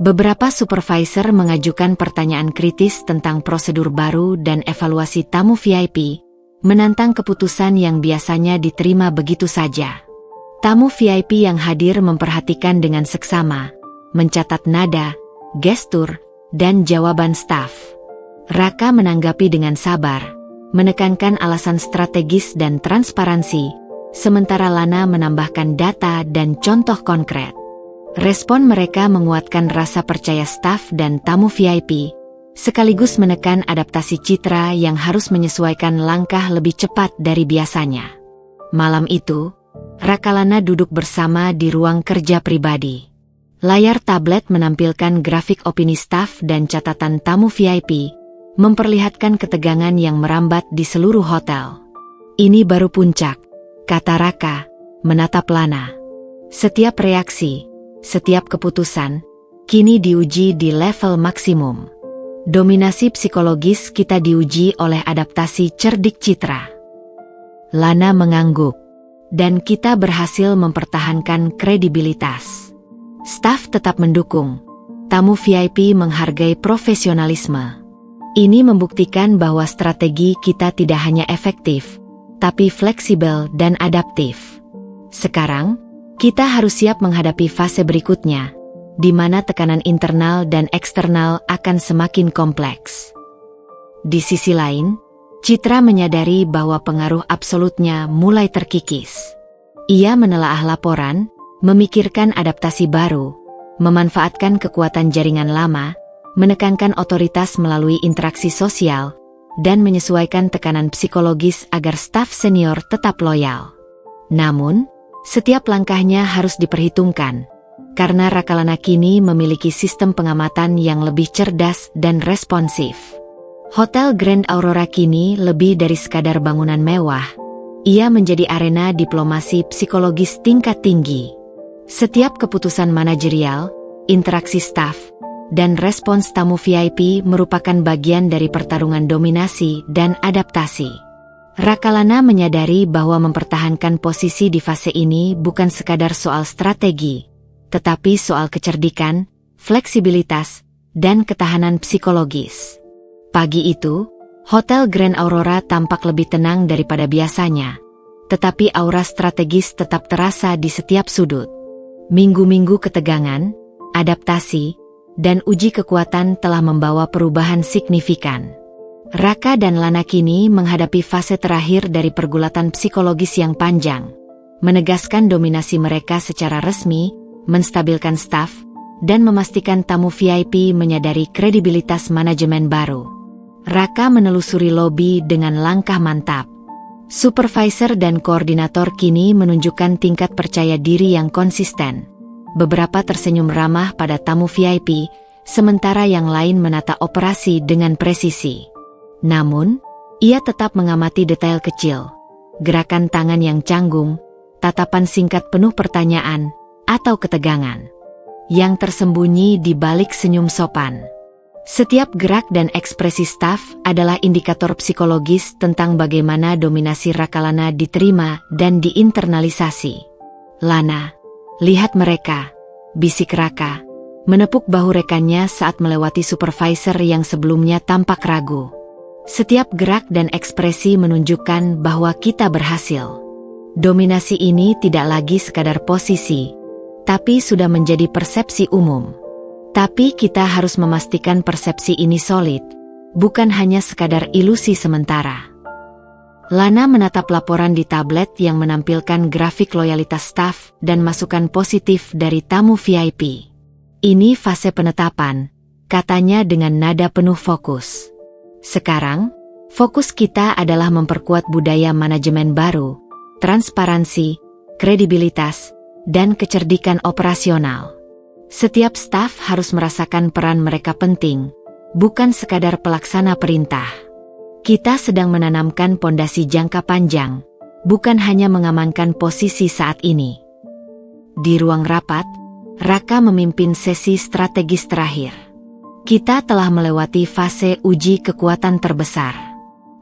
Beberapa supervisor mengajukan pertanyaan kritis tentang prosedur baru dan evaluasi tamu VIP, menantang keputusan yang biasanya diterima begitu saja. Tamu VIP yang hadir memperhatikan dengan seksama, mencatat nada, gestur, dan jawaban staf. Raka menanggapi dengan sabar, menekankan alasan strategis dan transparansi, sementara Lana menambahkan data dan contoh konkret. Respon mereka menguatkan rasa percaya staf dan tamu VIP, sekaligus menekan adaptasi Citra yang harus menyesuaikan langkah lebih cepat dari biasanya. Malam itu, Rakalana duduk bersama di ruang kerja pribadi. Layar tablet menampilkan grafik opini staf dan catatan tamu VIP, memperlihatkan ketegangan yang merambat di seluruh hotel. "Ini baru puncak," kata Raka, menatap Lana. "Setiap reaksi, setiap keputusan, kini diuji di level maksimum. Dominasi psikologis kita diuji oleh adaptasi cerdik Citra." Lana mengangguk. "Dan kita berhasil mempertahankan kredibilitas. Staf tetap mendukung. Tamu VIP menghargai profesionalisme. Ini membuktikan bahwa strategi kita tidak hanya efektif, tapi fleksibel dan adaptif. Sekarang, kita harus siap menghadapi fase berikutnya, di mana tekanan internal dan eksternal akan semakin kompleks." Di sisi lain, Citra menyadari bahwa pengaruh absolutnya mulai terkikis. Ia menelaah laporan, memikirkan adaptasi baru, memanfaatkan kekuatan jaringan lama, menekankan otoritas melalui interaksi sosial, dan menyesuaikan tekanan psikologis agar staf senior tetap loyal. Namun, setiap langkahnya harus diperhitungkan, karena Rakalana kini memiliki sistem pengamatan yang lebih cerdas dan responsif. Hotel Grand Aurora kini lebih dari sekadar bangunan mewah. Ia menjadi arena diplomasi psikologis tingkat tinggi. Setiap keputusan manajerial, interaksi staf, dan respons tamu VIP merupakan bagian dari pertarungan dominasi dan adaptasi. Rakalana menyadari bahwa mempertahankan posisi di fase ini bukan sekadar soal strategi, tetapi soal kecerdikan, fleksibilitas, dan ketahanan psikologis. Pagi itu, Hotel Grand Aurora tampak lebih tenang daripada biasanya, tetapi aura strategis tetap terasa di setiap sudut. Minggu-minggu ketegangan, adaptasi, dan uji kekuatan telah membawa perubahan signifikan. Raka dan Lana kini menghadapi fase terakhir dari pergulatan psikologis yang panjang, menegaskan dominasi mereka secara resmi, menstabilkan staf, dan memastikan tamu VIP menyadari kredibilitas manajemen baru. Raka menelusuri lobi dengan langkah mantap. Supervisor dan koordinator kini menunjukkan tingkat percaya diri yang konsisten. Beberapa tersenyum ramah pada tamu VIP, sementara yang lain menata operasi dengan presisi. Namun, ia tetap mengamati detail kecil, gerakan tangan yang canggung, tatapan singkat penuh pertanyaan, atau ketegangan yang tersembunyi di balik senyum sopan. Setiap gerak dan ekspresi staf adalah indikator psikologis tentang bagaimana dominasi Rakalana diterima dan diinternalisasi. "Lana, lihat mereka," bisik Raka, menepuk bahu rekannya saat melewati supervisor yang sebelumnya tampak ragu. "Setiap gerak dan ekspresi menunjukkan bahwa kita berhasil. Dominasi ini tidak lagi sekadar posisi, tapi sudah menjadi persepsi umum. Tapi kita harus memastikan persepsi ini solid, bukan hanya sekadar ilusi sementara." Lana menatap laporan di tablet yang menampilkan grafik loyalitas staf dan masukan positif dari tamu VIP. "Ini fase penetapan," katanya dengan nada penuh fokus. "Sekarang, fokus kita adalah memperkuat budaya manajemen baru, transparansi, kredibilitas, dan kecerdikan operasional. Setiap staf harus merasakan peran mereka penting, bukan sekadar pelaksana perintah. Kita sedang menanamkan pondasi jangka panjang, bukan hanya mengamankan posisi saat ini." Di ruang rapat, Raka memimpin sesi strategis terakhir. "Kita telah melewati fase uji kekuatan terbesar.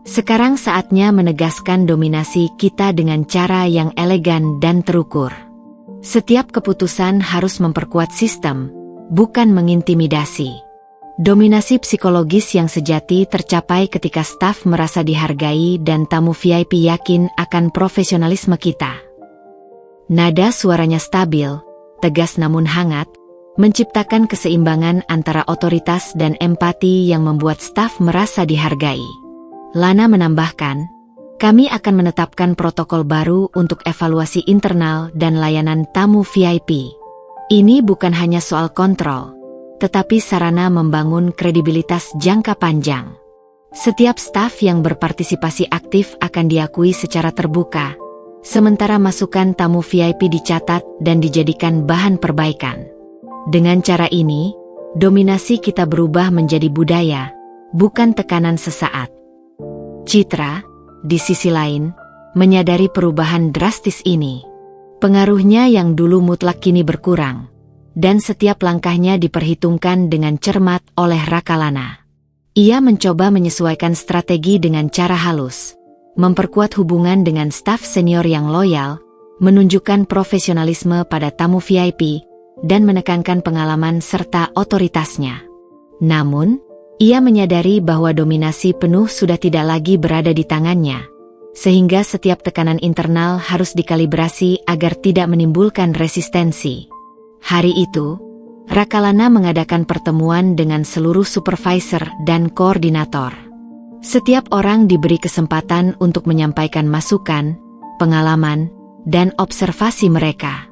Sekarang saatnya menegaskan dominasi kita dengan cara yang elegan dan terukur. Setiap keputusan harus memperkuat sistem, bukan mengintimidasi. Dominasi psikologis yang sejati tercapai ketika staf merasa dihargai dan tamu VIP yakin akan profesionalisme kita." Nada suaranya stabil, tegas namun hangat, menciptakan keseimbangan antara otoritas dan empati yang membuat staf merasa dihargai. Lana menambahkan, "Kami akan menetapkan protokol baru untuk evaluasi internal dan layanan tamu VIP. Ini bukan hanya soal kontrol, tetapi sarana membangun kredibilitas jangka panjang. Setiap staf yang berpartisipasi aktif akan diakui secara terbuka, sementara masukan tamu VIP dicatat dan dijadikan bahan perbaikan. Dengan cara ini, dominasi kita berubah menjadi budaya, bukan tekanan sesaat. Citra, di sisi lain, menyadari perubahan drastis ini. Pengaruhnya yang dulu mutlak kini berkurang, dan setiap langkahnya diperhitungkan dengan cermat oleh Rakalana. Ia mencoba menyesuaikan strategi dengan cara halus, memperkuat hubungan dengan staf senior yang loyal, menunjukkan profesionalisme pada tamu VIP, dan menekankan pengalaman serta otoritasnya. Namun, ia menyadari bahwa dominasi penuh sudah tidak lagi berada di tangannya, sehingga setiap tekanan internal harus dikalibrasi agar tidak menimbulkan resistensi. Hari itu, Rakalana mengadakan pertemuan dengan seluruh supervisor dan koordinator. Setiap orang diberi kesempatan untuk menyampaikan masukan, pengalaman, dan observasi mereka.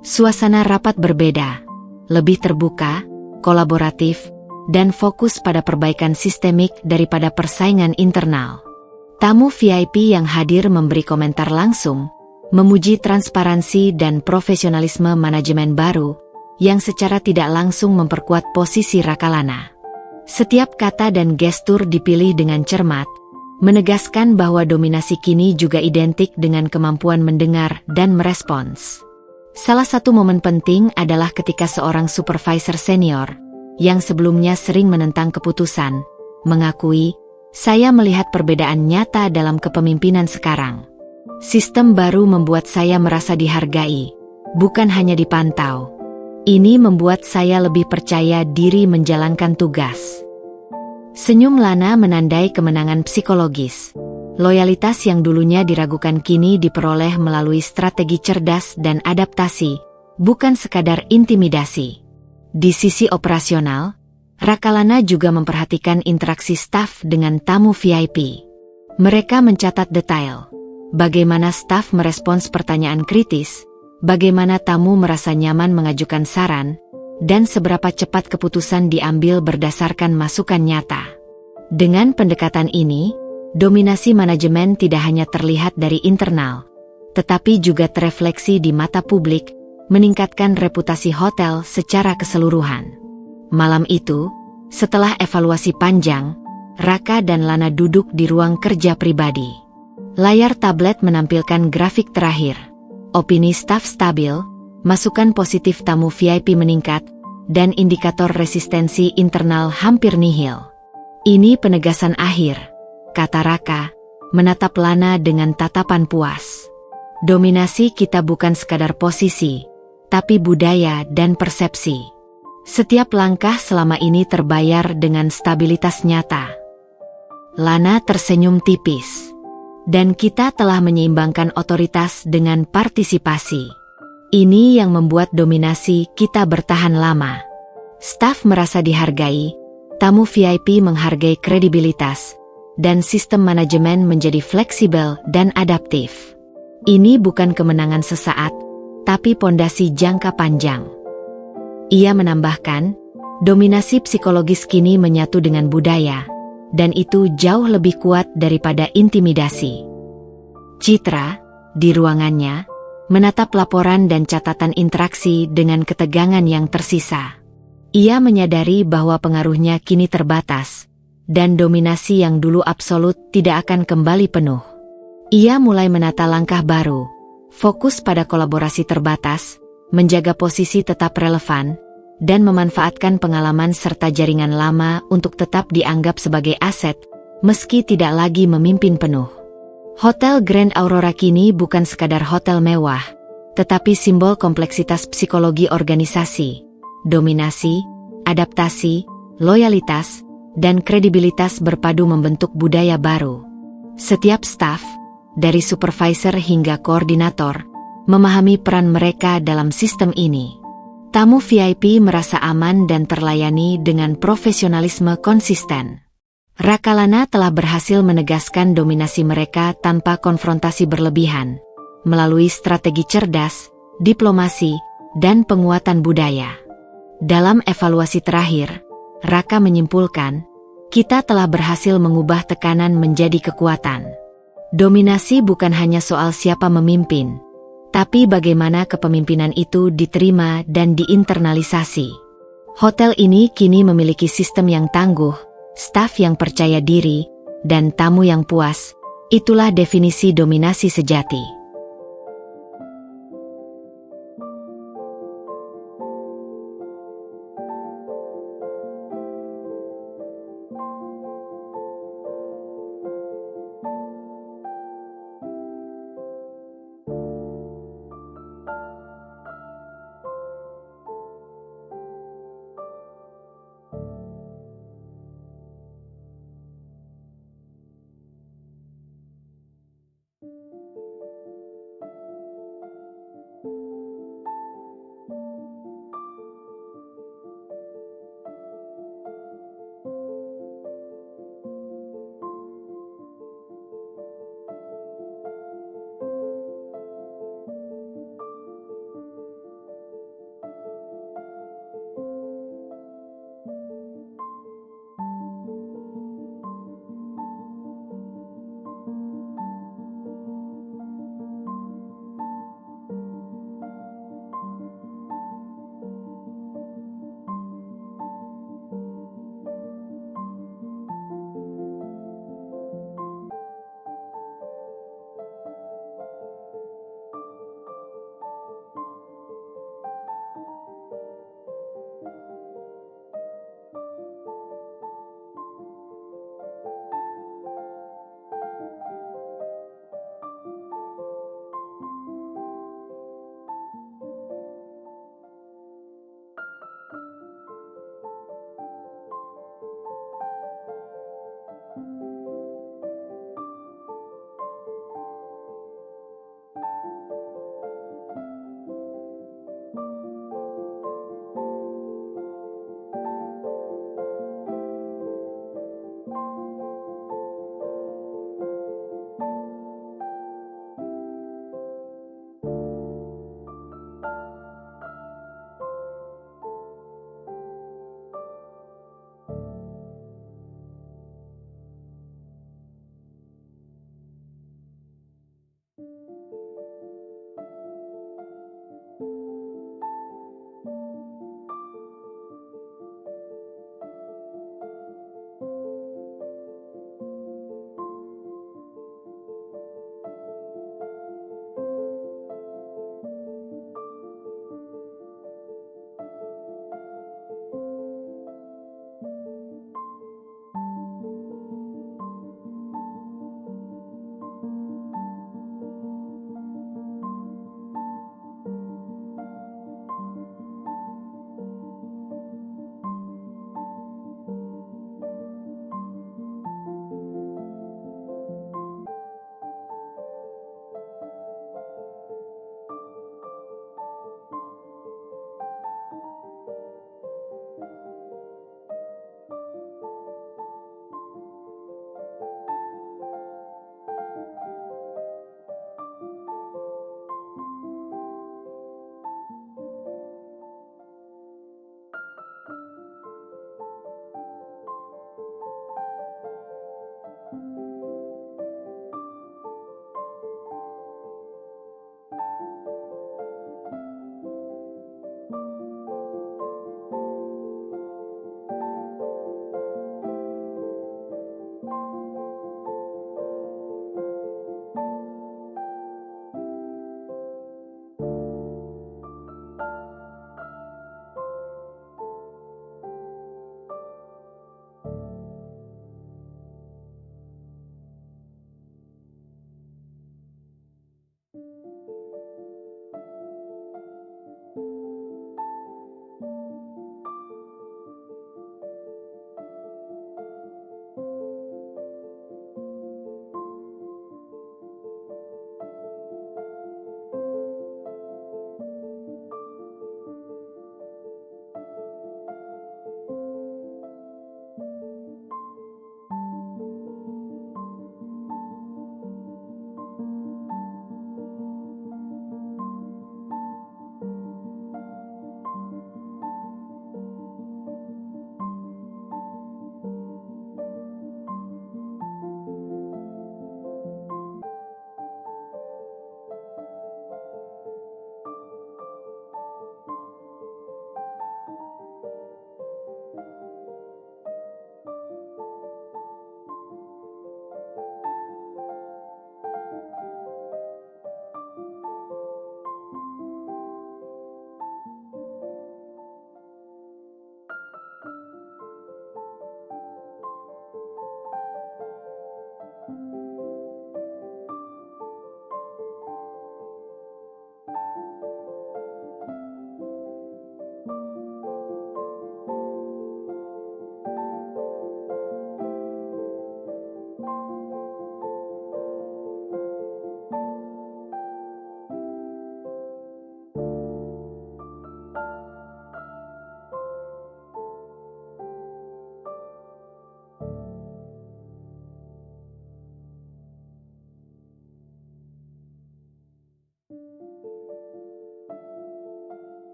Suasana rapat berbeda, lebih terbuka, kolaboratif, dan fokus pada perbaikan sistemik daripada persaingan internal. Tamu VIP yang hadir memberi komentar langsung, memuji transparansi dan profesionalisme manajemen baru, yang secara tidak langsung memperkuat posisi Rakalana. Setiap kata dan gestur dipilih dengan cermat, menegaskan bahwa dominasi kini juga identik dengan kemampuan mendengar dan merespons. Salah satu momen penting adalah ketika seorang supervisor senior, yang sebelumnya sering menentang keputusan, mengakui, "Saya melihat perbedaan nyata dalam kepemimpinan sekarang. Sistem baru membuat saya merasa dihargai, bukan hanya dipantau. Ini membuat saya lebih percaya diri menjalankan tugas." Senyum Lana menandai kemenangan psikologis. Loyalitas yang dulunya diragukan kini diperoleh melalui strategi cerdas dan adaptasi, bukan sekadar intimidasi. Di sisi operasional, Rakalana juga memperhatikan interaksi staf dengan tamu VIP. Mereka mencatat detail, bagaimana staf merespons pertanyaan kritis, bagaimana tamu merasa nyaman mengajukan saran, dan seberapa cepat keputusan diambil berdasarkan masukan nyata. Dengan pendekatan ini, dominasi manajemen tidak hanya terlihat dari internal, tetapi juga terefleksi di mata publik, meningkatkan reputasi hotel secara keseluruhan. Malam itu, setelah evaluasi panjang, Raka dan Lana duduk di ruang kerja pribadi. Layar tablet menampilkan grafik terakhir. Opini staf stabil, masukan positif tamu VIP meningkat, dan indikator resistensi internal hampir nihil. "Ini penegasan akhir," kata Raka, menatap Lana dengan tatapan puas. "Dominasi kita bukan sekadar posisi, tapi budaya dan persepsi. Setiap langkah selama ini terbayar dengan stabilitas nyata." Lana tersenyum tipis. "Dan kita telah menyeimbangkan otoritas dengan partisipasi. Ini yang membuat dominasi kita bertahan lama." Staf merasa dihargai, tamu VIP menghargai kredibilitas, dan sistem manajemen menjadi fleksibel dan adaptif. Ini bukan kemenangan sesaat, tapi pondasi jangka panjang. Ia menambahkan, dominasi psikologis kini menyatu dengan budaya, dan itu jauh lebih kuat daripada intimidasi. Citra, di ruangannya, menatap laporan dan catatan interaksi dengan ketegangan yang tersisa. Ia menyadari bahwa pengaruhnya kini terbatas, dan dominasi yang dulu absolut tidak akan kembali penuh. Ia mulai menata langkah baru, fokus pada kolaborasi terbatas, menjaga posisi tetap relevan, dan memanfaatkan pengalaman serta jaringan lama untuk tetap dianggap sebagai aset, meski tidak lagi memimpin penuh. Hotel Grand Aurora kini bukan sekadar hotel mewah, tetapi simbol kompleksitas psikologi organisasi, dominasi, adaptasi, loyalitas, dan kredibilitas berpadu membentuk budaya baru. Setiap staf, dari supervisor hingga koordinator, memahami peran mereka dalam sistem ini. Tamu VIP merasa aman dan terlayani dengan profesionalisme konsisten. Rakalana telah berhasil menegaskan dominasi mereka tanpa konfrontasi berlebihan, melalui strategi cerdas, diplomasi, dan penguatan budaya. Dalam evaluasi terakhir, Raka menyimpulkan, kita telah berhasil mengubah tekanan menjadi kekuatan. Dominasi bukan hanya soal siapa memimpin, tapi bagaimana kepemimpinan itu diterima dan diinternalisasi. Hotel ini kini memiliki sistem yang tangguh, staf yang percaya diri, dan tamu yang puas. Itulah definisi dominasi sejati.